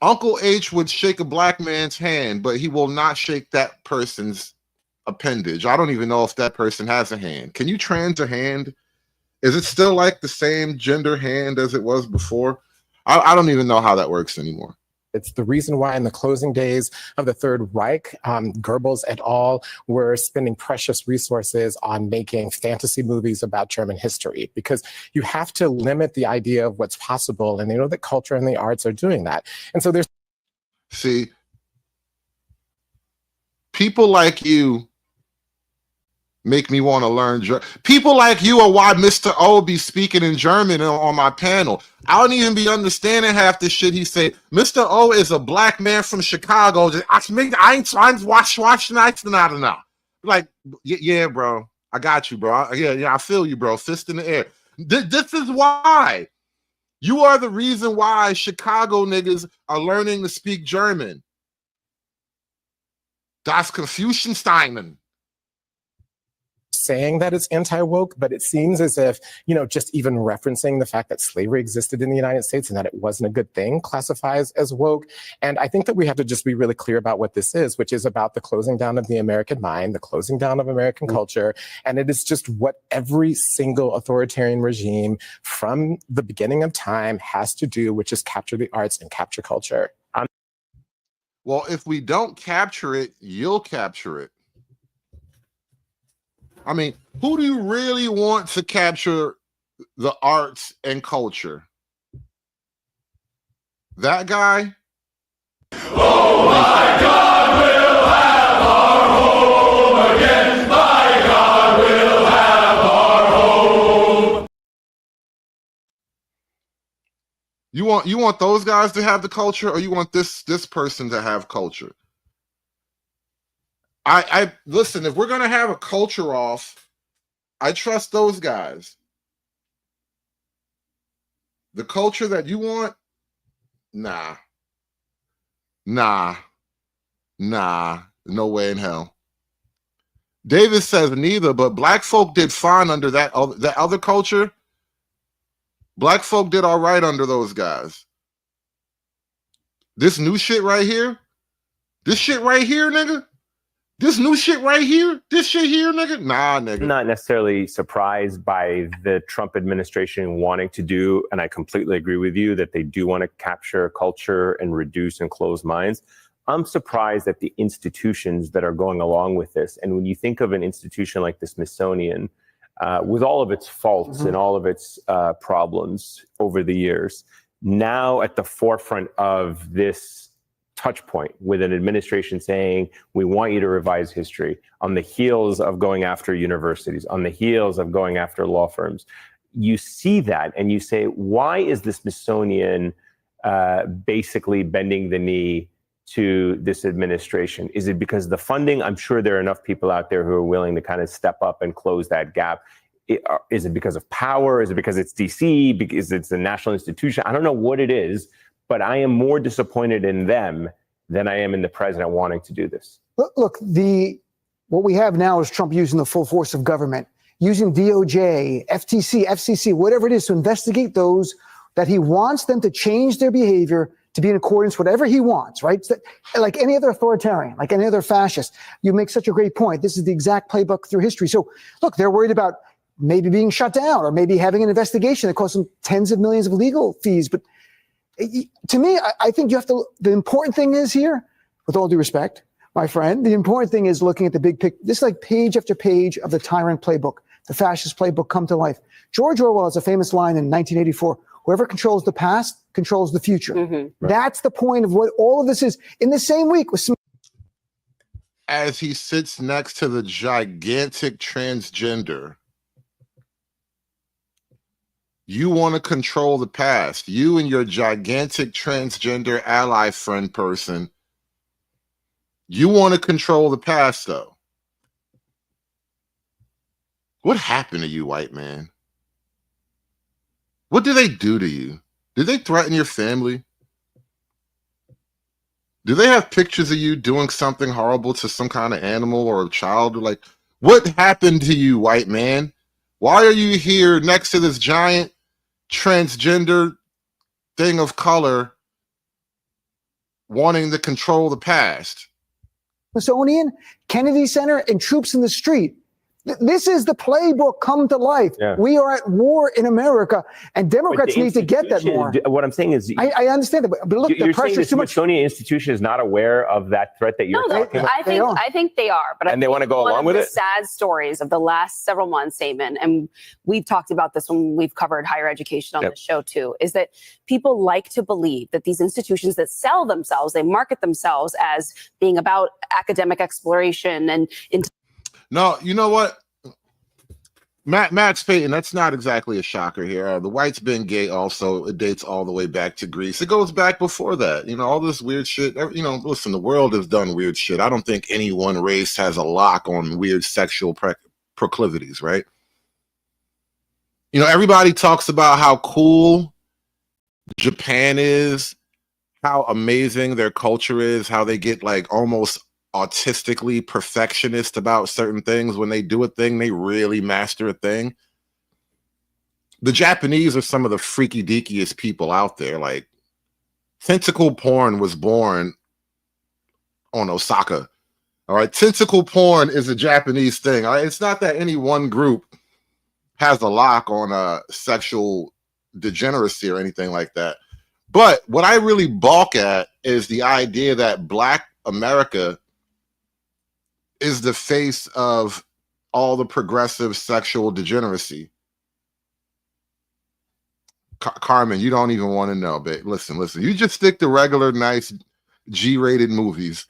Uncle H would shake a black man's hand, but he will not shake that person's appendage. I don't even know if that person has a hand. Can you trans a hand? Is it still like the same gender hand as it was before? I don't even know how that works anymore. It's the reason why in the closing days of the Third Reich, Goebbels et al. Were spending precious resources on making fantasy movies about German history, because you have to limit the idea of what's possible. And they know that culture and the arts are doing that. And so there's... See, people like you make me want to learn German. People like you are why Mr. O be speaking in German on my panel. I don't even be understanding half the shit he said. Mr. O is a black man from Chicago. Like, yeah, bro. I got you, bro. Yeah, I feel you, bro. Fist in the air. This is why. You are the reason why Chicago niggas are learning to speak German. Das Confuciansteinen. Saying that it's anti-woke, but it seems as if, you know, just even referencing the fact that slavery existed in the United States and that it wasn't a good thing classifies as woke. And I think that we have to just be really clear about what this is, which is about the closing down of the American mind, the closing down of American culture. And it is just what every single authoritarian regime from the beginning of time has to do, which is capture the arts and capture culture. Well, if we don't capture it, you'll capture it. I mean, who do you really want to capture the arts and culture? That guy? Oh my God, we'll have our home again. My God, we'll have our home. You want those guys to have the culture, or you want this person to have culture? I listen, if we're gonna have a culture off, I trust those guys. The culture that you want, nah, no way in hell. Davis says neither, but black folk did fine under that other culture. Black folk did all right under those guys. This new shit right here, nigga. This new shit right here, this shit here, nigga? Nah, nigga. I'm not necessarily surprised by the Trump administration wanting to do, and I completely agree with you that they do want to capture culture and reduce and close minds. I'm surprised at the institutions that are going along with this. And when you think of an institution like the Smithsonian, with all of its faults and all of its problems over the years, now at the forefront of this touch point with an administration saying, we want you to revise history on the heels of going after universities, on the heels of going after law firms. You see that and you say, why is the Smithsonian basically bending the knee to this administration? Is it because of the funding? I'm sure there are enough people out there who are willing to kind of step up and close that gap. Is it because of power? Is it because it's DC? Because it's a national institution? I don't know what it is, but I am more disappointed in them than I am in the president wanting to do this. Look, what we have now is Trump using the full force of government, using DOJ, FTC, FCC, whatever it is, to investigate those that he wants them to change their behavior to be in accordance with whatever he wants, right? So, like any other authoritarian, like any other fascist. You make such a great point. This is the exact playbook through history. So, look, they're worried about maybe being shut down or maybe having an investigation that costs them tens of millions of legal fees. But to me, I think you have to, the important thing is here, with all due respect, my friend, the important thing is looking at the big picture. This is like page after page of the tyrant playbook, the fascist playbook come to life. George Orwell has a famous line in 1984, whoever controls the past controls the future. Right. That's the point of what all of this is. In the same week with as he sits next to the gigantic transgender, you want to control the past. You and your gigantic transgender ally friend person, you want to control the past, though. What happened to you, white man? What did they do to you? Did they threaten your family? Do they have pictures of you doing something horrible to some kind of animal or a child? Like, what happened to you, white man? Why are you here next to this giant transgender thing of color wanting to control the past? Smithsonian, Kennedy Center, and troops in the street. This is the playbook come to life. Yeah. We are at war in America, and Democrats need to get that more. What I'm saying is, I understand that, but look, the pressure is too much. The Smithsonian Institution is not aware of that threat that you're talking about. I think they are, but and they want to go along with it. One of the sad stories of the last several months, Eamon, and we've talked about this when we've covered higher education on the show too, is that people like to believe that these institutions that sell themselves, they market themselves as being about academic exploration and. No, you know what? Max Payton, that's not exactly a shocker here. The white's been gay also. It dates all the way back to Greece. It goes back before that. You know, all this weird shit. You know, listen, the world has done weird shit. I don't think any one race has a lock on weird sexual proclivities, right? You know, everybody talks about how cool Japan is, how amazing their culture is, how they get like almost autistically perfectionist about certain things. When they do a thing, they really master a thing. The Japanese are some of the freaky deakiest people out there. Like, tentacle porn was born on Osaka. All right, tentacle porn is a Japanese thing. All right, it's not that any one group has a lock on sexual degeneracy or anything like that. But what I really balk at is the idea that Black America is the face of all the progressive sexual degeneracy. Carmen, you don't even want to know, babe. Listen. You just stick to regular, nice, G-rated movies.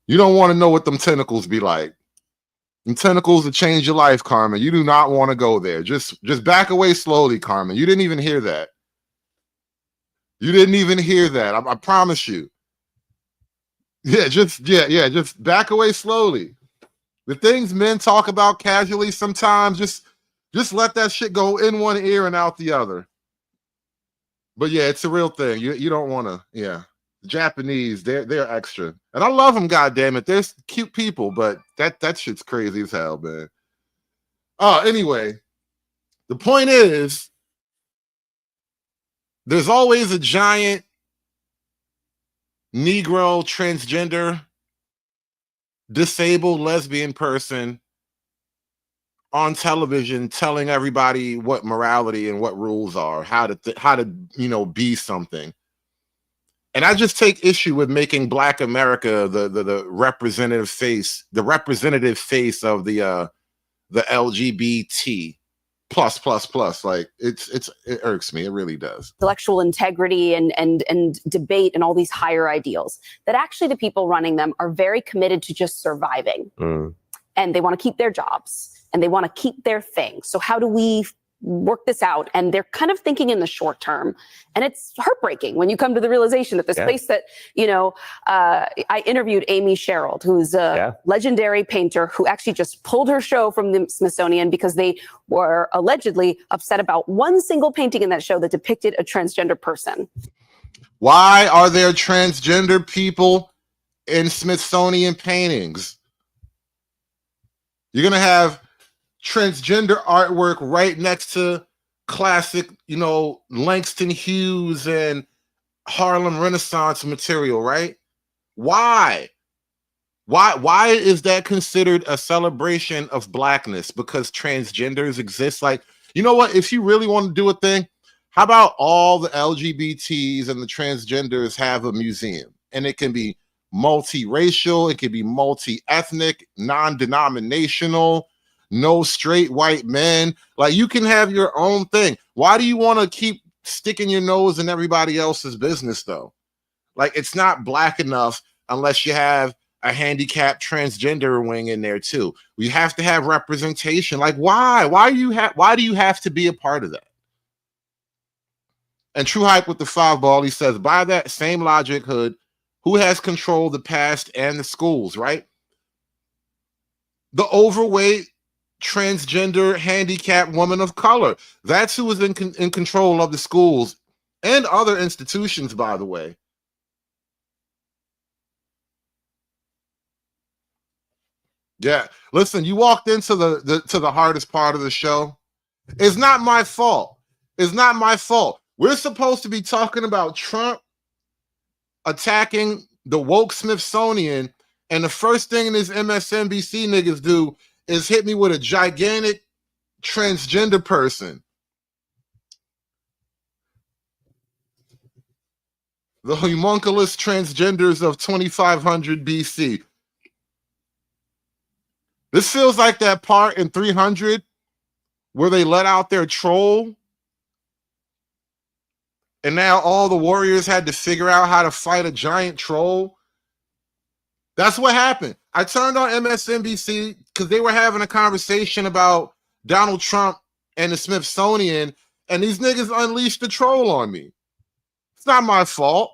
You don't want to know what them tentacles be like. Them tentacles will change your life, Carmen. You do not want to go there. Just back away slowly, Carmen. You didn't even hear that. You didn't even hear that. I promise you. Yeah, just back away slowly. The things men talk about casually sometimes, just let that shit go in one ear and out the other. But yeah, it's a real thing. You don't want to. Yeah, the Japanese, they're extra, and I love them. God damn it, they're cute people, but that shit's crazy as hell, man. Anyway, the point is, there's always a giant Negro, transgender, disabled lesbian person on television telling everybody what morality and what rules are, how to be something. And I just take issue with making Black America the representative face of the LGBT plus plus plus. Like it irks me. It really does. Intellectual integrity and debate and all these higher ideals, that actually the people running them are very committed to just surviving. And they want to keep their jobs and they want to keep their thing. So how do we work this out? And they're kind of thinking in the short term. And it's heartbreaking when you come to the realization that the space that, I interviewed Amy Sherald, who's a legendary painter who actually just pulled her show from the Smithsonian because they were allegedly upset about one single painting in that show that depicted a transgender person. Why are there transgender people in Smithsonian paintings? You're going to have transgender artwork right next to classic, Langston Hughes and Harlem Renaissance material, right? Why is that considered a celebration of blackness? Because transgenders exist? Like, you know what? If you really want to do a thing, how about all the LGBTs and the transgenders have a museum? And it can be multiracial, it can be multi-ethnic, non-denominational, no straight white men. Like, you can have your own thing. Why do you want to keep sticking your nose in everybody else's business, though? Like, it's not black enough unless you have a handicapped transgender wing in there too. We have to have representation. Like, why? Why do you have to be a part of that? And True Hype with the 5 ball, he says, by that same logic, Hood, who has control of the past and the schools, right? The overweight, transgender, handicapped woman of color. That's who is in control of the schools and other institutions, by the way. Yeah, listen, you walked into the hardest part of the show. It's not my fault. It's not my fault. We're supposed to be talking about Trump attacking the woke Smithsonian, and the first thing these MSNBC niggas do is hit me with a gigantic transgender person. The homunculus transgenders of 2500 BC. This feels like that part in 300 where they let out their troll, and now all the warriors had to figure out how to fight a giant troll. That's what happened. I turned on MSNBC because they were having a conversation about Donald Trump and the Smithsonian, and these niggas unleashed the troll on me. It's not my fault.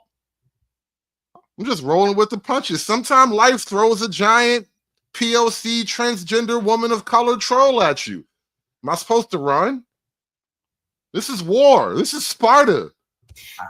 I'm just rolling with the punches. Sometimes life throws a giant POC transgender woman of color troll at you. Am I supposed to run? This is war. This is Sparta.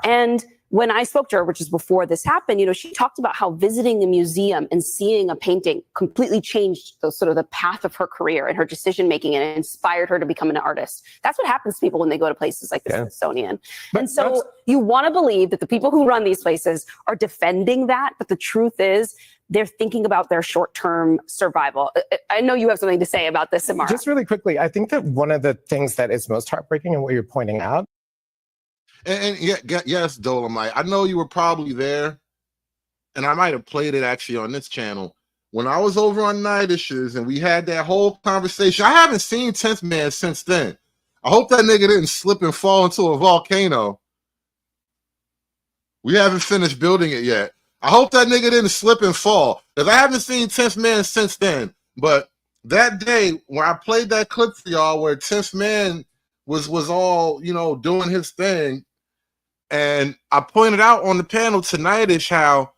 And when I spoke to her, which is before this happened, she talked about how visiting a museum and seeing a painting completely changed the path of her career and her decision making, and it inspired her to become an artist. That's what happens to people when they go to places like the Smithsonian. And so you want to believe that the people who run these places are defending that, but the truth is they're thinking about their short-term survival. I know you have something to say about this, Samara. Just really quickly, I think that one of the things that is most heartbreaking in what you're pointing out. And yes, Dolomite, I know you were probably there, and I might have played it actually on this channel. When I was over on Night Issues and we had that whole conversation, I haven't seen 10th Man since then. I hope that nigga didn't slip and fall into a volcano. We haven't finished building it yet. I hope that nigga didn't slip and fall, because I haven't seen 10th Man since then. But that day when I played that clip for y'all where 10th Man was all, doing his thing, and I pointed out on the panel tonight-ish how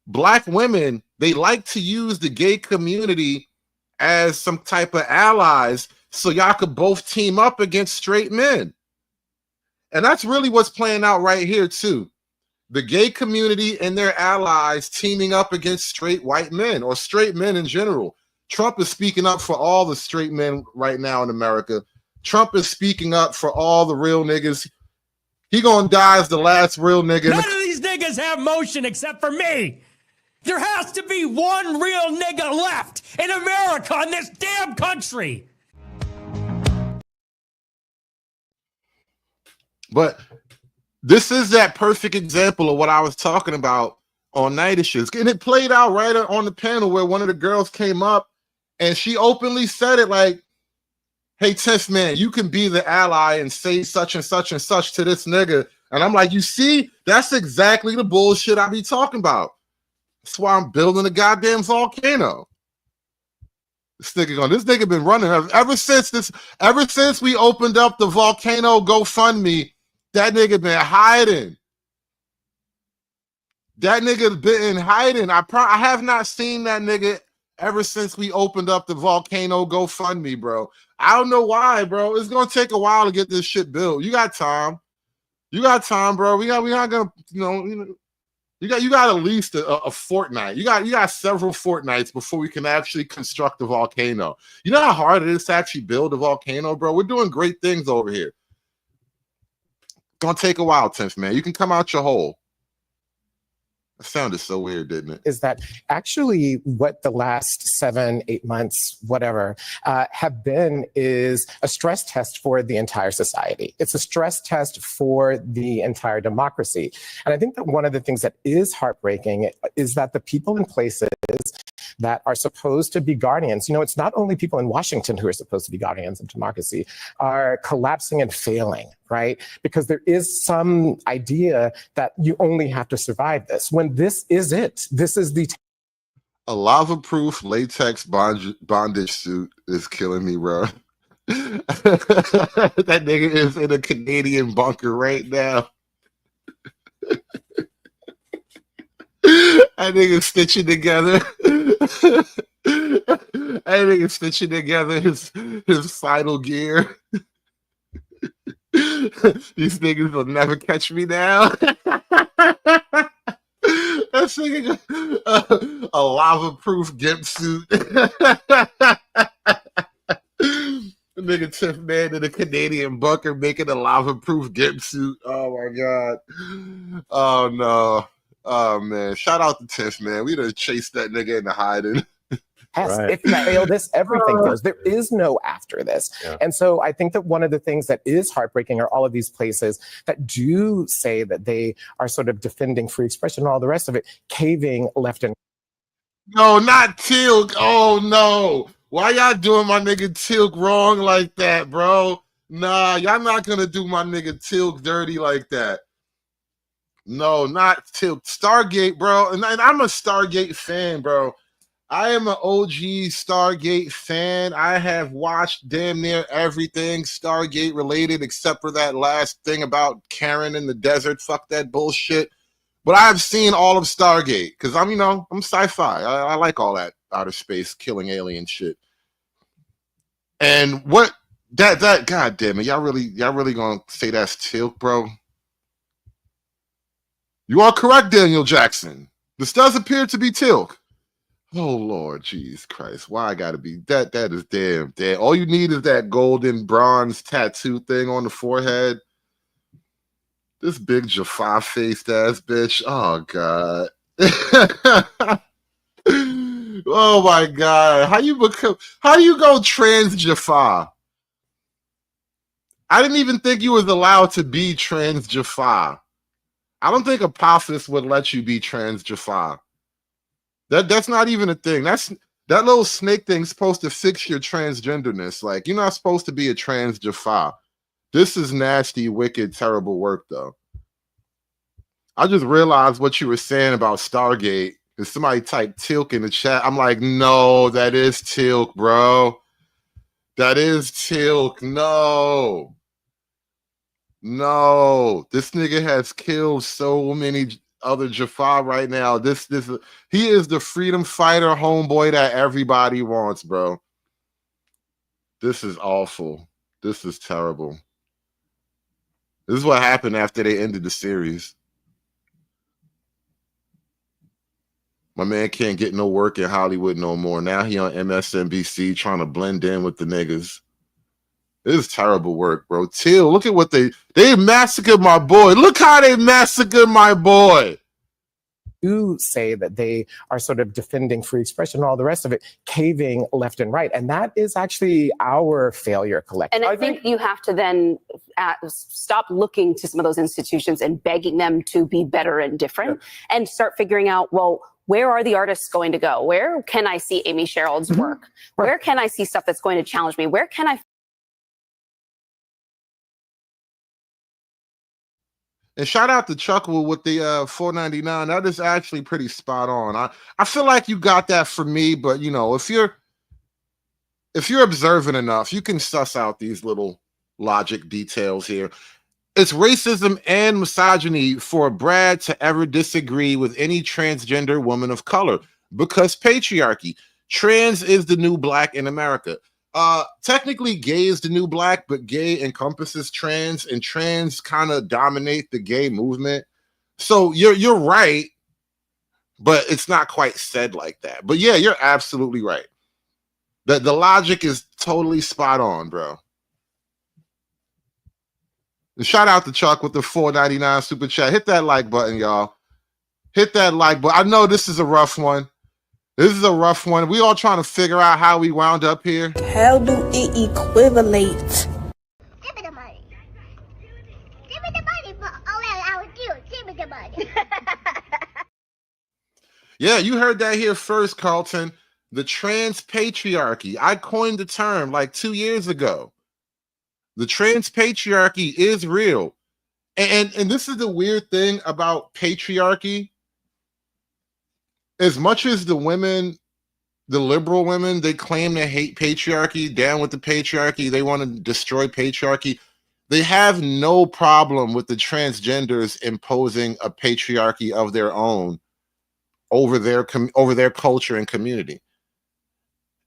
Black women, they like to use the gay community as some type of allies so y'all could both team up against straight men. And that's really what's playing out right here too. The gay community and their allies teaming up against straight white men, or straight men in general. Trump is speaking up for all the straight men right now in America. Trump is speaking up for all the real niggas. He gonna die as the last real nigga. None of these niggas have motion except for me. There has to be one real nigga left in America, in this damn country. But this is that perfect example of what I was talking about on Night Issues. And it played out right on the panel where one of the girls came up and she openly said it, like, hey, 10th man, you can be the ally and say such and such and such to this nigga. And I'm like, you see, that's exactly the bullshit I be talking about. That's why I'm building a goddamn volcano. This nigga been running ever since we opened up the volcano GoFundMe. That nigga been hiding. That nigga been hiding. I have not seen that nigga ever since we opened up the volcano GoFundMe, bro. I don't know why, bro. It's gonna take a while to get this shit built. You got time. You got time, bro. We not gonna, you got at least a fortnight. You got several fortnights before we can actually construct a volcano. You know how hard it is to actually build a volcano, bro? We're doing great things over here. Gonna take a while, 10th man. You can come out your hole. That sounded so weird, didn't it? Is that actually what the last 7-8 months, whatever, have been is a stress test for the entire society. It's a stress test for the entire democracy. And I think that one of the things that is heartbreaking is that the people in places that are supposed to be guardians, it's not only people in Washington who are supposed to be guardians of democracy, are collapsing and failing, right? Because there is some idea that you only have to survive this, when this is it. This is the... A lava-proof latex bondage suit is killing me, bro. That nigga is in a Canadian bunker right now. That nigga stitching together. That nigga stitching together his final gear. These niggas will never catch me now. That's nigga a lava-proof gimp suit. The nigga 10th man in a Canadian bunker making a lava-proof gimp suit. Oh my god. Oh no. Oh man, shout out to 10th man. We done chased that nigga into hiding. Yes, if you fail this, everything fails. There is no after this. Yeah. And so I think that one of the things that is heartbreaking are all of these places that do say that they are sort of defending free expression and all the rest of it, caving left and No, not Tilk. Oh no. Why y'all doing my nigga Tilk wrong like that, bro? Nah, y'all not gonna do my nigga Tilk dirty like that. No, not Tilk. Stargate, bro. And I'm a Stargate fan, bro. I am an OG Stargate fan. I have watched damn near everything Stargate related except for that last thing about Karen in the desert. Fuck that bullshit. But I've seen all of Stargate because I'm sci-fi. I like all that outer space killing alien shit. And what that god damn it, y'all really gonna say that's Tilk, bro? You are correct, Daniel Jackson. This does appear to be Tilk. Oh Lord, Jesus Christ! Why I gotta be that? That is damn. All you need is that golden bronze tattoo thing on the forehead. This big Jaffa faced ass bitch. Oh god. Oh my god. How do you go trans Jaffa? I didn't even think you was allowed to be trans Jaffa. I don't think Apophis would let you be trans Jaffa. That's not even a thing. That little snake thing's supposed to fix your transgenderness. Like, you're not supposed to be a trans Jaffa. This is nasty, wicked, terrible work, though. I just realized what you were saying about Stargate. If somebody typed Tilk in the chat, I'm like, no, that is Tilk, bro. That is Tilk. No. No. This nigga has killed so many other Jaffa right now. He is the freedom fighter homeboy that everybody wants, bro. This is awful. This is terrible. This is what happened after they ended the series. My man can't get no work in Hollywood no more. Now he on MSNBC trying to blend in with the niggas. This is terrible work, bro. Till, look at what they massacred my boy. Look how they massacred my boy. Do say that they are sort of defending free expression and all the rest of it, caving left and right. And that is actually our failure collectively. And I think you have to then stop looking to some of those institutions and begging them to be better and different, and start figuring out, well, where are the artists going to go? Where can I see Amy Sherald's work? Where can I see stuff that's going to challenge me? Where can I And shout out to Chuckle with the $4.99. That is actually pretty spot on. I feel like you got that for me, but you know, if you're observant enough, you can suss out these little logic details here. It's racism and misogyny for Brad to ever disagree with any transgender woman of color because patriarchy. Trans is the new black in America. Technically, gay is the new black, but gay encompasses trans, and trans kind of dominate the gay movement. So you're right, but it's not quite said like that. But yeah, you're absolutely right. The logic is totally spot on, bro. And shout out to Chuck with the $4.99 super chat. Hit that like button, y'all. Hit that like button. I know this is a rough one. This is a rough one. We all trying to figure out how we wound up here. How do it equivalate? Give me the money. Give me the money for all that I would do. Give me the money. Yeah, you heard that here first, Carlton. The trans patriarchy. I coined the term like 2 years ago. The trans patriarchy is real. And this is the weird thing about patriarchy. As much as the women, the liberal women, they claim they hate patriarchy, down with the patriarchy, they want to destroy patriarchy, they have no problem with the transgenders imposing a patriarchy of their own over their culture and community.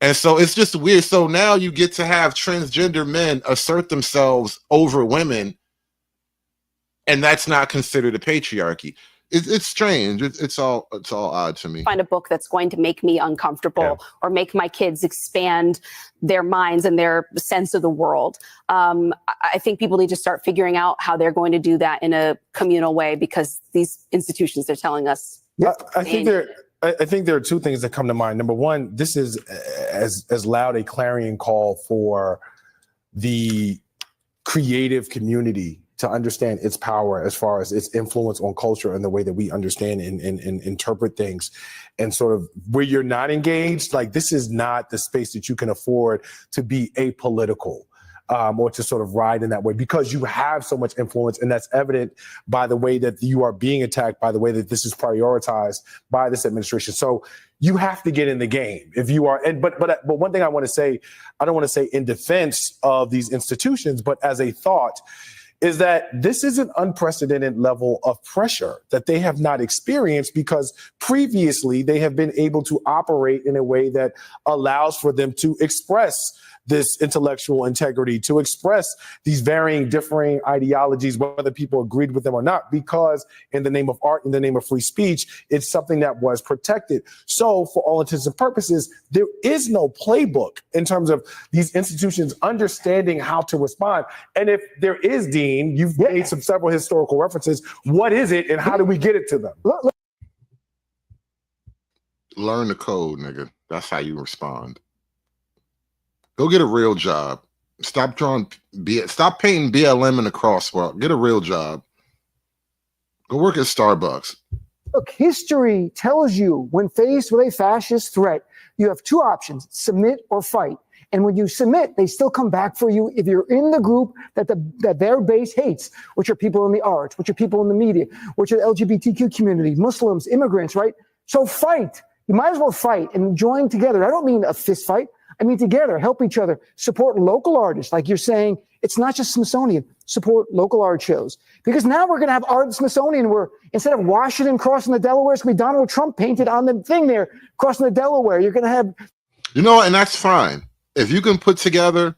And so it's just weird. So now you get to have transgender men assert themselves over women, and that's not considered a patriarchy. It's strange. It's all odd to me. Find a book that's going to make me uncomfortable or make my kids expand their minds and their sense of the world. I think people need to start figuring out how they're going to do that in a communal way, because these institutions are telling us. I think there are two things that come to mind. Number one, this is as loud a clarion call for the creative community to understand its power as far as its influence on culture and the way that we understand and interpret things. And sort of where you're not engaged, like this is not the space that you can afford to be apolitical. Or to sort of ride in that way, because you have so much influence, and that's evident by the way that you are being attacked, by the way that this is prioritized by this administration. So you have to get in the game if you are. And but one thing I want to say, I don't want to say in defense of these institutions, but as a thought, is that this is an unprecedented level of pressure that they have not experienced, because previously they have been able to operate in a way that allows for them to express this intellectual integrity, to express these differing ideologies, whether people agreed with them or not, because in the name of art, in the name of free speech, it's something that was protected. So for all intents and purposes, there is no playbook in terms of these institutions understanding how to respond. And if there is, Dean, you've made several historical references. What is it and how do we get it to them? Learn the code, nigga. That's how you respond. Go get a real job. Stop painting BLM in the crosswalk. Get a real job. Go work at Starbucks. Look, history tells you when faced with a fascist threat, you have two options: submit or fight. And when you submit, they still come back for you if you're in the group that their base hates, which are people in the arts, which are people in the media, which are the LGBTQ community, Muslims, immigrants, right? So fight. You might as well fight and join together. I don't mean a fist fight. I mean, together, help each other, support local artists. Like you're saying, it's not just Smithsonian, support local art shows. Because now we're going to have art at Smithsonian where instead of Washington crossing the Delaware, it's going to be Donald Trump painted on the thing there, crossing the Delaware. You're going to have. You know, and that's fine. If you can put together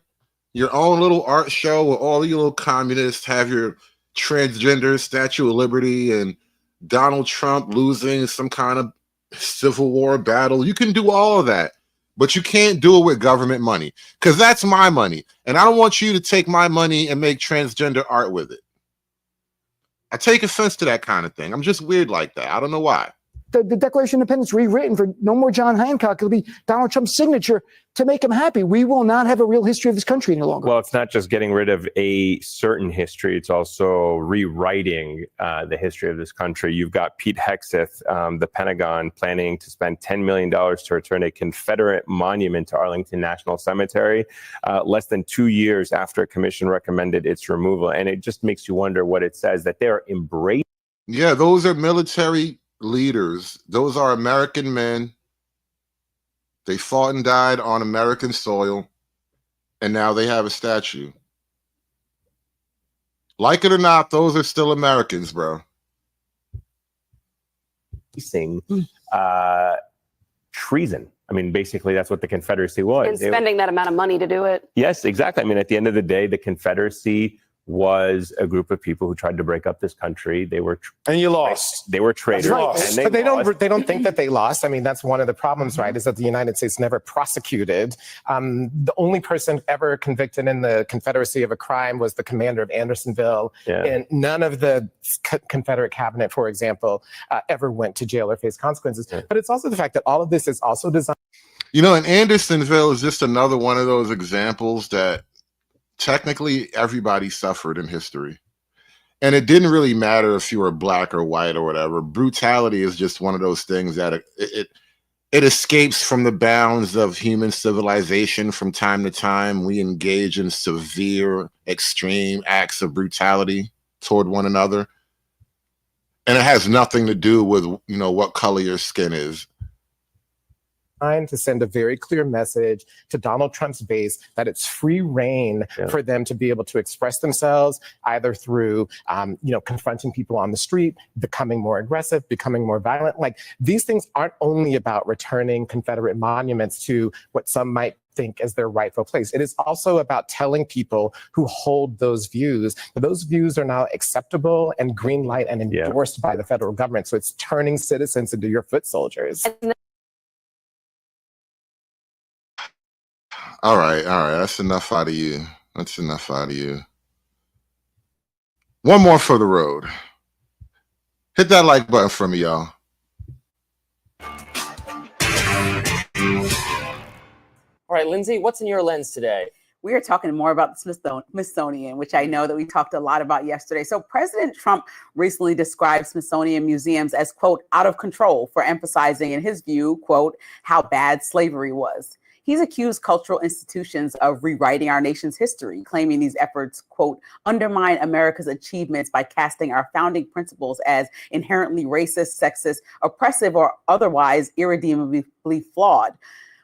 your own little art show where all you little communists have your transgender Statue of Liberty and Donald Trump losing some kind of Civil War battle, you can do all of that. But you can't do it with government money, because that's my money. And I don't want you to take my money and make transgender art with it. I take offense to that kind of thing. I'm just weird like that. I don't know why. the Declaration of Independence rewritten for no more John Hancock. It'll be Donald Trump's signature to make him happy. We will not have a real history of this country any longer. Well, it's not just getting rid of a certain history. It's also rewriting the history of this country. You've got Pete Hegseth, the Pentagon, planning to spend $10 million to return a Confederate monument to Arlington National Cemetery, less than 2 years after a commission recommended its removal. And it just makes you wonder what it says, that they're embracing. Yeah, those are military leaders. Those are American men. They fought and died on American soil, and now they have a statue. Like it or not, those are still Americans, bro. Treason. I mean, basically, that's what the Confederacy was. And spending that amount of money to do it. Yes, exactly. I mean, at the end of the day, the Confederacy was a group of people who tried to break up this country. They were and you lost. They were traitors. Right. And But they don't think that they lost. I mean, that's one of the problems, right? Is that the United States never prosecuted. The only person ever convicted in the Confederacy of a crime was the commander of Andersonville, and none of the Confederate cabinet, for example, ever went to jail or faced consequences. But it's also the fact that all of this is also designed. You know, and Andersonville is just another one of those examples that technically everybody suffered in history. And it didn't really matter if you were black or white or whatever. Brutality is just one of those things that it escapes from the bounds of human civilization from time to time. We engage in severe, extreme acts of brutality toward one another. And it has nothing to do with, you know, what color your skin is. To send a very clear message to Donald Trump's base that it's free reign for them to be able to express themselves, either through, confronting people on the street, becoming more aggressive, becoming more violent. Like, these things aren't only about returning Confederate monuments to what some might think as their rightful place. It is also about telling people who hold those views that those views are now acceptable and green light and endorsed by the federal government. So it's turning citizens into your foot soldiers. All right. That's enough out of you. One more for the road. Hit that like button for me, y'all. All right, Lindsay, what's in your lens today? We are talking more about the Smithsonian, which I know that we talked a lot about yesterday. So President Trump recently described Smithsonian museums as, quote, out of control, for emphasizing, in his view, quote, how bad slavery was. He's accused cultural institutions of rewriting our nation's history, claiming these efforts, quote, undermine America's achievements by casting our founding principles as inherently racist, sexist, oppressive, or otherwise irredeemably flawed.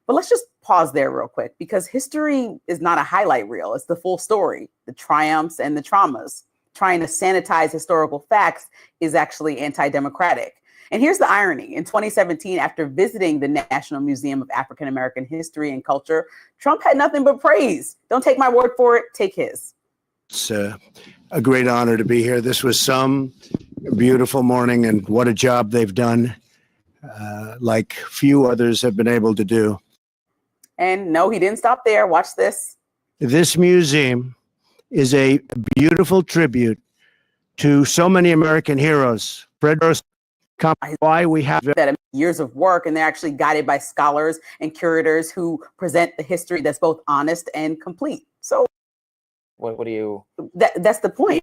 But let's just pause there real quick, because history is not a highlight reel. It's the full story, the triumphs and the traumas. Trying to sanitize historical facts is actually anti-democratic. And here's the irony. In 2017, after visiting the National Museum of African American History and Culture, Trump had nothing but praise. Don't take my word for it, take his. It's a great honor to be here. This was some beautiful morning, and what a job they've done, like few others have been able to do. And no, he didn't stop there. Watch this. This museum is a beautiful tribute to so many American heroes. Why we have that years of work, and they're actually guided by scholars and curators who present the history that's both honest and complete. So what do you that's the point.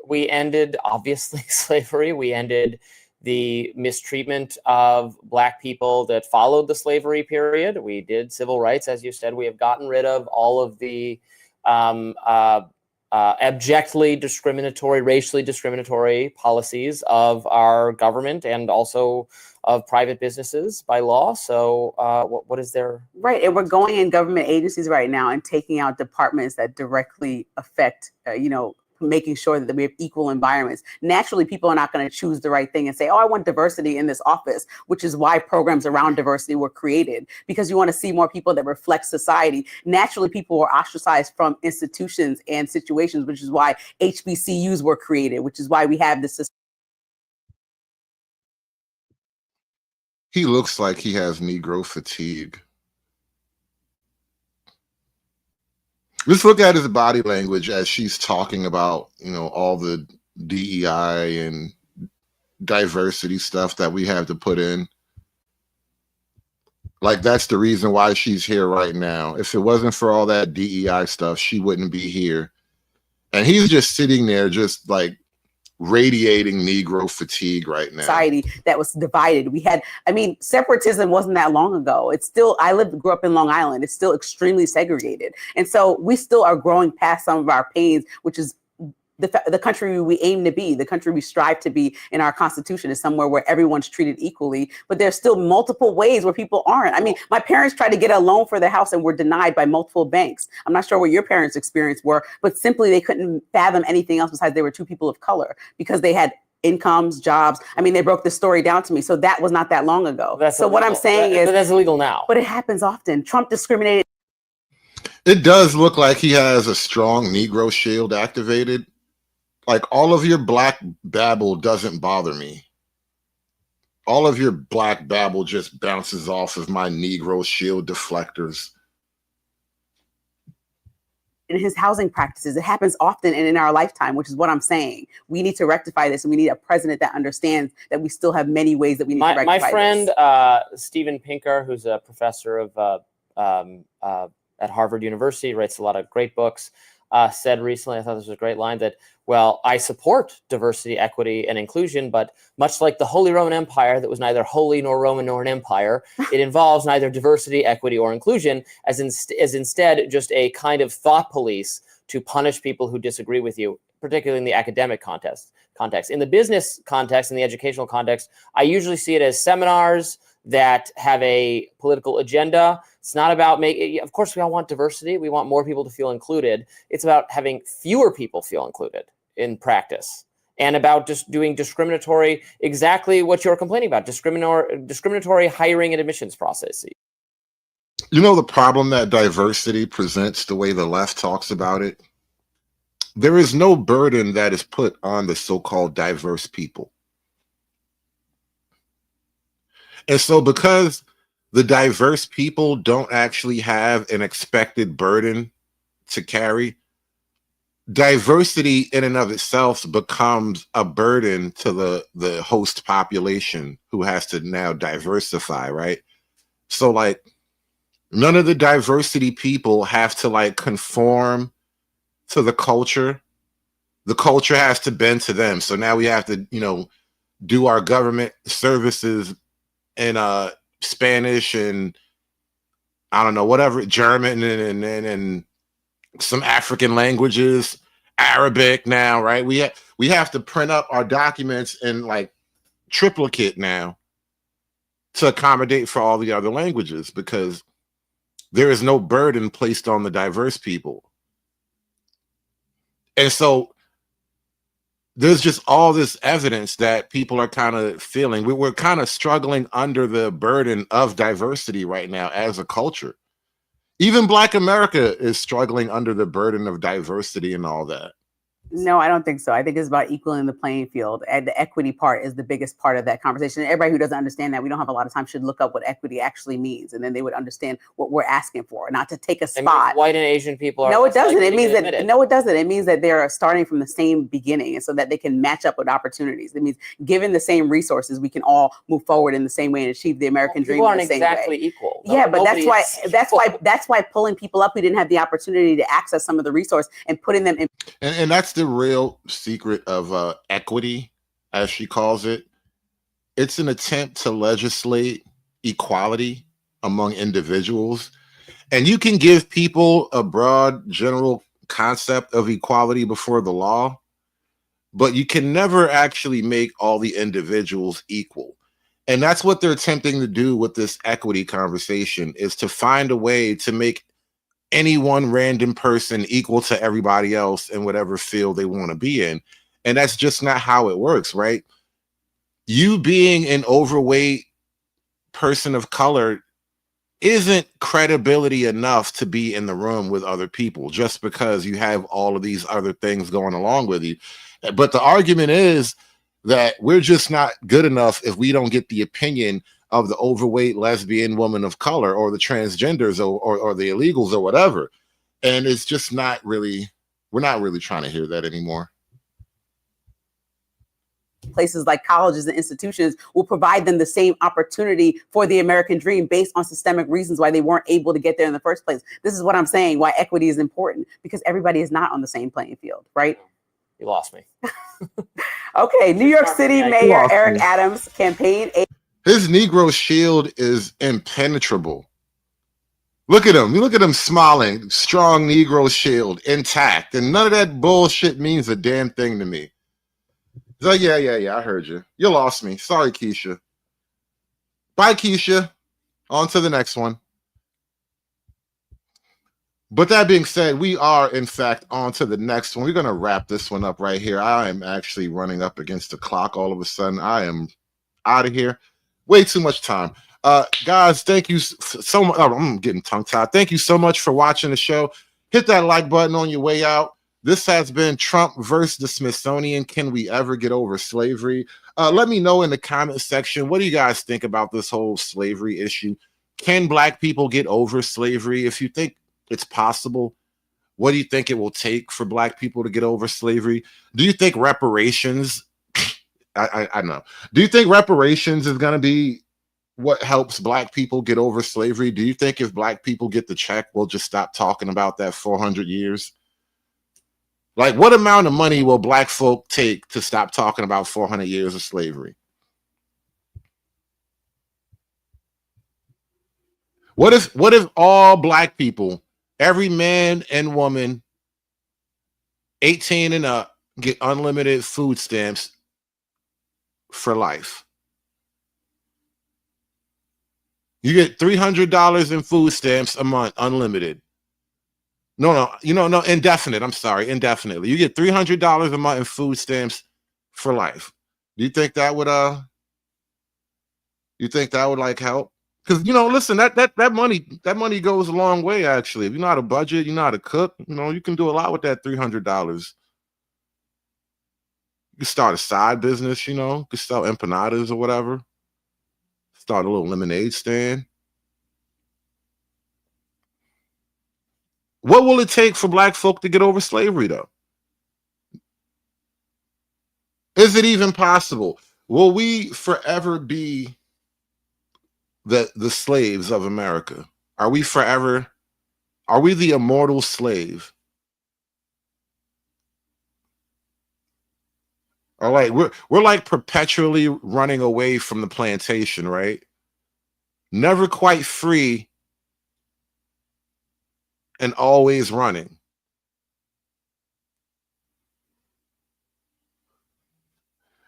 We ended obviously slavery. We ended the mistreatment of Black people that followed the slavery period. We did civil rights, as you said. We have gotten rid of all of the abjectly discriminatory, racially discriminatory policies of our government and also of private businesses by law. So what is there? Right. And we're going in government agencies right now and taking out departments that directly affect, making sure that we have equal environments. Naturally, people are not going to choose the right thing and say, oh, I want diversity in this office, which is why programs around diversity were created, because you want to see more people that reflect society. Naturally, people were ostracized from institutions and situations, which is why HBCUs were created, which is why we have this system. He looks like he has Negro fatigue. Let's look at his body language as she's talking about, all the DEI and diversity stuff that we have to put in. Like, that's the reason why she's here right now. If it wasn't for all that DEI stuff, she wouldn't be here. And he's just sitting there, just like radiating Negro fatigue right now. Society that was divided. We had, I mean, separatism wasn't that long ago. It's still, grew up in Long Island. It's still extremely segregated. And so we still are growing past some of our pains, which is the country we aim to be, the country we strive to be in our Constitution is somewhere where everyone's treated equally, but there's still multiple ways where people aren't. I mean, my parents tried to get a loan for their house and were denied by multiple banks. I'm not sure what your parents' experience were, but simply they couldn't fathom anything else besides they were two people of color because they had incomes, jobs. I mean, they broke the story down to me. So that was not that long ago. That's so illegal. What I'm saying is, but that's illegal now. But it happens often. Trump discriminated. It does look like he has a strong Negro shield activated. Like, all of your black babble doesn't bother me. All of your black babble just bounces off of my Negro shield deflectors. In his housing practices, it happens often and in our lifetime, which is what I'm saying. We need to rectify this, and we need a president that understands that we still have many ways that we need to rectify this. My friend, Steven Pinker, who's a professor of at Harvard University, writes a lot of great books, said recently, I thought this was a great line, that, well, I support diversity, equity, and inclusion, but much like the Holy Roman Empire that was neither holy nor Roman nor an empire, it involves neither diversity, equity, or inclusion, as instead just a kind of thought police to punish people who disagree with you, particularly in the academic context. In the business context, in the educational context, I usually see it as seminars that have a political agenda. It's not about making, of course, we all want diversity. We want more people to feel included. It's about having fewer people feel included in practice, and about just doing discriminatory, exactly what you're complaining about, discriminatory hiring and admissions processes. You know the problem that diversity presents, the way the left talks about it? There is no burden that is put on the so-called diverse people. And so because the diverse people don't actually have an expected burden to carry, diversity in and of itself becomes a burden to the host population who has to now diversify, right? So, like, none of the diversity people have to, like, conform to the culture. The culture has to bend to them. So now we have to, you know, do our government services in Spanish and, I don't know, whatever, German and some African languages, Arabic now, right? We have to print up our documents in, like, triplicate now to accommodate for all the other languages, because there is no burden placed on the diverse people. And so there's just all this evidence that people are kind of feeling. We're kind of struggling under the burden of diversity right now as a culture. Even Black America is struggling under the burden of diversity and all that. No, I don't think so. I think it's about equaling the playing field. And the equity part is the biggest part of that conversation. And everybody who doesn't understand that, we don't have a lot of time, should look up what equity actually means. And then they would understand what we're asking for, not to take a spot. White and Asian people are. No, it doesn't. It means that, no, it doesn't. It means that they're starting from the same beginning, and so that they can match up with opportunities. It means given the same resources, we can all move forward in the same way and achieve the American dream in the same way. Exactly equal. Yeah, but that's why pulling people up who didn't have the opportunity to access some of the resource and putting them in. And that's the real secret of equity, as she calls it. It's an attempt to legislate equality among individuals. And you can give people a broad general concept of equality before the law, but you can never actually make all the individuals equal. And that's what they're attempting to do with this equity conversation, is to find a way to make any one random person equal to everybody else in whatever field they want to be in. And that's just not how it works, right? You being an overweight person of color isn't credibility enough to be in the room with other people just because you have all of these other things going along with you. But the argument is that we're just not good enough if we don't get the opinion of the overweight lesbian woman of color, or the transgenders, or the illegals, or whatever. And it's just not really, we're not really trying to hear that anymore. places like colleges and institutions will provide them the same opportunity for the American dream based on systemic reasons why they weren't able to get there in the first place. This is what I'm saying, why equity is important, because everybody is not on the same playing field, right? You lost me. Okay, New York City Mayor Eric Adams campaign. His Negro shield is impenetrable. Look at him. Look at him smiling. Strong Negro shield intact. And none of that bullshit means a damn thing to me. He's like, yeah, I heard you. You lost me. Sorry, Keisha. Bye, Keisha. On to the next one. But that being said, we are, in fact, on to the next one. We're going to wrap this one up right here. I am actually running up against the clock all of a sudden. I am out of here. Way too much time. Guys, thank you so much. Oh, I'm getting tongue-tied. Thank you so much for watching the show. Hit that like button on your way out. This has been Trump versus the Smithsonian. Can we ever get over slavery? Let me know in the comment section. What do you guys think about this whole slavery issue? Can Black people get over slavery? If you think it's possible, what do you think it will take for Black people to get over slavery? Do you think reparations... I know. Do you think reparations is going to be what helps Black people get over slavery? Do you think if Black people get the check, we'll just stop talking about that 400 years? Like, what amount of money will Black folk take to stop talking about 400 years of slavery? What if all Black people, every man and woman, 18 and up, get unlimited food stamps for life? You get $300 in food stamps a month, unlimited. No, indefinite. I'm sorry, indefinitely. You get $300 a month in food stamps for life. Do you think that would like help? Because listen, that money goes a long way, actually. If you know how to budget, you know how to cook, you can do a lot with that $300. You can start a side business, you can sell empanadas or whatever. Start a little lemonade stand. What will it take for Black folk to get over slavery, though? Is it even possible? Will we forever be the slaves of America? Are we the immortal slave? All right, we're like perpetually running away from the plantation, right? Never quite free and always running.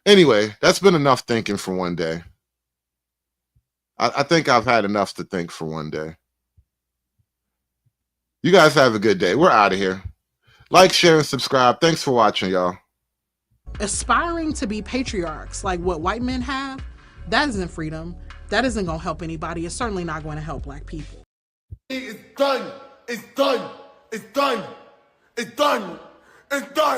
Anyway, that's been enough thinking for one day. I think I've had enough to think for one day. You guys have a good day. We're out of here. Like, share, and subscribe. Thanks for watching, y'all. Aspiring to be patriarchs like what white men have, that isn't freedom. That isn't going to help anybody. It's certainly not going to help Black people. It's done. It's done. It's done. It's done. It's done.